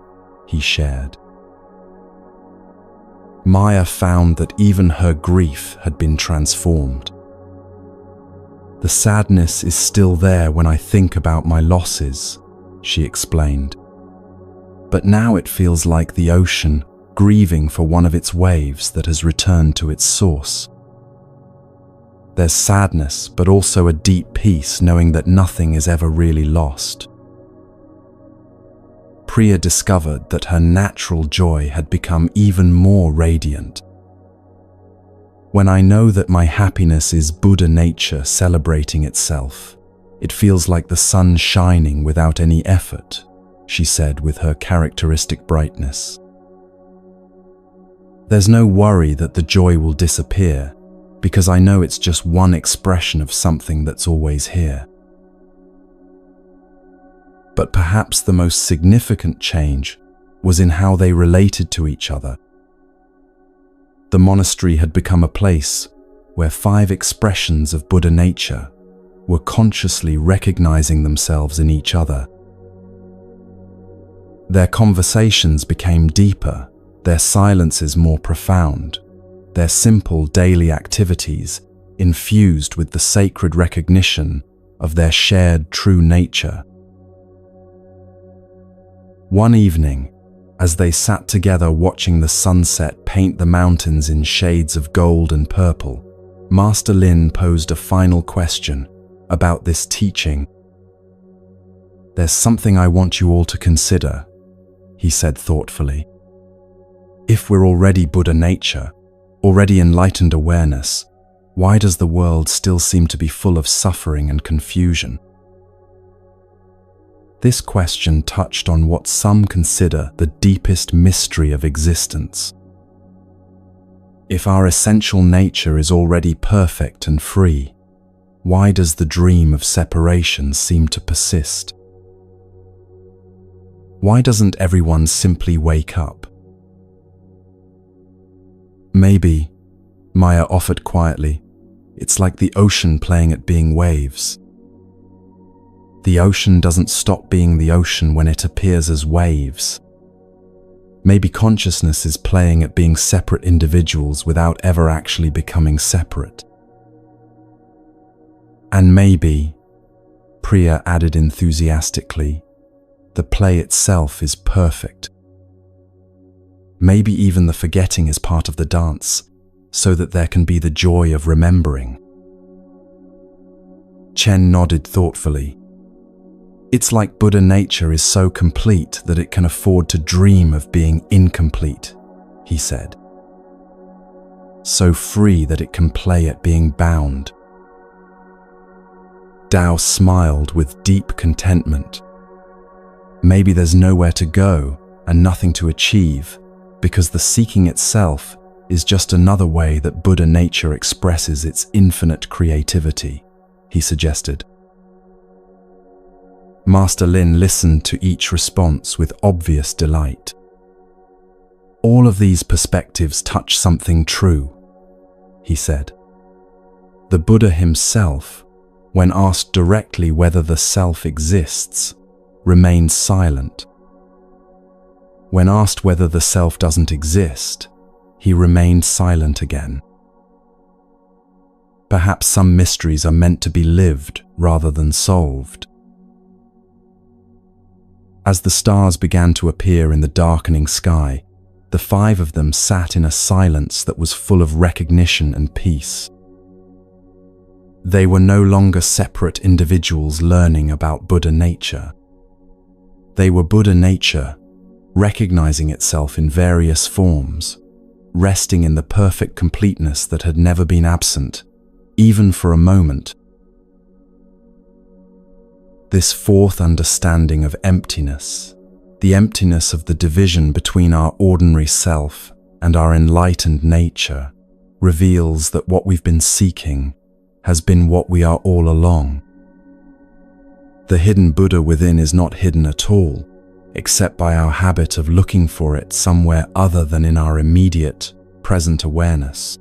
he shared. Maya found that even her grief had been transformed. The sadness is still there when I think about my losses, she explained. But now it feels like the ocean grieving for one of its waves that has returned to its source. There's sadness, but also a deep peace knowing that nothing is ever really lost. Priya discovered that her natural joy had become even more radiant. When I know that my happiness is Buddha nature celebrating itself, it feels like the sun shining without any effort, she said with her characteristic brightness. There's no worry that the joy will disappear, because I know it's just one expression of something that's always here. But perhaps the most significant change was in how they related to each other. The monastery had become a place where 5 expressions of Buddha nature were consciously recognizing themselves in each other. Their conversations became deeper, their silences more profound, their simple daily activities infused with the sacred recognition of their shared true nature. One evening, as they sat together watching the sunset paint the mountains in shades of gold and purple, Master Lin posed a final question about this teaching. "There's something I want you all to consider," he said thoughtfully. "If we're already Buddha nature, already enlightened awareness, why does the world still seem to be full of suffering and confusion?" This question touched on what some consider the deepest mystery of existence. If our essential nature is already perfect and free, why does the dream of separation seem to persist? Why doesn't everyone simply wake up? "Maybe," Maya offered quietly, "it's like the ocean playing at being waves. The ocean doesn't stop being the ocean when it appears as waves. Maybe consciousness is playing at being separate individuals without ever actually becoming separate. And maybe," Priya added enthusiastically, "the play itself is perfect. Maybe even the forgetting is part of the dance, so that there can be the joy of remembering." Chen nodded thoughtfully. "It's like Buddha nature is so complete that it can afford to dream of being incomplete," he said. "So free that it can play at being bound." Tao smiled with deep contentment. Maybe there's nowhere to go and nothing to achieve, because the seeking itself is just another way that Buddha nature expresses its infinite creativity, he suggested. Master Lin listened to each response with obvious delight. "All of these perspectives touch something true," he said. "The Buddha himself, when asked directly whether the self exists, remains silent. When asked whether the self doesn't exist, he remained silent again. Perhaps some mysteries are meant to be lived rather than solved." As the stars began to appear in the darkening sky, the 5 of them sat in a silence that was full of recognition and peace. They were no longer separate individuals learning about Buddha nature. They were Buddha nature, recognizing itself in various forms, resting in the perfect completeness that had never been absent, even for a moment. This 4th understanding of emptiness, the emptiness of the division between our ordinary self and our enlightened nature, reveals that what we've been seeking, has been what we are all along. The hidden Buddha within is not hidden at all, except by our habit of looking for it somewhere other than in our immediate, present awareness.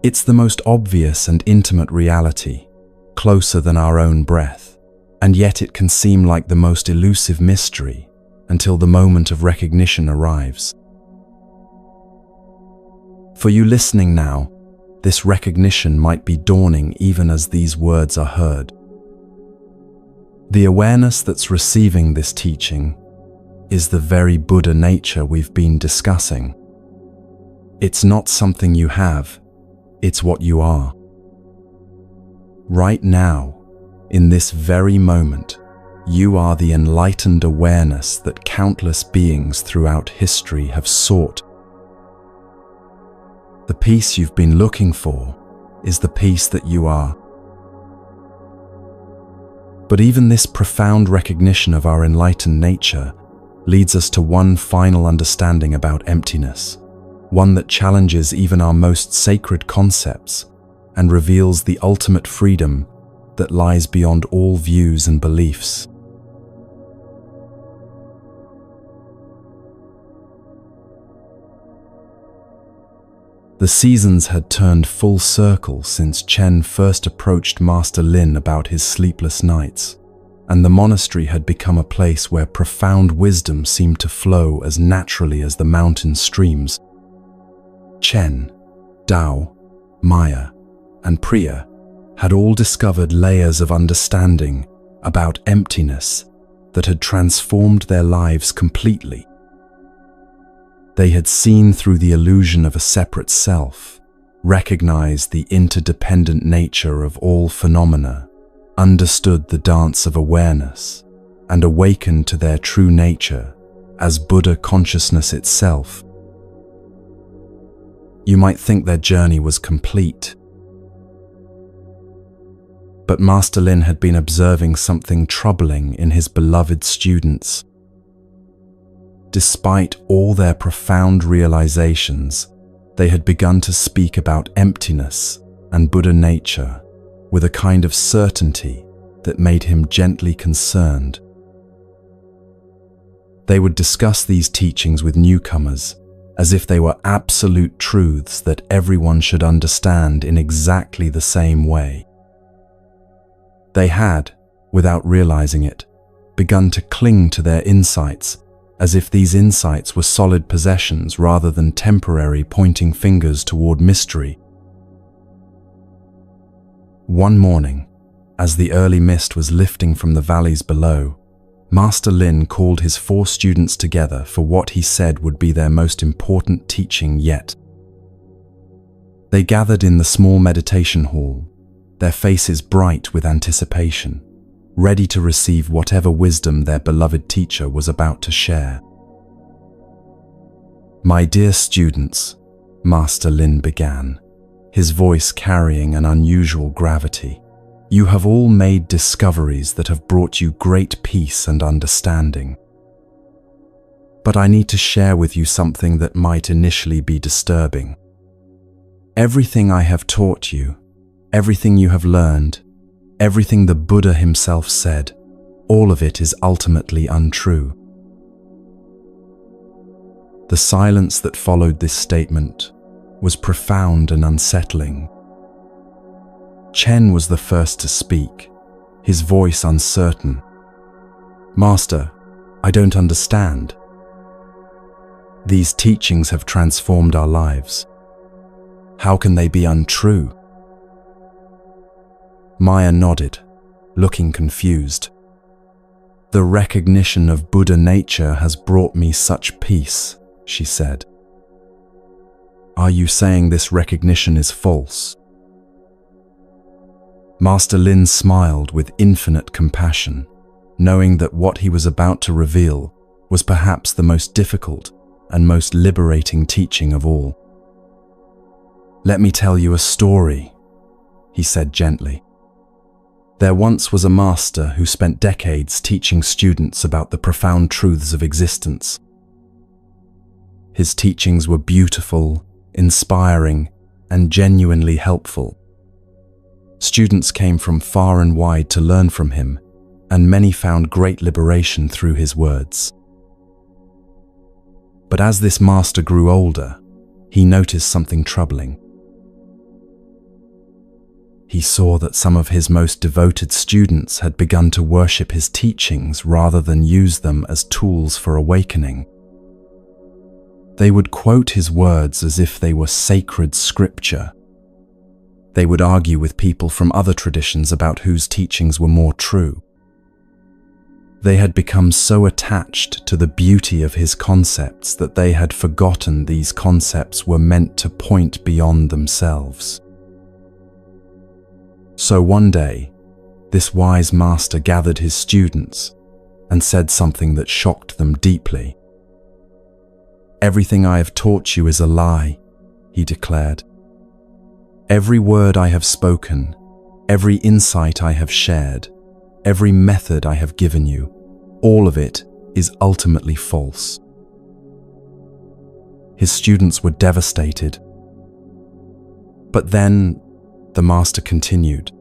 It's the most obvious and intimate reality, closer than our own breath, and yet it can seem like the most elusive mystery until the moment of recognition arrives. For you listening now, this recognition might be dawning even as these words are heard. The awareness that's receiving this teaching is the very Buddha nature we've been discussing. It's not something you have, it's what you are. Right now, in this very moment, you are the enlightened awareness that countless beings throughout history have sought. The peace you've been looking for is the peace that you are. But even this profound recognition of our enlightened nature leads us to one final understanding about emptiness, one that challenges even our most sacred concepts and reveals the ultimate freedom that lies beyond all views and beliefs. The seasons had turned full circle since Chen first approached Master Lin about his sleepless nights, and the monastery had become a place where profound wisdom seemed to flow as naturally as the mountain streams. Chen, Dao, Maya, and Priya had all discovered layers of understanding about emptiness that had transformed their lives completely. They had seen through the illusion of a separate self, recognized the interdependent nature of all phenomena, understood the dance of awareness, and awakened to their true nature as Buddha consciousness itself. You might think their journey was complete, but Master Lin had been observing something troubling in his beloved students. Despite all their profound realizations, they had begun to speak about emptiness and Buddha nature with a kind of certainty that made him gently concerned. They would discuss these teachings with newcomers as if they were absolute truths that everyone should understand in exactly the same way. They had, without realizing it, begun to cling to their insights as if these insights were solid possessions rather than temporary pointing fingers toward mystery. One morning, as the early mist was lifting from the valleys below, Master Lin called his 4 students together for what he said would be their most important teaching yet. They gathered in the small meditation hall, their faces bright with anticipation, ready to receive whatever wisdom their beloved teacher was about to share. "My dear students," Master Lin began, his voice carrying an unusual gravity, "you have all made discoveries that have brought you great peace and understanding. But I need to share with you something that might initially be disturbing. Everything I have taught you, everything you have learned, everything the Buddha himself said, all of it is ultimately untrue." The silence that followed this statement was profound and unsettling. Chen was the first to speak, his voice uncertain. "Master, I don't understand. These teachings have transformed our lives. How can they be untrue?" Maya nodded, looking confused. "The recognition of Buddha nature has brought me such peace," she said. "Are you saying this recognition is false?" Master Lin smiled with infinite compassion, knowing that what he was about to reveal was perhaps the most difficult and most liberating teaching of all. "Let me tell you a story," he said gently. "There once was a master who spent decades teaching students about the profound truths of existence. His teachings were beautiful, inspiring, and genuinely helpful. Students came from far and wide to learn from him, and many found great liberation through his words. But as this master grew older, he noticed something troubling. He saw that some of his most devoted students had begun to worship his teachings rather than use them as tools for awakening. They would quote his words as if they were sacred scripture. They would argue with people from other traditions about whose teachings were more true. They had become so attached to the beauty of his concepts that they had forgotten these concepts were meant to point beyond themselves. So one day, this wise master gathered his students and said something that shocked them deeply. "Everything I have taught you is a lie," he declared. "Every word I have spoken, every insight I have shared, every method I have given you, all of it is ultimately false." His students were devastated. But then the master continued,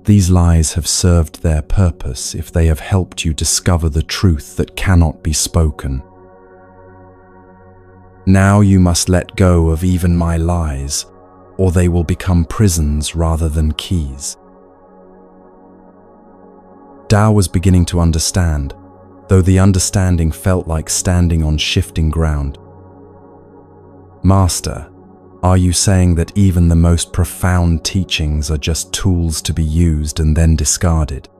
"These lies have served their purpose if they have helped you discover the truth that cannot be spoken. Now you must let go of even my lies, or they will become prisons rather than keys." Tao was beginning to understand, though the understanding felt like standing on shifting ground. "Master, are you saying that even the most profound teachings are just tools to be used and then discarded?"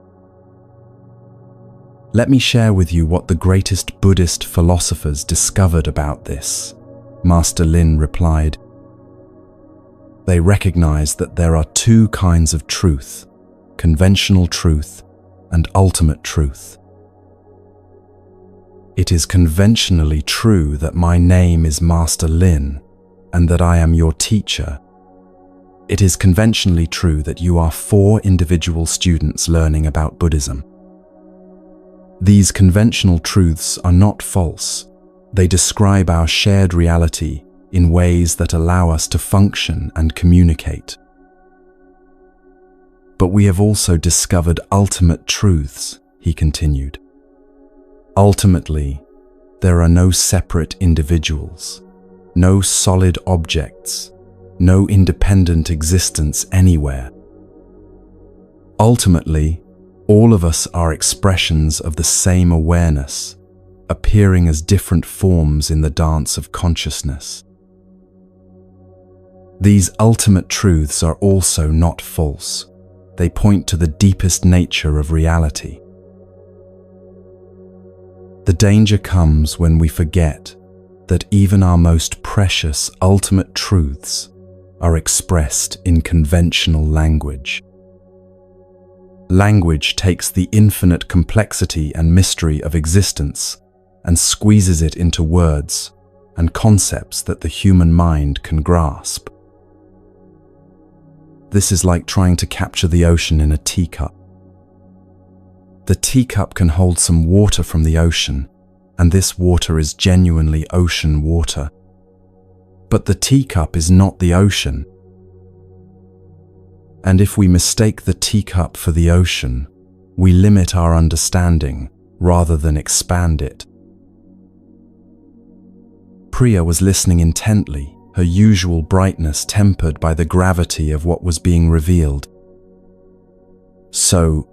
"Let me share with you what the greatest Buddhist philosophers discovered about this," Master Lin replied. "They recognized that there are two kinds of truth, conventional truth and ultimate truth. It is conventionally true that my name is Master Lin and that I am your teacher. It is conventionally true that you are 4 individual students learning about Buddhism. These conventional truths are not false. They describe our shared reality in ways that allow us to function and communicate. But we have also discovered ultimate truths," he continued. "Ultimately, there are no separate individuals, no solid objects, no independent existence anywhere. Ultimately, all of us are expressions of the same awareness, appearing as different forms in the dance of consciousness. These ultimate truths are also not false. They point to the deepest nature of reality. The danger comes when we forget that even our most precious ultimate truths are expressed in conventional language. Language takes the infinite complexity and mystery of existence and squeezes it into words and concepts that the human mind can grasp. This is like trying to capture the ocean in a teacup. The teacup can hold some water from the ocean, and this water is genuinely ocean water. But the teacup is not the ocean. And if we mistake the teacup for the ocean, we limit our understanding rather than expand it." Priya was listening intently, her usual brightness tempered by the gravity of what was being revealed. "So,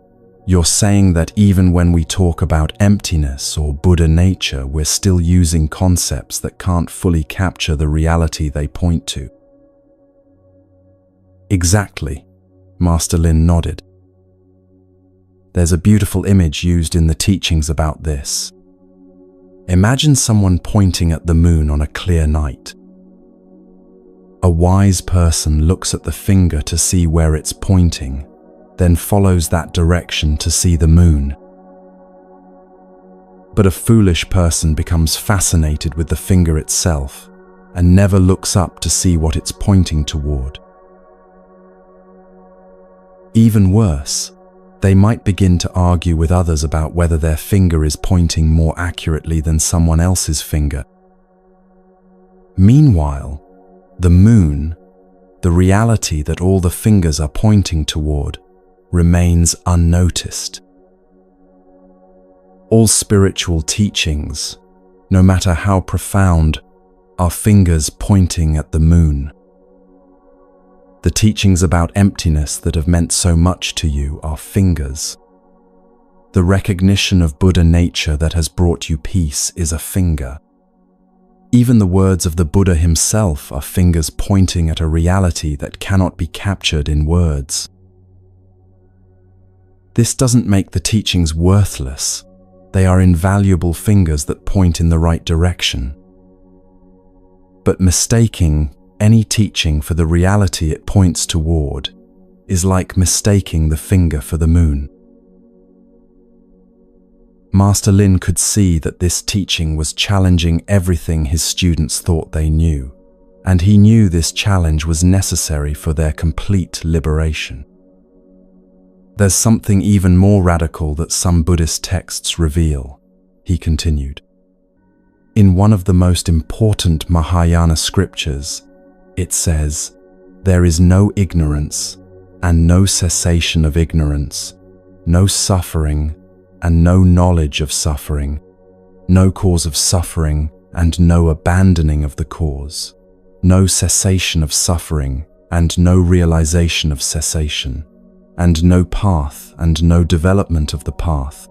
you're saying that even when we talk about emptiness or Buddha nature, we're still using concepts that can't fully capture the reality they point to?" "Exactly," Master Lin nodded. "There's a beautiful image used in the teachings about this. Imagine someone pointing at the moon on a clear night. A wise person looks at the finger to see where it's pointing, then follows that direction to see the moon. But a foolish person becomes fascinated with the finger itself and never looks up to see what it's pointing toward. Even worse, they might begin to argue with others about whether their finger is pointing more accurately than someone else's finger. Meanwhile, the moon, the reality that all the fingers are pointing toward remains unnoticed. All spiritual teachings, no matter how profound, are fingers pointing at the moon. The teachings about emptiness that have meant so much to you are fingers. The recognition of Buddha nature that has brought you peace is a finger. Even the words of the Buddha himself are fingers pointing at a reality that cannot be captured in words. This doesn't make the teachings worthless. They are invaluable fingers that point in the right direction. But mistaking any teaching for the reality it points toward is like mistaking the finger for the moon. Master Lin could see that this teaching was challenging everything his students thought they knew, and he knew this challenge was necessary for their complete liberation. There's something even more radical that some Buddhist texts reveal, he continued. In one of the most important Mahayana scriptures, it says, "There is no ignorance and no cessation of ignorance, no suffering and no knowledge of suffering, no cause of suffering and no abandoning of the cause, no cessation of suffering and no realization of cessation, and no path and no development of the path."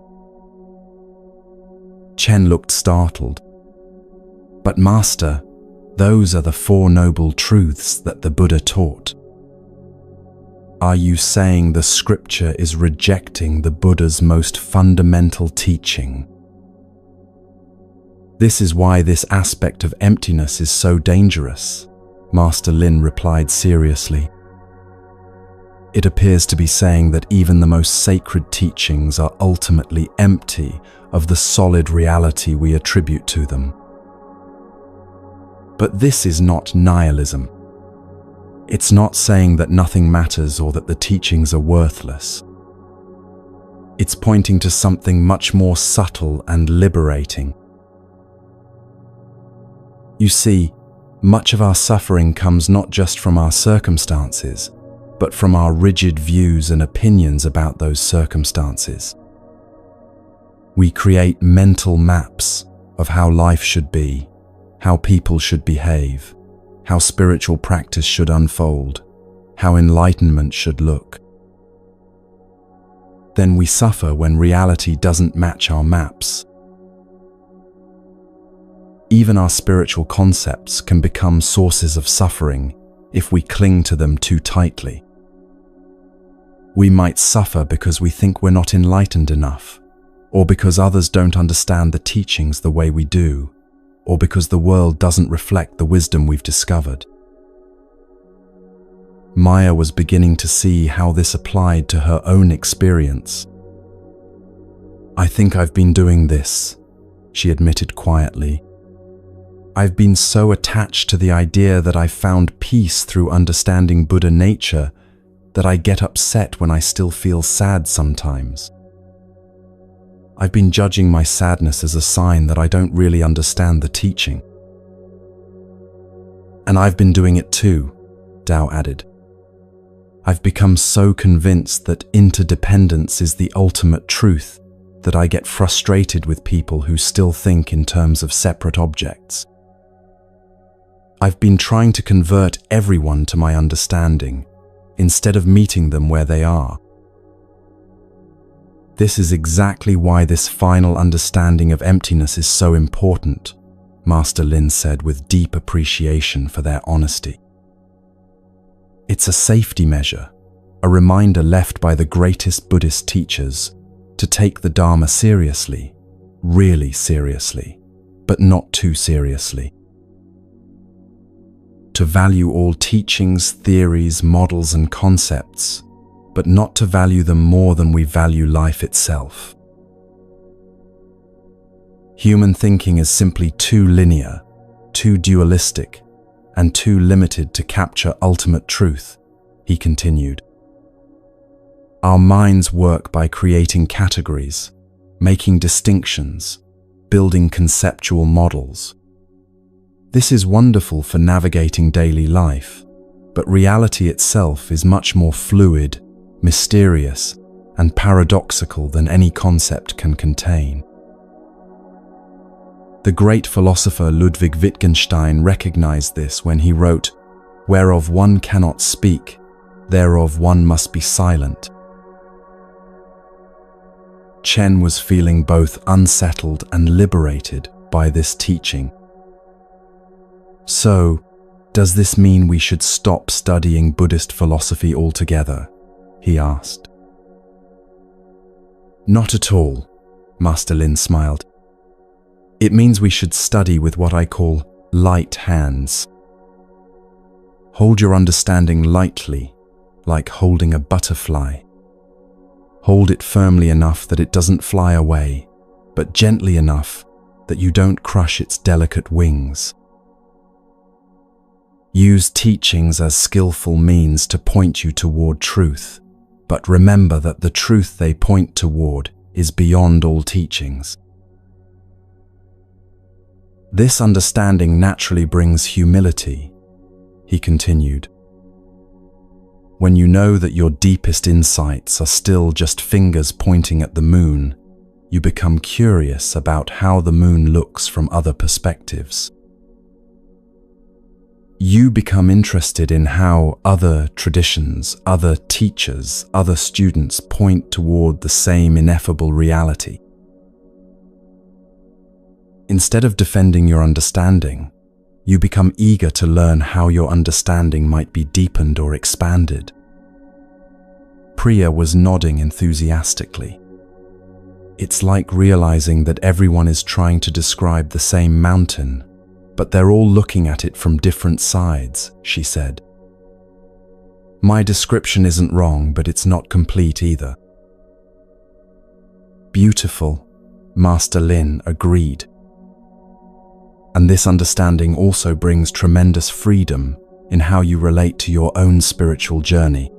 Chen looked startled. "But Master, those are the Four Noble Truths that the Buddha taught. Are you saying the scripture is rejecting the Buddha's most fundamental teaching?" "This is why this aspect of emptiness is so dangerous," Master Lin replied seriously. "It appears to be saying that even the most sacred teachings are ultimately empty of the solid reality we attribute to them. But this is not nihilism. It's not saying that nothing matters or that the teachings are worthless. It's pointing to something much more subtle and liberating. You see, much of our suffering comes not just from our circumstances, but from our rigid views and opinions about those circumstances. We create mental maps of how life should be, how people should behave, how spiritual practice should unfold, how enlightenment should look. Then we suffer when reality doesn't match our maps. Even our spiritual concepts can become sources of suffering if we cling to them too tightly. We might suffer because we think we're not enlightened enough, or because others don't understand the teachings the way we do, or because the world doesn't reflect the wisdom we've discovered. Maya was beginning to see how this applied to her own experience. "I think I've been doing this," she admitted quietly. "I've been so attached to the idea that I've found peace through understanding Buddha nature that I get upset when I still feel sad sometimes. I've been judging my sadness as a sign that I don't really understand the teaching." "And I've been doing it too," Dao added. "I've become so convinced that interdependence is the ultimate truth that I get frustrated with people who still think in terms of separate objects. I've been trying to convert everyone to my understanding, instead of meeting them where they are. This is exactly why this final understanding of emptiness is so important," Master Lin said with deep appreciation for their honesty. "It's a safety measure, a reminder left by the greatest Buddhist teachers to take the Dharma seriously, really seriously, but not too seriously. To value all teachings, theories, models, and concepts, but not to value them more than we value life itself. Human thinking is simply too linear, too dualistic, and too limited to capture ultimate truth," he continued. "Our minds work by creating categories, making distinctions, building conceptual models. This is wonderful for navigating daily life, but reality itself is much more fluid, mysterious, and paradoxical than any concept can contain. The great philosopher Ludwig Wittgenstein recognized this when he wrote, "Whereof one cannot speak, thereof one must be silent." Chen was feeling both unsettled and liberated by this teaching. "So, does this mean we should stop studying Buddhist philosophy altogether?" he asked. "Not at all," Master Lin smiled. "It means we should study with what I call light hands. Hold your understanding lightly, like holding a butterfly. Hold it firmly enough that it doesn't fly away, but gently enough that you don't crush its delicate wings. Use teachings as skillful means to point you toward truth, but remember that the truth they point toward is beyond all teachings. This understanding naturally brings humility," he continued. "When you know that your deepest insights are still just fingers pointing at the moon, you become curious about how the moon looks from other perspectives. You become interested in how other traditions, other teachers, other students point toward the same ineffable reality. Instead of defending your understanding, you become eager to learn how your understanding might be deepened or expanded." Priya was nodding enthusiastically. "It's like realizing that everyone is trying to describe the same mountain, but they're all looking at it from different sides," she said. "My description isn't wrong, but it's not complete either." "Beautiful," Master Lin agreed. "And this understanding also brings tremendous freedom in how you relate to your own spiritual journey.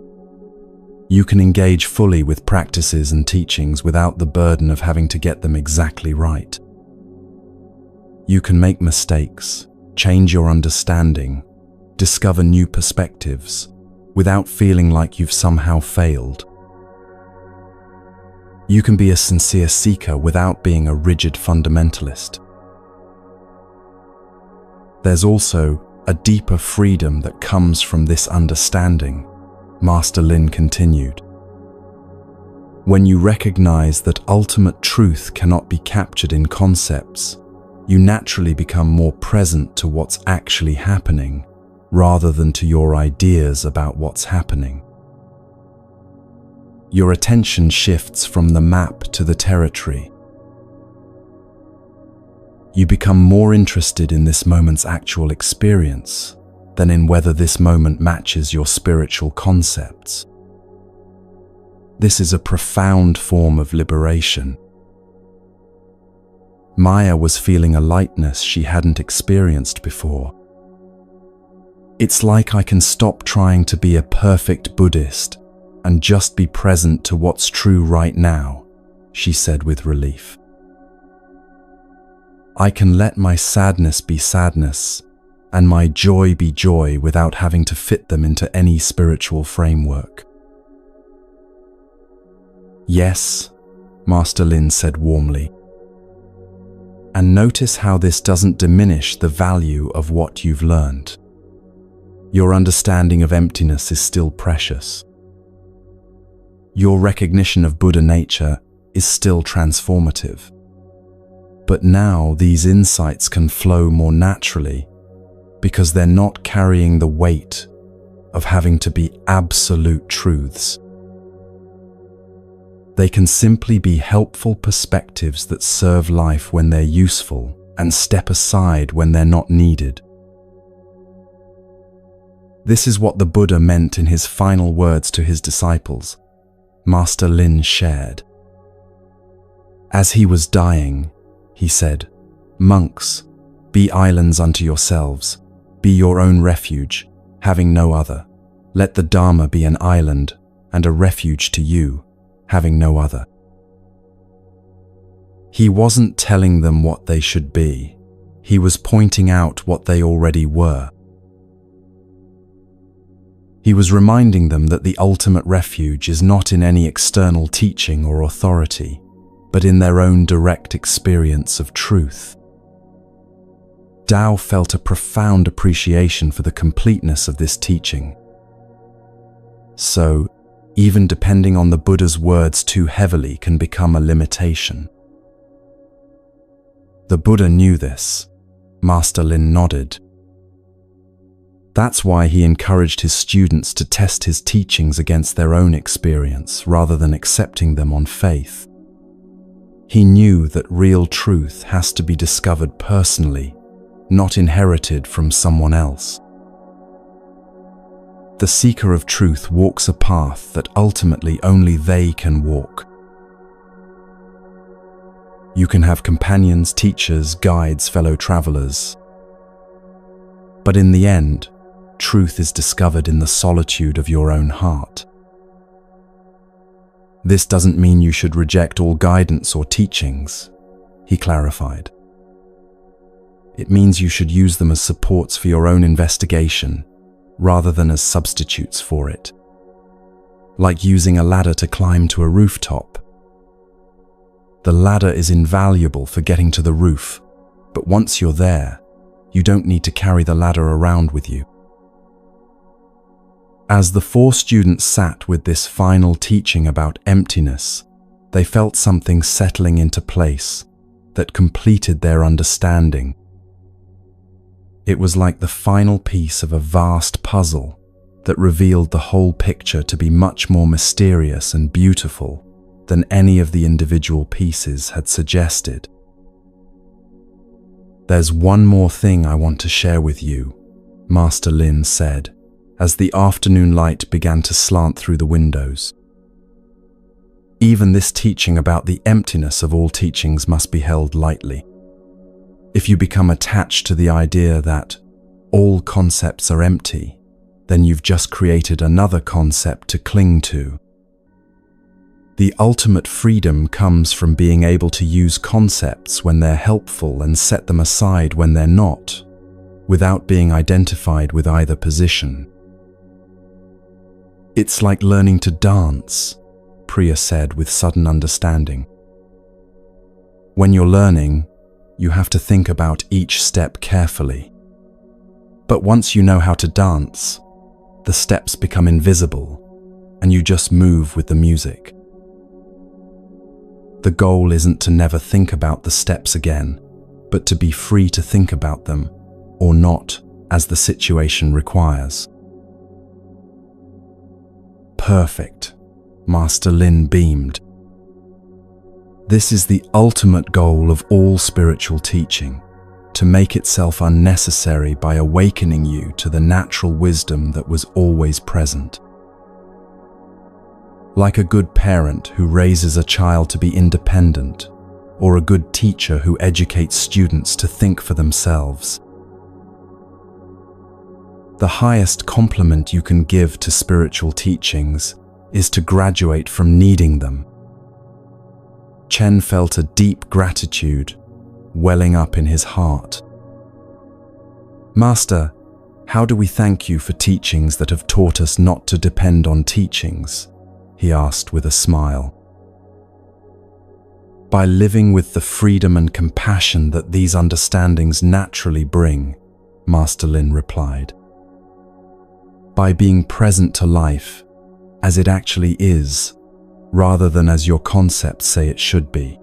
You can engage fully with practices and teachings without the burden of having to get them exactly right. You can make mistakes, change your understanding, discover new perspectives, without feeling like you've somehow failed. You can be a sincere seeker without being a rigid fundamentalist. There's also a deeper freedom that comes from this understanding," Master Lin continued. "When you recognize that ultimate truth cannot be captured in concepts, you naturally become more present to what's actually happening, rather than to your ideas about what's happening. Your attention shifts from the map to the territory. You become more interested in this moment's actual experience than in whether this moment matches your spiritual concepts. This is a profound form of liberation." Maya was feeling a lightness she hadn't experienced before. "It's like I can stop trying to be a perfect Buddhist and just be present to what's true right now," she said with relief. "I can let my sadness be sadness and my joy be joy without having to fit them into any spiritual framework." "Yes," Master Lin said warmly. "And notice how this doesn't diminish the value of what you've learned. Your understanding of emptiness is still precious. Your recognition of Buddha nature is still transformative. But now these insights can flow more naturally because they're not carrying the weight of having to be absolute truths. They can simply be helpful perspectives that serve life when they're useful and step aside when they're not needed. This is what the Buddha meant in his final words to his disciples," Master Lin shared. "As he was dying, he said, 'Monks, be islands unto yourselves, be your own refuge, having no other. Let the Dharma be an island and a refuge to you, having no other.'" He wasn't telling them what they should be. He was pointing out what they already were. He was reminding them that the ultimate refuge is not in any external teaching or authority, but in their own direct experience of truth. Tao felt a profound appreciation for the completeness of this teaching. So, even depending on the Buddha's words too heavily can become a limitation. The Buddha knew this. Master Lin nodded. That's why he encouraged his students to test his teachings against their own experience rather than accepting them on faith. He knew that real truth has to be discovered personally, not inherited from someone else. The seeker of truth walks a path that ultimately only they can walk. You can have companions, teachers, guides, fellow travelers. But in the end, truth is discovered in the solitude of your own heart. This doesn't mean you should reject all guidance or teachings, he clarified. It means you should use them as supports for your own investigation, rather than as substitutes for it. Like using a ladder to climb to a rooftop. The ladder is invaluable for getting to the roof, but once you're there, you don't need to carry the ladder around with you. As the 4 students sat with this final teaching about emptiness, they felt something settling into place that completed their understanding. It was like the final piece of a vast puzzle that revealed the whole picture to be much more mysterious and beautiful than any of the individual pieces had suggested. There's one more thing I want to share with you, Master Lin said, as the afternoon light began to slant through the windows. Even this teaching about the emptiness of all teachings must be held lightly. If you become attached to the idea that all concepts are empty, then you've just created another concept to cling to. The ultimate freedom comes from being able to use concepts when they're helpful and set them aside when they're not, without being identified with either position. It's like learning to dance, Priya said with sudden understanding. When you're learning, you have to think about each step carefully. But once you know how to dance, the steps become invisible, and you just move with the music. The goal isn't to never think about the steps again, but to be free to think about them, or not, as the situation requires. Perfect, Master Lin beamed. This is the ultimate goal of all spiritual teaching, to make itself unnecessary by awakening you to the natural wisdom that was always present. Like a good parent who raises a child to be independent, or a good teacher who educates students to think for themselves. The highest compliment you can give to spiritual teachings is to graduate from needing them. Chen felt a deep gratitude welling up in his heart. Master, how do we thank you for teachings that have taught us not to depend on teachings? He asked with a smile. By living with the freedom and compassion that these understandings naturally bring, Master Lin replied. By being present to life as it actually is, rather than as your concepts say it should be.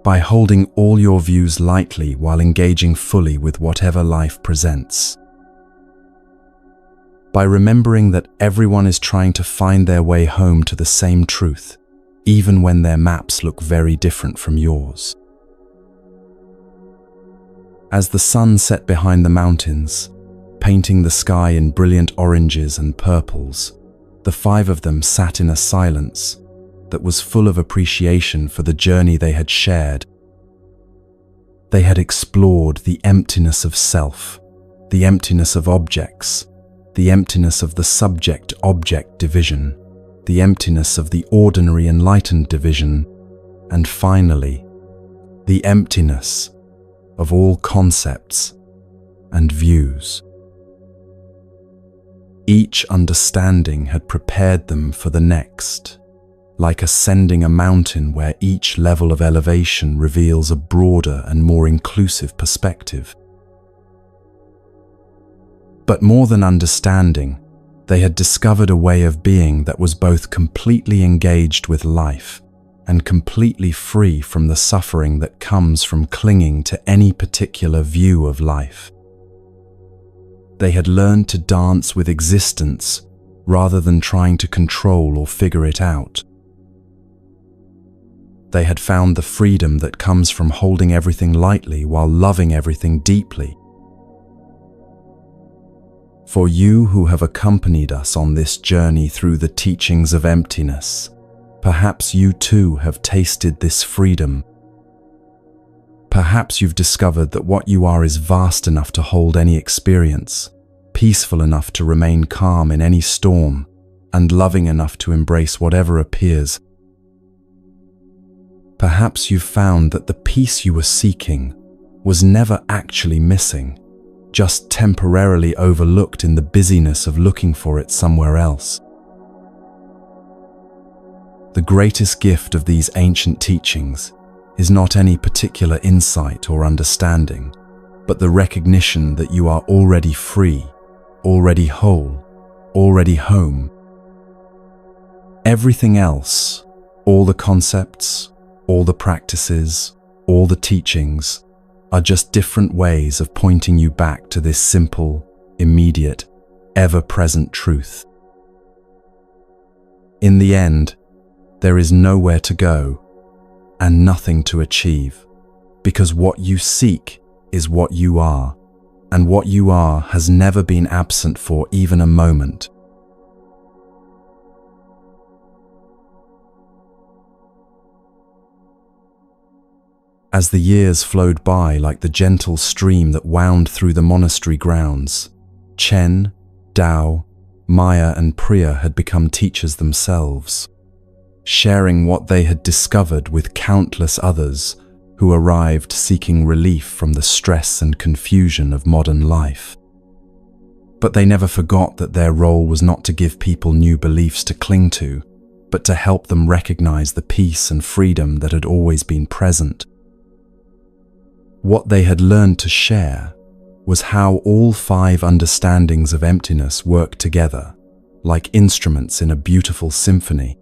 By holding all your views lightly while engaging fully with whatever life presents. By remembering that everyone is trying to find their way home to the same truth, even when their maps look very different from yours. As the sun set behind the mountains, painting the sky in brilliant oranges and purples, the 5 of them sat in a silence that was full of appreciation for the journey they had shared. They had explored the emptiness of self, the emptiness of objects, the emptiness of the subject-object division, the emptiness of the ordinary enlightened division, and finally, the emptiness of all concepts and views. Each understanding had prepared them for the next, like ascending a mountain where each level of elevation reveals a broader and more inclusive perspective. But more than understanding, they had discovered a way of being that was both completely engaged with life and completely free from the suffering that comes from clinging to any particular view of life. They had learned to dance with existence rather than trying to control or figure it out. They had found the freedom that comes from holding everything lightly while loving everything deeply. For you who have accompanied us on this journey through the teachings of emptiness, perhaps you too have tasted this freedom. Perhaps you've discovered that what you are is vast enough to hold any experience, peaceful enough to remain calm in any storm, and loving enough to embrace whatever appears. Perhaps you've found that the peace you were seeking was never actually missing, just temporarily overlooked in the busyness of looking for it somewhere else. The greatest gift of these ancient teachings is not any particular insight or understanding, but the recognition that you are already free, already whole, already home. Everything else, all the concepts, all the practices, all the teachings, are just different ways of pointing you back to this simple, immediate, ever-present truth. In the end, there is nowhere to go and nothing to achieve, because what you seek is what you are, and what you are has never been absent for even a moment. As the years flowed by like the gentle stream that wound through the monastery grounds, Chen, Dao, Maya and Priya had become teachers themselves, sharing what they had discovered with countless others who arrived seeking relief from the stress and confusion of modern life. But they never forgot that their role was not to give people new beliefs to cling to, but to help them recognize the peace and freedom that had always been present. What they had learned to share was how all 5 understandings of emptiness work together, like instruments in a beautiful symphony.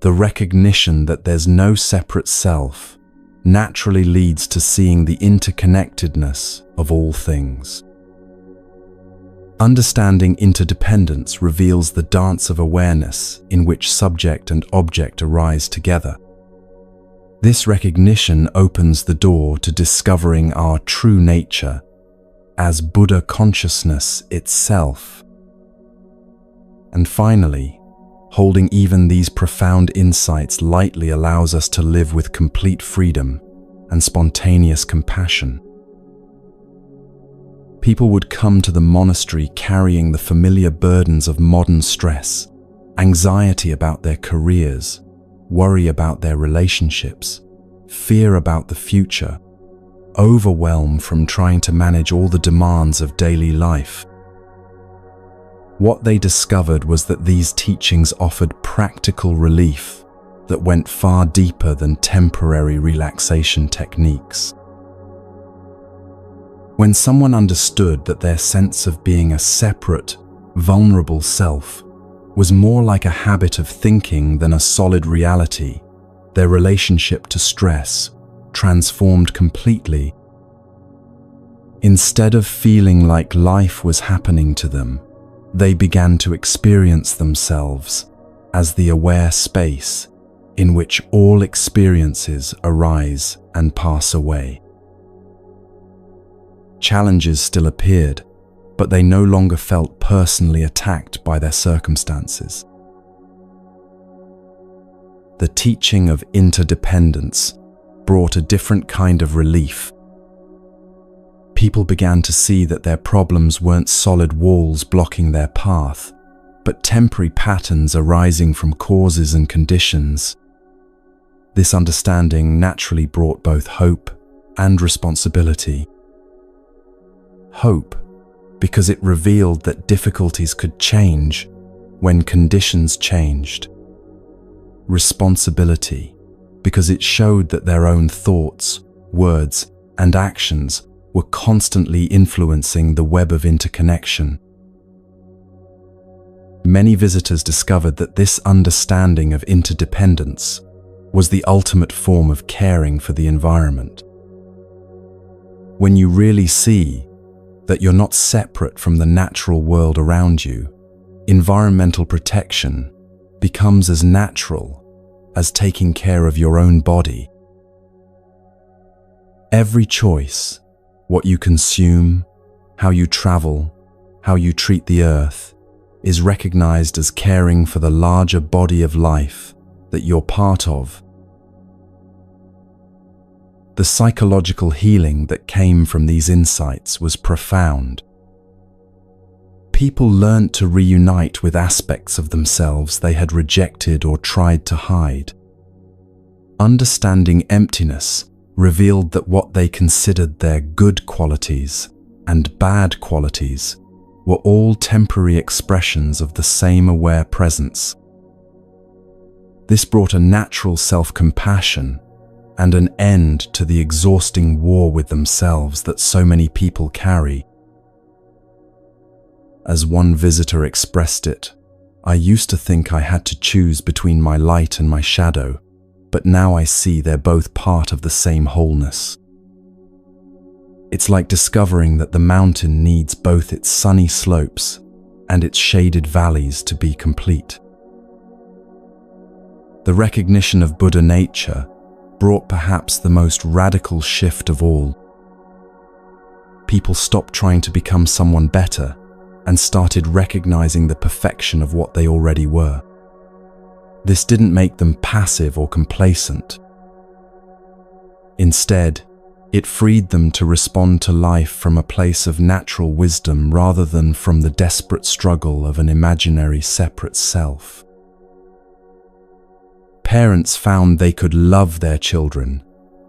The recognition that there's no separate self naturally leads to seeing the interconnectedness of all things. Understanding interdependence reveals the dance of awareness in which subject and object arise together. This recognition opens the door to discovering our true nature as Buddha consciousness itself. And finally, holding even these profound insights lightly allows us to live with complete freedom and spontaneous compassion. People would come to the monastery carrying the familiar burdens of modern stress, anxiety about their careers, worry about their relationships, fear about the future, overwhelm from trying to manage all the demands of daily life. What they discovered was that these teachings offered practical relief that went far deeper than temporary relaxation techniques. When someone understood that their sense of being a separate, vulnerable self was more like a habit of thinking than a solid reality, their relationship to stress transformed completely. Instead of feeling like life was happening to them, they began to experience themselves as the aware space in which all experiences arise and pass away. Challenges still appeared, but they no longer felt personally attacked by their circumstances. The teaching of interdependence brought a different kind of relief. People began to see that their problems weren't solid walls blocking their path, but temporary patterns arising from causes and conditions. This understanding naturally brought both hope and responsibility. Hope, because it revealed that difficulties could change when conditions changed. Responsibility, because it showed that their own thoughts, words, and actions were constantly influencing the web of interconnection. Many visitors discovered that this understanding of interdependence was the ultimate form of caring for the environment. When you really see that you're not separate from the natural world around you, environmental protection becomes as natural as taking care of your own body. Every choice, what you consume, how you travel, how you treat the earth, is recognized as caring for the larger body of life that you're part of. The psychological healing that came from these insights was profound. People learned to reunite with aspects of themselves they had rejected or tried to hide. Understanding emptiness revealed that what they considered their good qualities and bad qualities were all temporary expressions of the same aware presence. This brought a natural self-compassion and an end to the exhausting war with themselves that so many people carry. As one visitor expressed it, "I used to think I had to choose between my light and my shadow, but now I see they're both part of the same wholeness." It's like discovering that the mountain needs both its sunny slopes and its shaded valleys to be complete. The recognition of Buddha nature brought perhaps the most radical shift of all. People stopped trying to become someone better and started recognizing the perfection of what they already were. This didn't make them passive or complacent. Instead, it freed them to respond to life from a place of natural wisdom rather than from the desperate struggle of an imaginary separate self. Parents found they could love their children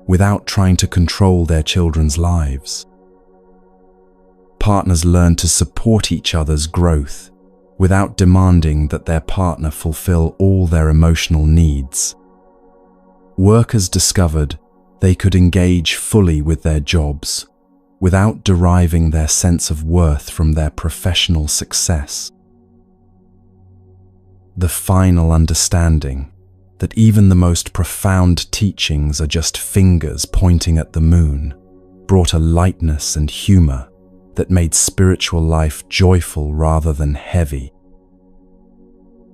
without trying to control their children's lives. Partners learned to support each other's growth without demanding that their partner fulfill all their emotional needs. Workers discovered they could engage fully with their jobs without deriving their sense of worth from their professional success. The final understanding that even the most profound teachings are just fingers pointing at the moon brought a lightness and humor that made spiritual life joyful rather than heavy.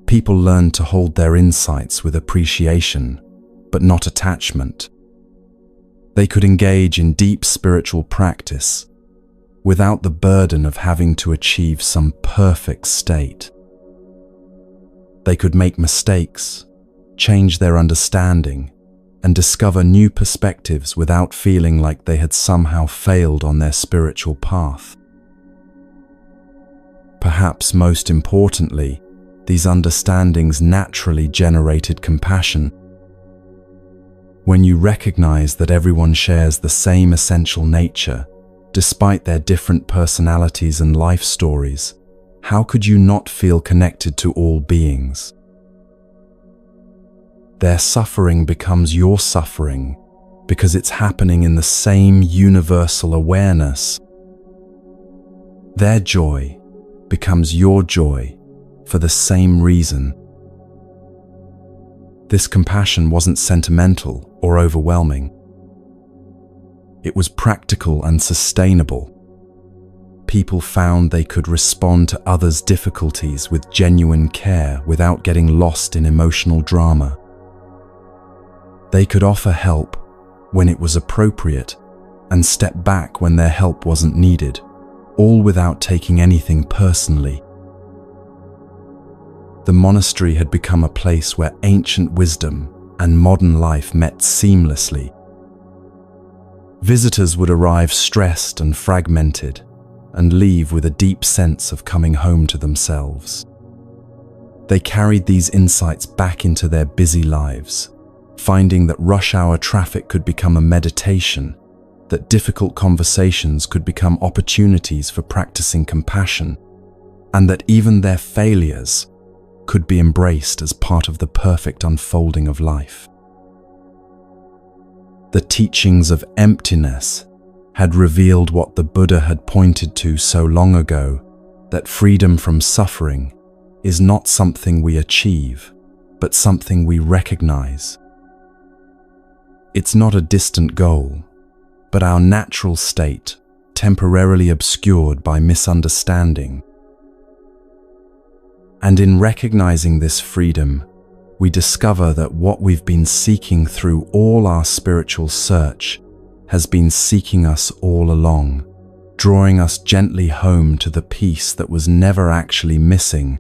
People learned to hold their insights with appreciation, but not attachment. They could engage in deep spiritual practice without the burden of having to achieve some perfect state. They could make mistakes, change their understanding, and discover new perspectives without feeling like they had somehow failed on their spiritual path. Perhaps most importantly, these understandings naturally generated compassion. When you recognize that everyone shares the same essential nature, despite their different personalities and life stories, how could you not feel connected to all beings? Their suffering becomes your suffering because it's happening in the same universal awareness. Their joy becomes your joy for the same reason. This compassion wasn't sentimental or overwhelming. It was practical and sustainable. People found they could respond to others' difficulties with genuine care without getting lost in emotional drama. They could offer help when it was appropriate and step back when their help wasn't needed, all without taking anything personally. The monastery had become a place where ancient wisdom and modern life met seamlessly. Visitors would arrive stressed and fragmented and leave with a deep sense of coming home to themselves. They carried these insights back into their busy lives, finding that rush hour traffic could become a meditation that difficult conversations could become opportunities for practicing compassion, and that even their failures could be embraced as part of the perfect unfolding of life. The teachings of emptiness had revealed what the Buddha had pointed to so long ago, that freedom from suffering is not something we achieve, but something we recognize. It's not a distant goal, but our natural state, temporarily obscured by misunderstanding. And in recognizing this freedom, we discover that what we've been seeking through all our spiritual search has been seeking us all along, drawing us gently home to the peace that was never actually missing,